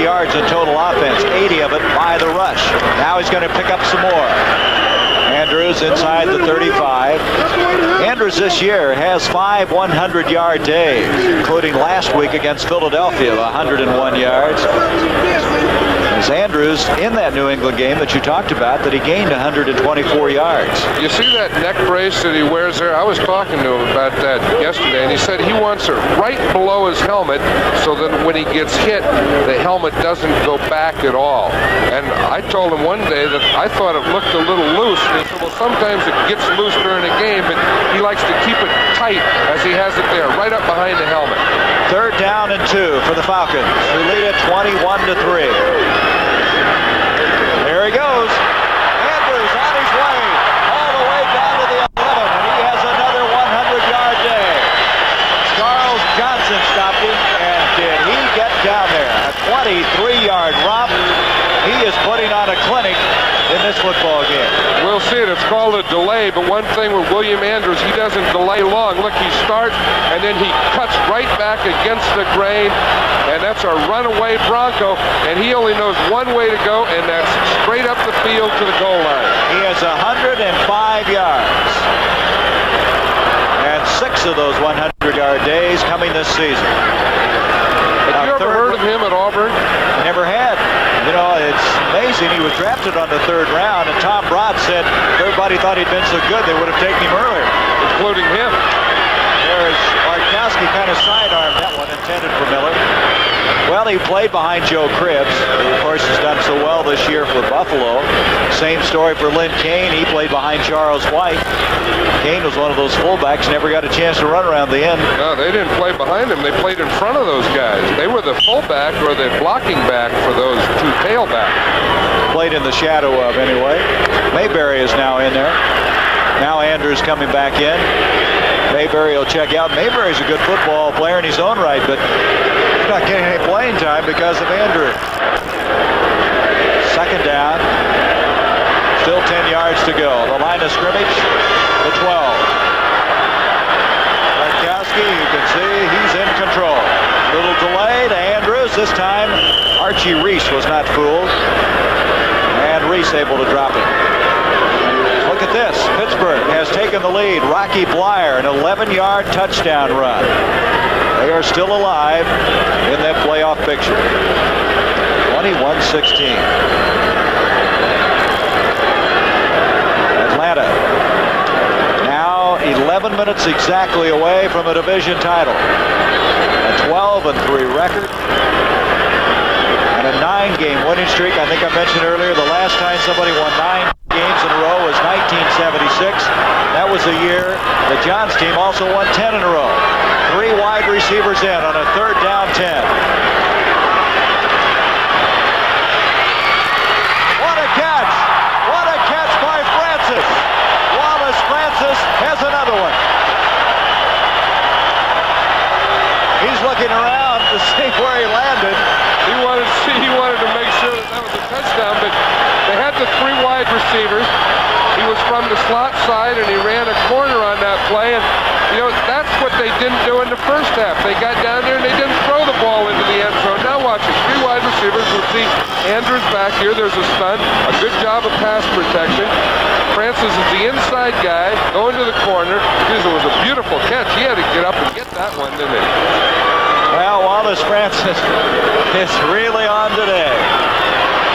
yards in total offense, 80 of it by the rush. Now he's going to pick up some more. Andrews inside the 35. Andrews this year has 5 100-yard days, including last week against Philadelphia, 101 yards. As Andrews in that New England game that you talked about, that he gained 124 yards. You see that neck brace that he wears there? I was talking to him about that yesterday, and he said he wants it right below his helmet so that when he gets hit, the helmet doesn't go back at all. And I told him one day that I thought it looked a little loose, and he said, well, sometimes it gets loose during a game, but he likes to keep it tight as he has it there, right up behind the helmet. 3rd down and 2 for the Falcons, who lead it 21-3. There he goes. Andrews on his way, all the way down to the 11, and he has another 100-yard day. Charles Johnson stopped him, and did he get down there? A 23-yard romp. He is putting on a clinic in this football game. We'll see it. It's called a delay, but one thing with William Andrews, he doesn't delay long. Look, he starts, and then he cuts right back against the grain, and that's a runaway Bronco, and he only knows one way to go, and that's straight up the field to the goal line. He has 105 yards, and 6 of those 100-yard days coming this season. Have you ever heard of him at Auburn? Never had. You know, it's amazing. He was drafted on the 3rd round, and Tom Brott said everybody thought he'd been so good they would have taken him earlier. Including him. There's Bartkowski kind of sidearmed that one, intended for Miller. Well, he played behind Joe Cribbs, who, of course, has done so well this year for Buffalo. Same story for Lynn Kane. He played behind Charles White. Kane was one of those fullbacks, never got a chance to run around the end. No, they didn't play behind him. They played in front of those guys. They were the fullback or the blocking back for those 2 tailbacks. Played in the shadow of, anyway. Mayberry is now in there. Now Andrews coming back in. Mayberry will check out. Mayberry's a good football player in his own right, but he's not getting any playing time because of Andrews. 2nd down. Still 10 yards to go. The line of scrimmage, the 12. Bartkowski, you can see he's in control. Little delay to Andrews. This time, Archie Reese was not fooled. And Reese able to drop it. Look at this. Pittsburgh has taken the lead. Rocky Blyer, an 11-yard touchdown run. They are still alive in that playoff picture. 21-16. Atlanta now 11 minutes exactly away from a division title. A 12-3 record. And a 9-game winning streak. I think I mentioned earlier the last time somebody won 9 games in a row was 1976. That was the year the Johns team also won 10 in a row. 3 wide receivers in on a 3rd down 10. What a catch! What a catch by Francis! Wallace Francis has another one. He's looking around to see where he landed. He wanted to make sure that was a touchdown, but they had the 3 wide receivers. He was from the slot side, and he ran a corner on that play. And, you know, that's what they didn't do in the first half. They got down there, and they didn't throw the ball into the end zone. Now watch it. 3 wide receivers. We'll see Andrews back here. There's a stunt. A good job of pass protection. Francis is the inside guy going to the corner. It was a beautiful catch. He had to get up and get that one, didn't he? Well, Wallace Francis is really on today.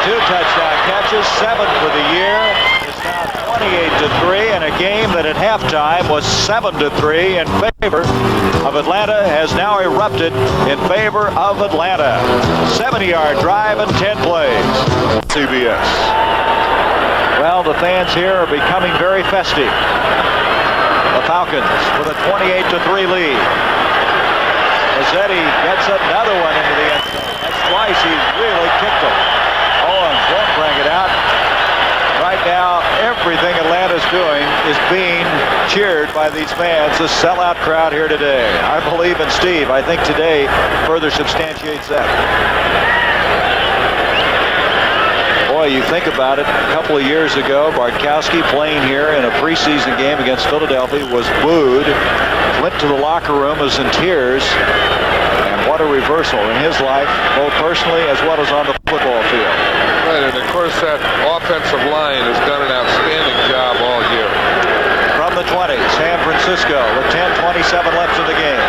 2 touchdown catches, 7 for the year. It's now 28-3 in a game that at halftime was 7-3 in favor of Atlanta has now erupted in favor of Atlanta. 70-yard drive and 10 plays. CBS. Well, the fans here are becoming very festive. The Falcons with a 28-3 lead. Mazzetti gets another one into the end zone. That's twice he's really kicked them. Owens won't bring it out. Right now, everything Atlanta's doing is being cheered by these fans. The sellout crowd here today. I believe in Steve. I think today further substantiates that. Boy, you think about it, a couple of years ago, Bartkowski playing here in a preseason game against Philadelphia was booed, went to the locker room, was in tears, and what a reversal in his life, both personally as well as on the football field. Right, and of course that offensive line has done an outstanding job all year. From the 20, San Francisco with 10:27 left in the game.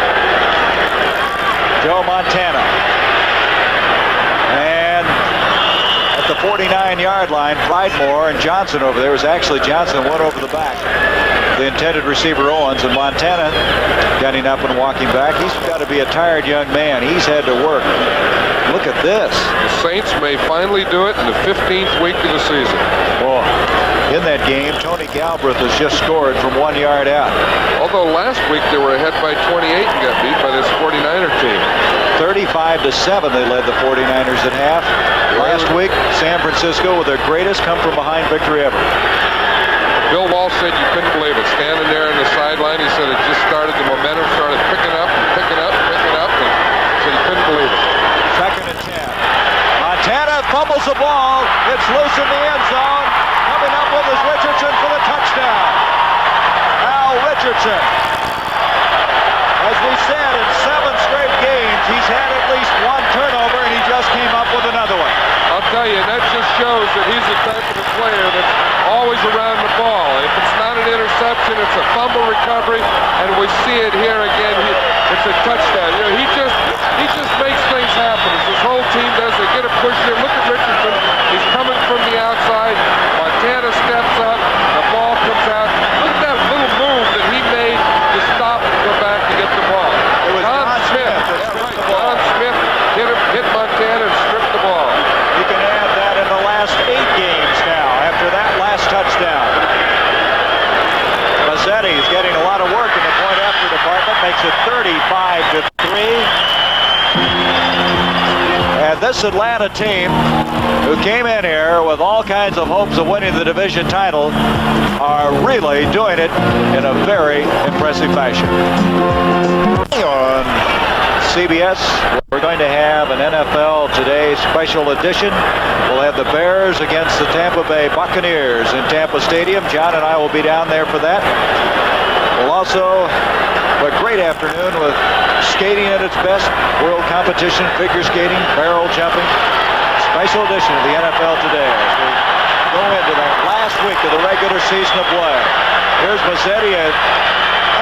Joe Montana. And at the 49-yard line, Pridemore and Johnson over there. It was actually Johnson went over the back. The intended receiver Owens, and Montana getting up and walking back. He's got to be a tired young man. He's had to work. Look at this. The Saints may finally do it in the 15th week of the season. Boy, in that game, Tony Galbraith has just scored from 1 yard out. Although last week they were ahead by 28 and got beat by this 49er team. 35-7 they led the 49ers at half. Last week, San Francisco with their greatest come-from-behind victory ever. Bill Walsh said you couldn't believe it. Standing there on the sideline, he said it just started, the momentum started picking up, and picking up, and picking up, and said he couldn't believe it. 2nd and 10. Montana fumbles the ball. It's loose in the end zone. Coming up with is Richardson for the touchdown. Al Richardson. As we said, in 7 straight games, he's had at least 1 turnover, and he just came up with another one. I'll tell you, and that just shows that he's the type of a player that's always around the ball. If it's not an interception, it's a fumble recovery, and we see it here again. It's a touchdown. You know, he just makes things happen. As his whole team does, they get a push here. Look at Richardson. He's coming from the outside. Montana steps up. The ball comes out. Look at that little move that he made to stop and go back to get the ball. It was Don Smith. That's right. Don Smith hit Montana and stripped the ball. You can add that in the last 8 games now after that last touchdown. Mazzetti is getting a lot of work in the point after department, makes it 35-3. And this Atlanta team, who came in here with all kinds of hopes of winning the division title, are really doing it in a very impressive fashion. On CBS, we're going to have an NFL Today special edition. We'll have the Bears against the Tampa Bay Buccaneers in Tampa Stadium. John and I will be down there for that. We'll also have a great afternoon with skating at its best, world competition, figure skating, barrel jumping. Special edition of the NFL Today as we go into the last week of the regular season of play. Here's Mazzetti, an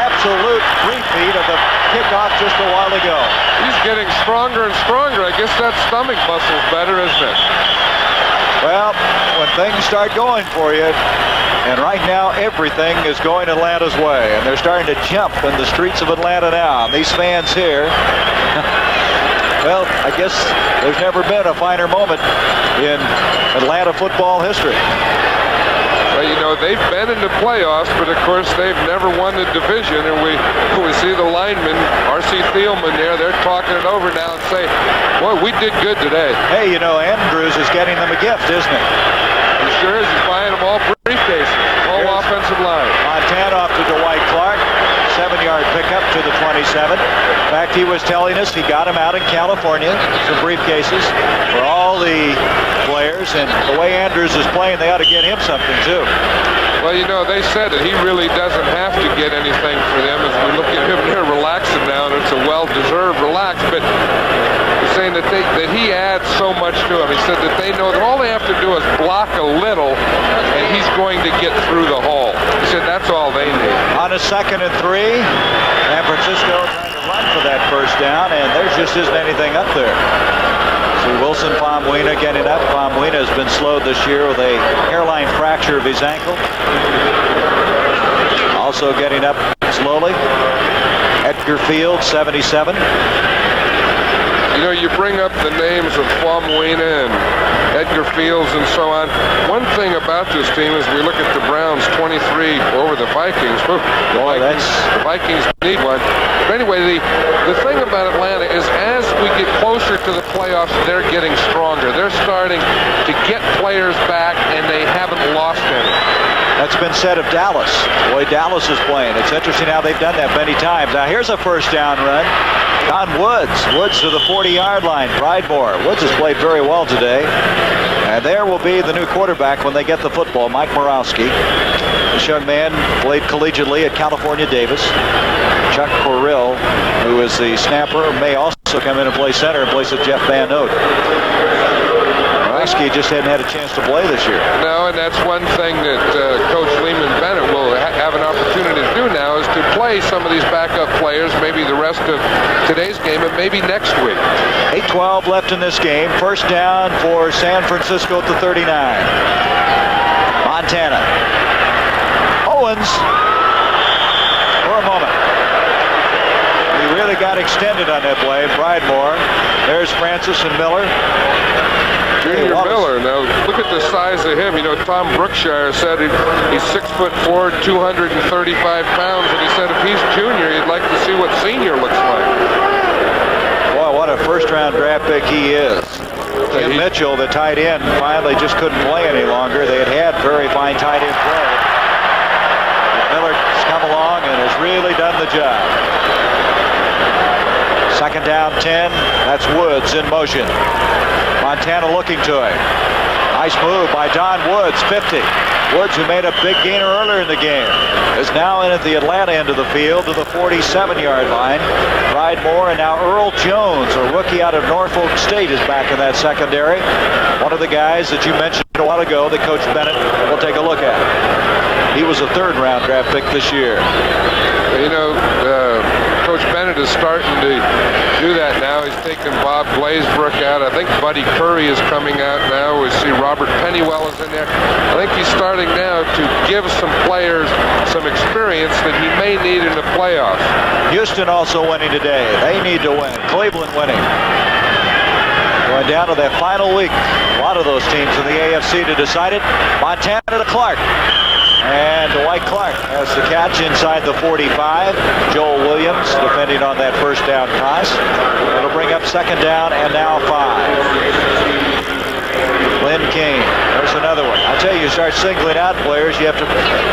absolute repeat of the kickoff just a while ago. He's getting stronger and stronger. I guess that stomach muscle's better, isn't it? Well, when things start going for you, and right now everything is going Atlanta's way, and they're starting to jump in the streets of Atlanta now. And these fans here, well, I guess there's never been a finer moment in Atlanta football history. Well, you know, they've been in the playoffs, but of course they've never won the division. And we see the linemen, R.C. Thielman there, they're talking it over now and say, boy, we did good today. Hey, you know, Andrews is getting them a gift, isn't he? He sure is. He's buying them all briefcases, whole offensive line. Montana off to Dwight Clark. 7-yard pickup to the 27. In fact, he was telling us he got him out in California, some briefcases for all the players, and the way Andrews is playing, they ought to get him something too. Well, you know, they said that he really doesn't have to get anything for them as we look at him here relaxing now, and it's a well-deserved relax, but he's saying that he adds so much to him. He said that they know that all they have to do is block a little, and he's going to get through the hole. He said that's all they need. On a 2nd and 3, San Francisco trying to run for that first down, and there just isn't anything up there. Wilson Famuina getting up. Famuina has been slowed this year with a hairline fracture of his ankle. Also getting up slowly, Edgar Field, 77. You know, you bring up the names of Famuina and Edgar Fields and so on. One thing about this team is we look at the Browns 23 over the Vikings. The Vikings need one. But anyway, the thing about Atlanta is as we get closer to the playoffs, they're getting stronger. They're starting to get players back, and they haven't lost any. That's been said of Dallas. The way Dallas is playing. It's interesting how they've done that many times. Now here's a first down run. Don Woods. Woods to the 40-yard line. Pridemore. Woods has played very well today. And there will be the new quarterback when they get the football, Mike Morawski. This young man played collegiately at California Davis. Chuck Corrill, who is the snapper, may also come in and play center in place of Jeff Van Note. Morawski just hadn't had a chance to play this year. No, and that's one thing that Coach Lehman Bennett will have an opportunity to do now is to play some of these backup players, maybe the rest of today's game and maybe next week. 8:12 left in this game. First down for San Francisco at the 39. Montana. Owens. For a moment. He really got extended on that play. Pridemore. There's Francis and Miller. Junior Miller. Now, look at the size of him. You know, Tom Brookshire said he's 6'4", 235 pounds, and he said if he's junior, he'd like to see what senior looks like. Boy, what a first-round draft pick he is. Tim Mitchell, the tight end, finally just couldn't play any longer. They had very fine tight end play. Miller's come along and has really done the job. Second down, 10. That's Woods in motion. Montana looking to him. Nice move by Don Woods, 50. Woods, who made a big gainer earlier in the game, is now in at the Atlanta end of the field to the 47-yard line. Pridemore and now Earl Jones, a rookie out of Norfolk State, is back in that secondary. One of the guys that you mentioned a while ago that Coach Bennett will take a look at. He was a third-round draft pick this year. You know, Coach Bennett is starting to do that now. He's taking Bob Glazebrook out. I think Buddy Curry is coming out now. We see Robert Pennywell is in there. I think he's starting now to give some players some experience that he may need in the playoffs. Houston also winning today. They need to win. Cleveland winning. Going down to that final week. A lot of those teams in the AFC to decide it. Montana to Clark. And Dwight Clark has the catch inside the 45. Joel Williams defending on that first down pass. It'll bring up second down and now 5. Lynn King. There's another one. I tell you, you start singling out players, you have to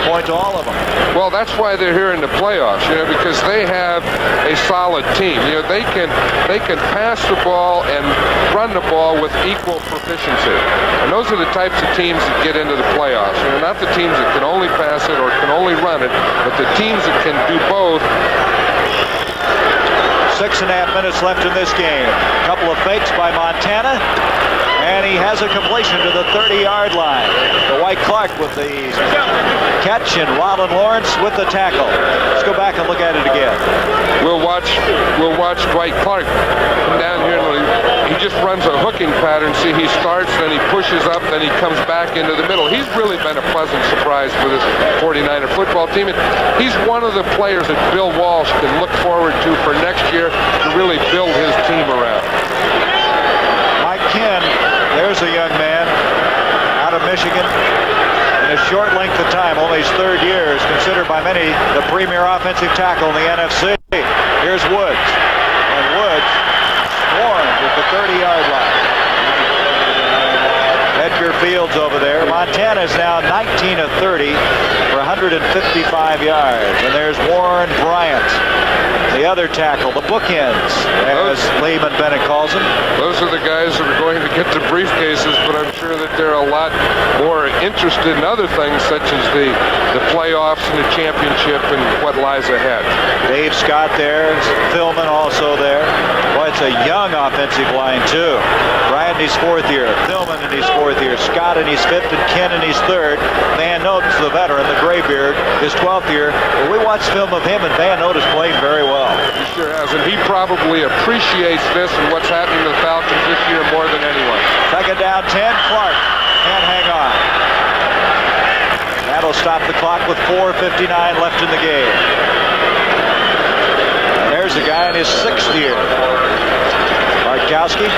point to all of them. Well, that's why they're here in the playoffs, you know, because they have a solid team. You know, they can pass the ball and run the ball with equal proficiency. And those are the types of teams that get into the playoffs. You know, not the teams that can only pass it or can only run it, but the teams that can do both. 6.5 minutes left in this game. A couple of fakes by Montana. And he has a completion to the 30-yard line. Dwight Clark with the catch and Ronald Lawrence with the tackle. Let's go back and look at it again. We'll watch Dwight Clark come down here and he just runs a hooking pattern. See, he starts, then he pushes up, then he comes back into the middle. He's really been a pleasant surprise for this 49er football team. And he's one of the players that Bill Walsh can look forward to for next year to really build his team around. Mike Ken. There's a young man out of Michigan. In a short length of time, only his third year, is considered by many the premier offensive tackle in the NFC. Here's Woods. And Woods swarmed at the 30-yard line. Edgar Fields over there. Montana is now 19 of 30 for 155 yards. And there's Warren Bryant, the other tackle, the bookends, as Lehman Bennett calls them. Those are the guys that are going to get the briefcases, but I'm sure that they're a lot more interested in other things, such as the playoffs and the championship and what lies ahead. Dave Scott there, Philman also there. Boy, it's a young offensive line, too. Bryant in his 4th year, Tillman in his 4th year, Scott in his 5th, and Ken in his 3rd. Van Noten's the veteran, the graybeard, his 12th year. Well, we watched film of him, and Van Noten is playing very well. He sure has, and he probably appreciates this and what's happening to the Falcons this year more than anyone. Second down, 10. Clark can't hang on. That'll stop the clock with 4:59 left in the game. And there's a guy in his 6th year. Bartkowski.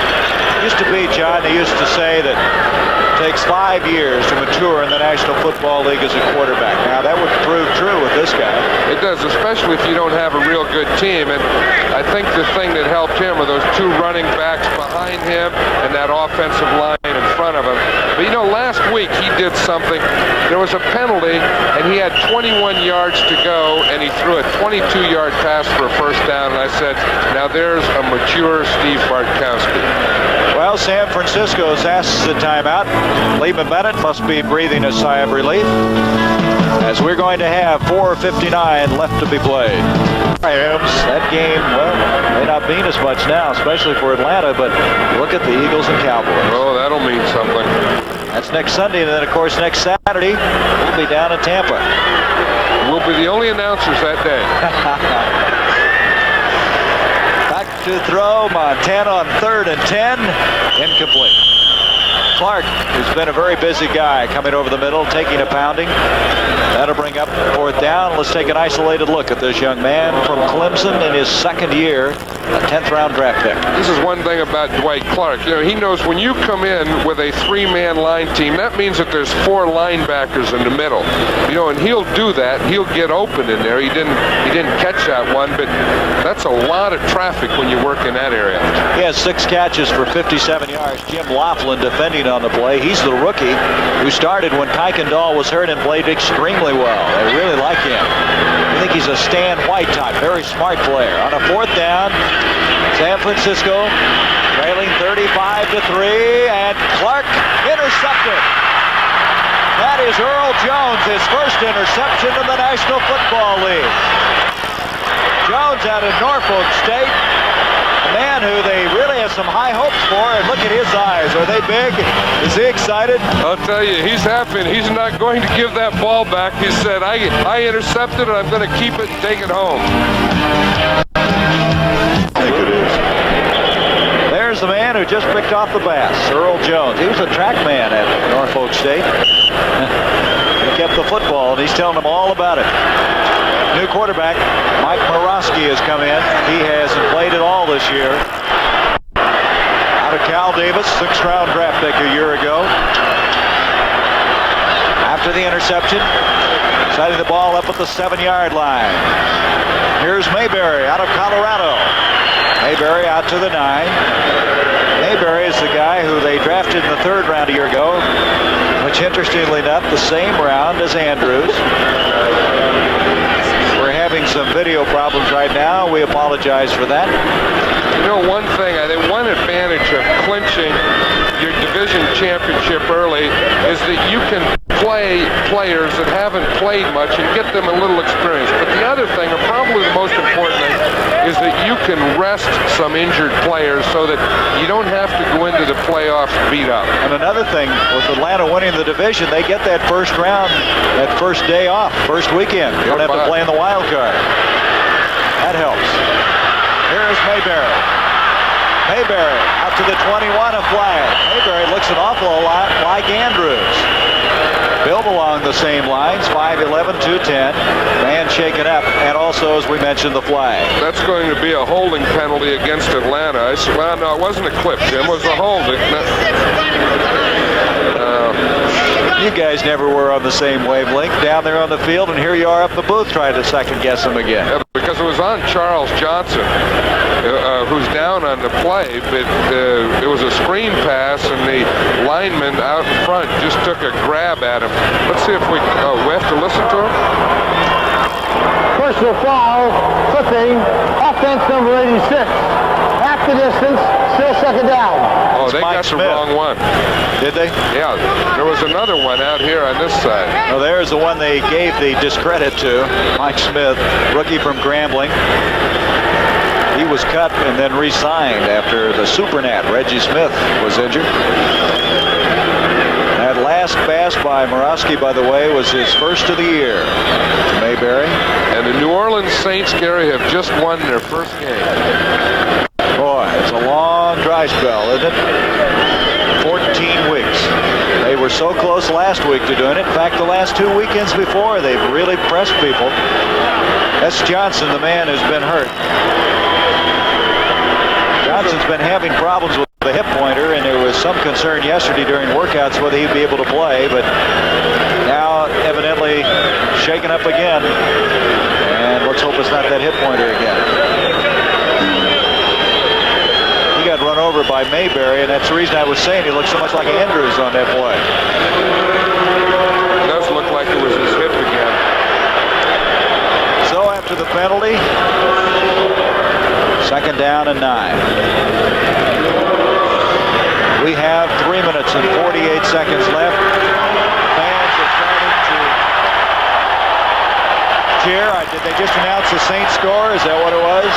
Used to be, John, they used to say that it takes 5 years to mature in the National Football League as a quarterback. Now, that would prove true with this guy. It does, especially if you don't have a real good team. And I think the thing that helped him are those 2 running backs behind him and that offensive line in front of him. But, you know, last week he did something. There was a penalty, and he had 21 yards to go, and he threw a 22-yard pass for a first down. And I said, now there's a mature Steve Bartkowski. Well, San Francisco's asked the timeout. Lehman Bennett must be breathing a sigh of relief, as we're going to have 4:59 left to be played. Rams, that game, well, may not mean as much now, especially for Atlanta, but look at the Eagles and Cowboys. Oh, that'll mean something. That's next Sunday, and then, of course, next Saturday, we'll be down in Tampa. We'll be the only announcers that day. Back to throw, Montana on 3rd and 10, incomplete. Clark, who's been a very busy guy, coming over the middle, taking a pounding. That'll bring up 4th down. Let's take an isolated look at this young man from Clemson in his 2nd year, a 10th-round draft pick. This is one thing about Dwight Clark. You know, he knows when you come in with a 3-man line team, that means that there's 4 linebackers in the middle. You know, and he'll do that. He'll get open in there. He didn't catch that one, but that's a lot of traffic when you work in that area. He has 6 catches for 57 yards. Jim Laughlin defending on the play. He's the rookie who started when Kuykendall was hurt and played extremely well. They really like him. I think he's a Stan White type, very smart player. On a 4th down, San Francisco trailing 35-3, and Clark intercepted. That is Earl Jones, his first interception in the National Football League. Jones out of Norfolk State, a man who they really have some high hopes for, and look at his eyes. Are they big? Is he excited? I'll tell you, he's happy, and he's not going to give that ball back. He said, I intercepted it, I'm going to keep it and take it home. I think it is. There's the man who just picked off the bass, Earl Jones. He was a track man at Norfolk State. He kept the football, and he's telling them all about it. New quarterback, Mike Morosky, has come in. He hasn't played at all this year. Out of Cal Davis, 6th-round draft pick a year ago. After the interception, setting the ball up at the 7-yard line. Here's Mayberry out of Colorado. Mayberry out to the 9. Mayberry is the guy who they drafted in the 3rd round a year ago, which, interestingly enough, the same round as Andrews. We're having some video problems right now. We apologize for that. You know, one thing, I think one advantage of clinching your division championship early is that you can play players that haven't played much and get them a little experience. But the other thing, and probably the most important thing, is that you can rest some injured players so that you don't have to go into the playoffs beat up. And another thing, with Atlanta winning the division, they get that first round, that first day off, first weekend. You don't have to play in the wild card. That helps. Here's Mayberry. Mayberry out to the 21, a flag. Mayberry looks an awful lot like Andrews. Built along the same lines, 5'11", 210. Man shaken up, and also, as we mentioned, the flag. That's going to be a holding penalty against Atlanta. I said, well, no, it wasn't a clip, Jim. It was a holding. You guys never were on the same wavelength down there on the field, and here you are up the booth trying to second-guess them again. Yeah, because it was on Charles Johnson, who's down on the play, but it was a screen pass, and the lineman out in front just took a grab at him. Let's see if we have to listen to him. Personal foul, flipping, offense number 86. Half the distance, still 2nd down. Oh, they got the wrong one. Did they? Yeah, there was another one out here on this side. Oh, there's the one they gave the discredit to. Mike Smith, rookie from Grambling. He was cut and then re-signed after the Supernat. Reggie Smith was injured. That last pass by Murawski, by the way, was his first of the year to Mayberry. And the New Orleans Saints, Gary, have just won their first game. Boy, it's a long dry spell, isn't it? 14 weeks. They were so close last week to doing it. In fact, the last 2 weekends before, they've really pressed people. That's Johnson, the man who's been hurt. Johnson's been having problems with the hip pointer, and there was some concern yesterday during workouts whether he'd be able to play, but now evidently shaken up again. And let's hope it's not that hip pointer again. He got run over by Mayberry, and that's the reason I was saying he looks so much like Andrews on that play. It does look like it was his hip again. So after the penalty, 2nd down and 9. We have 3 minutes and 48 seconds left. Fans are starting to cheer. Did they just announce the Saints score? Is that what it was?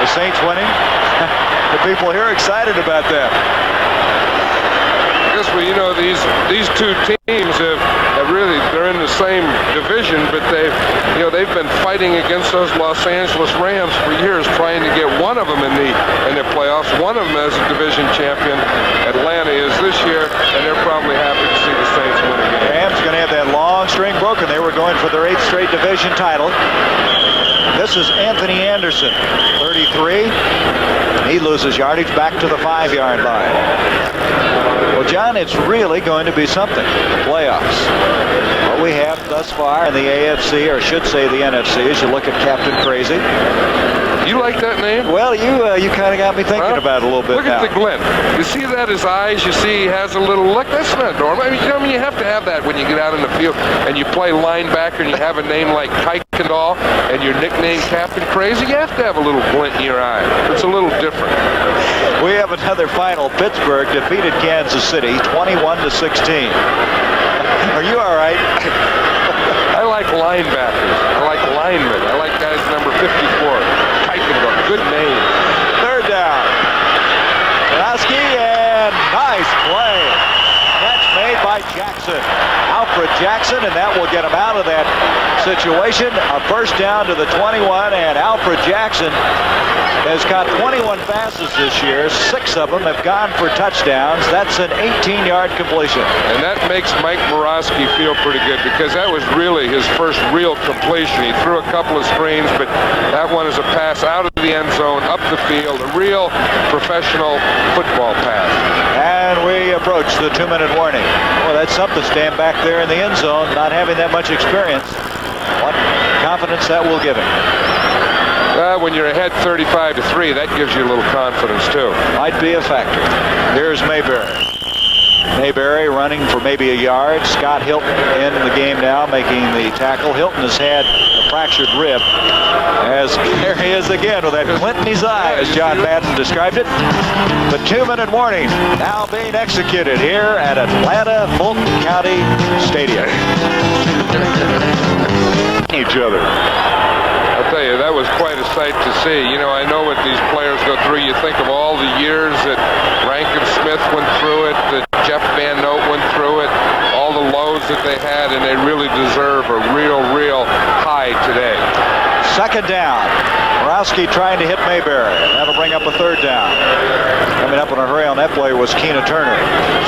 The Saints winning? The people here are excited about that. Yes, well, you know, these two teams have really, they're in the same division, but they've been fighting against those Los Angeles Rams for years, trying to get one of them in the playoffs. One of them as a division champion. Atlanta is this year, and they're probably happy to see the Saints win again. Rams going to have that long string broken. They were going for their 8th straight division title. This is Anthony Anderson, 33. He loses yardage back to the 5-yard line. Well, John, it's really going to be something, the playoffs. What we have thus far in the AFC, or should say the NFC, as you look at Captain Crazy. You like that name? Well, you kind of got me thinking about it a little bit. Look at the glint. You see that, his eyes? You see he has a little look? That's not normal. I mean, you have to have that when you get out in the field and you play linebacker and you have a name like Kuykendall and your nickname Captain Crazy. You have to have a little glint in your eye. It's a little different. We have another final. Pittsburgh defeated Kansas City 21-16. Are you all right? I like linebackers. I like linemen. I like guys number 54. Good name. 3rd down. Murawski, and nice play. Catch made by Jackson. Alfred Jackson, and that will get him out of that situation. A first down to the 21, and Alfred Jackson has caught 21 passes this year. 6 of them have gone for touchdowns. That's an 18-yard completion. And that makes Mike Murawski feel pretty good because that was really his first real completion. He threw a couple of screens, but that one is a pass out of the end zone, up the field, a real professional football pass. And we approach the 2-minute warning. Well, that's something, stand back there in the end zone, not having that much experience. What confidence that will give him. When you're ahead 35-3, that gives you a little confidence, too. Might be a factor. Here's Mayberry. Mayberry running for maybe a yard. Scott Hilton in the game now, making the tackle. Hilton has had a fractured rib. As there he is again with that glint in his eye, as John Madden described it. The 2-minute warning now being executed here at Atlanta Fulton County Stadium. Each other. I'll tell you, that was quite a sight to see. You know, I know what these players go through. You think of all the years that Rankin Smith went through it, that Jeff Van Note went through it, all the lows that they had, and they really deserve a real high today. 2nd down. Murawski trying to hit Mayberry. That'll bring up a 3rd down. Coming up in a hurry on that play was Keena Turner.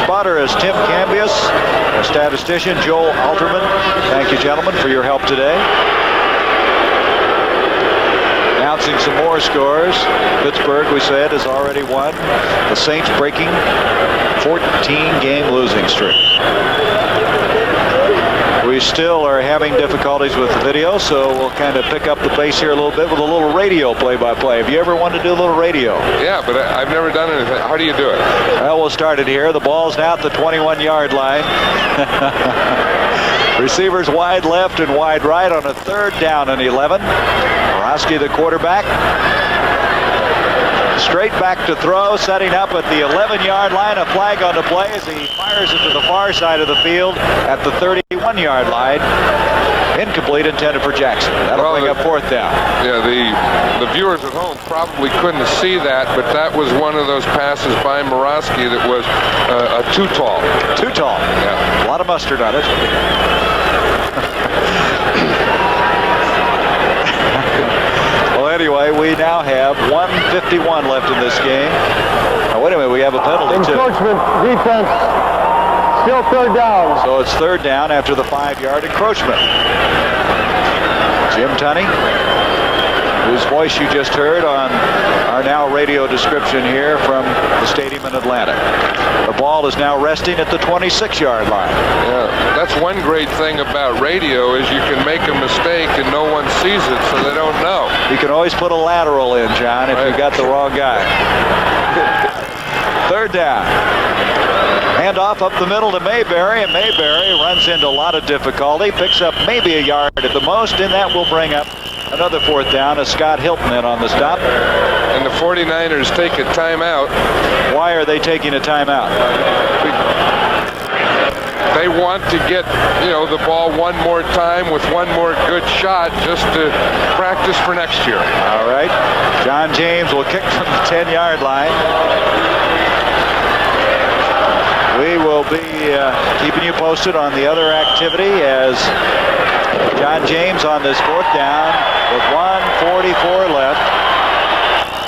Spotter is Tim Cambius. A statistician, Joel Alterman. Thank you, gentlemen, for your help today. Announcing some more scores. Pittsburgh, we said, has already won. The Saints breaking 14-game losing streak. We still are having difficulties with the video, so we'll kind of pick up the pace here a little bit with a little radio play-by-play. Have you ever wanted to do a little radio? Yeah, but I've never done anything. How do you do it? Well, we'll start it here. The ball's now at the 21-yard line. Receivers wide left and wide right on a 3rd down and 11. Murawski, the quarterback. Straight back to throw, setting up at the 11-yard line. A flag on the play as he fires it to the far side of the field at the 31-yard line. Incomplete, intended for Jackson. That'll bring up fourth down. Yeah, the viewers at home probably couldn't see that, but that was one of those passes by Morosky that was too tall. Too tall. Yeah. A lot of mustard on it. Well, anyway, we now have 1:51 left in this game. Oh, wait a minute, we have a penalty too. Encroachment defense. Still third down. So it's third down after the 5-yard encroachment. Jim Tunney, whose voice you just heard on our now radio description here from the stadium in Atlanta. The ball is now resting at the 26-yard line. Yeah, that's one great thing about radio is you can make a mistake and no one sees it, so they don't know. You can always put a lateral in, John, if you got the wrong guy. Third down. Handoff up the middle to Mayberry, and Mayberry runs into a lot of difficulty, picks up maybe a yard at the most, and that will bring up another fourth down as Scott Hilton in on the stop. And the 49ers take a timeout. Why are they taking a timeout? They want to get, the ball one more time with one more good shot just to practice for next year. All right. John James will kick from the 10-yard line. We will be keeping you posted on the other activity as John James on this fourth down with 1:44 left.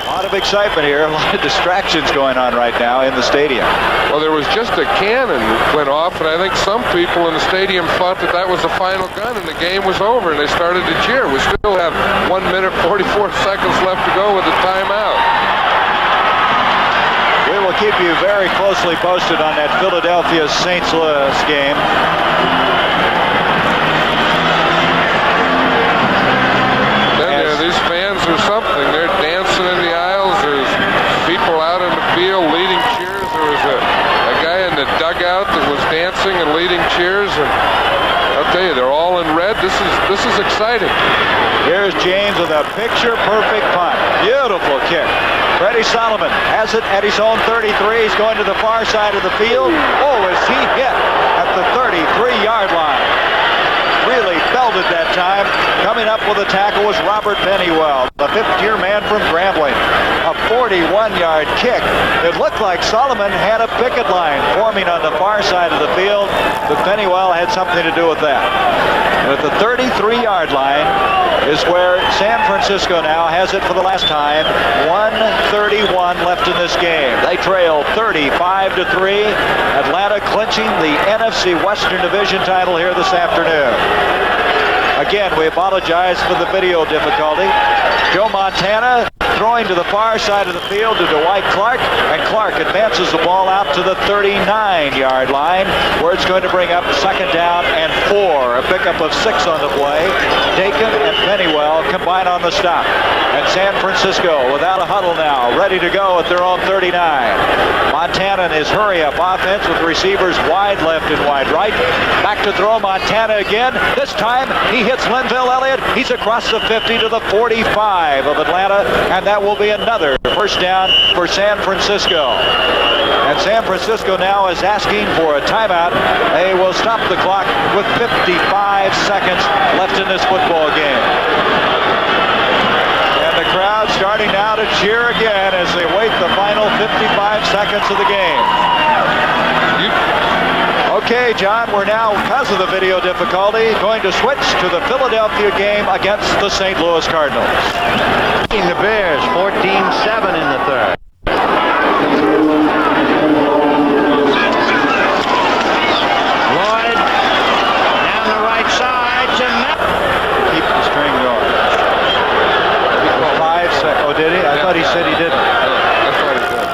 A lot of excitement here, a lot of distractions going on right now in the stadium. Well, there was just a cannon went off, and I think some people in the stadium thought that was the final gun and the game was over, and they started to cheer. We still have 1 minute 44 seconds left to go with the timeout. We will keep you very closely posted on that Philadelphia St. Louis game. These fans are something. They're dancing in the aisles. There's people out in the field leading cheers. There was a guy in the dugout that was dancing and leading cheers. And I'll tell you, they're all in red. This is exciting. Here's James with a picture-perfect punt. Beautiful kick. Freddie Solomon has it at his own 33. He's going to the far side of the field. Oh, is he hit at the 33-yard line. Really belted that time. Coming up with a tackle was Robert Pennywell, the fifth-year man from Grambling. A 41-yard kick. It looked like Solomon had a picket line forming on the far side of the field, but Pennywell had something to do with that. And at the 33-yard line is where San Francisco now has it for the last time. 1:31 left in this game. They trail 35-3. Atlanta clinching the NFC Western Division title here this afternoon. Again, we apologize for the video difficulty. Joe Montana throwing to the far side of the field to Dwight Clark, and Clark advances the ball out to the 39-yard line, where it's going to bring up second down and 4. A pickup of 6 on the play. Dakin and Pennywell combine on the stop. And San Francisco without a huddle now, ready to go at their own 39. Montana in his hurry-up offense with receivers wide left and wide right. Back to throw, Montana again. This time he hits Linville Elliott. He's across the 50 to the 45 of Atlanta, and that will be another first down for San Francisco. And San Francisco now is asking for a timeout. They will stop the clock with 55 seconds left in this football game. And the crowd starting now to cheer again as they wait the final 55 seconds of the game. Okay, John, we're now, because of the video difficulty, going to switch to the Philadelphia game against the St. Louis Cardinals. The Bears, 14-7 in the third. Lloyd down the right side to keep the string going. 5 seconds. Oh, did he? I thought he said he didn't. That's what he said.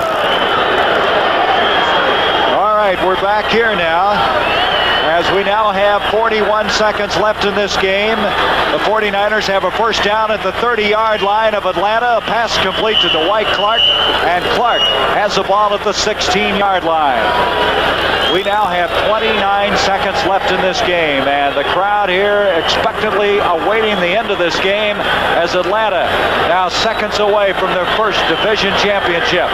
All right, we're back here now. As we now have 41 seconds left in this game, the 49ers have a first down at the 30-yard line of Atlanta. A pass complete to Dwight Clark, and Clark has the ball at the 16-yard line. We now have 29 seconds left in this game, and the crowd here expectantly awaiting the end of this game as Atlanta now seconds away from their first division championship.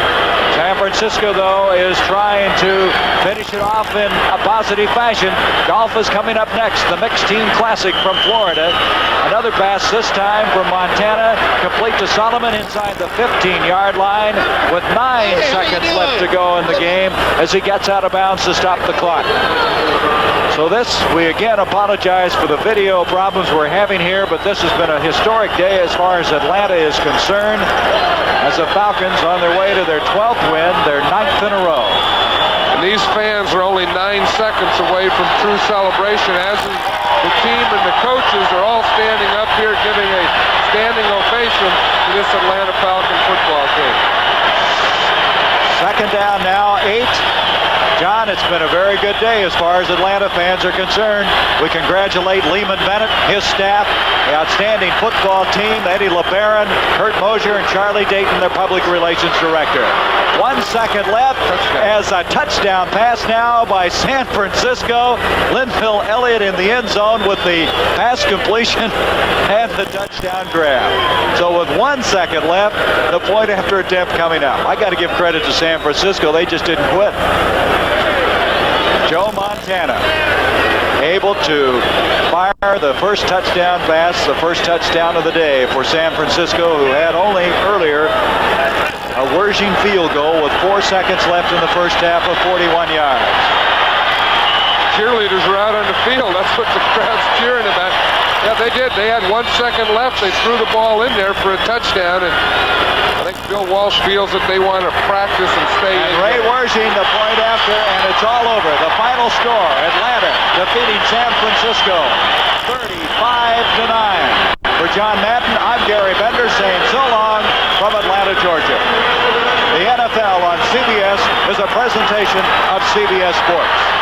San Francisco, though, is trying to finish it off in a positive fashion. Golf is coming up next. The mix 16 Classic from Florida. Another pass this time from Montana, complete to Solomon inside the 15-yard line with 9 seconds left to go in the game as he gets out of bounds to stop the clock. So we again apologize for the video problems we're having here, but this has been a historic day as far as Atlanta is concerned, as the Falcons on their way to their 12th win, their 9th in a row. And these fans are only 9 seconds away from true celebration, as is the team and the coaches are all standing up here giving a standing ovation to this Atlanta Falcon football team. Second down now, 8. John, it's been a very good day as far as Atlanta fans are concerned. We congratulate Lehman Bennett, his staff, the outstanding football team, Eddie LeBaron, Kurt Mosier, and Charlie Dayton, their public relations director. 1 second left as a touchdown pass now by San Francisco. Linville Elliott in the end zone with the pass completion and the touchdown grab. So with 1 second left, the point after attempt coming up. I got to give credit to San Francisco. They just didn't quit. Joe Montana able to fire the first touchdown pass, the first touchdown of the day for San Francisco, who had only earlier a Wershing field goal with 4 seconds left in the first half of 41 yards. Cheerleaders are out on the field. That's what the crowd's cheering about. Yeah, they did. They had 1 second left. They threw the ball in there for a touchdown, and I think Bill Walsh feels that they want to practice and stay in. Ray Wershing, the point after, and it's all over. The final score, Atlanta defeating San Francisco 35-9. For John Madden, I'm Gary Bender saying so long from Atlanta, Georgia. The NFL on CBS is a presentation of CBS Sports.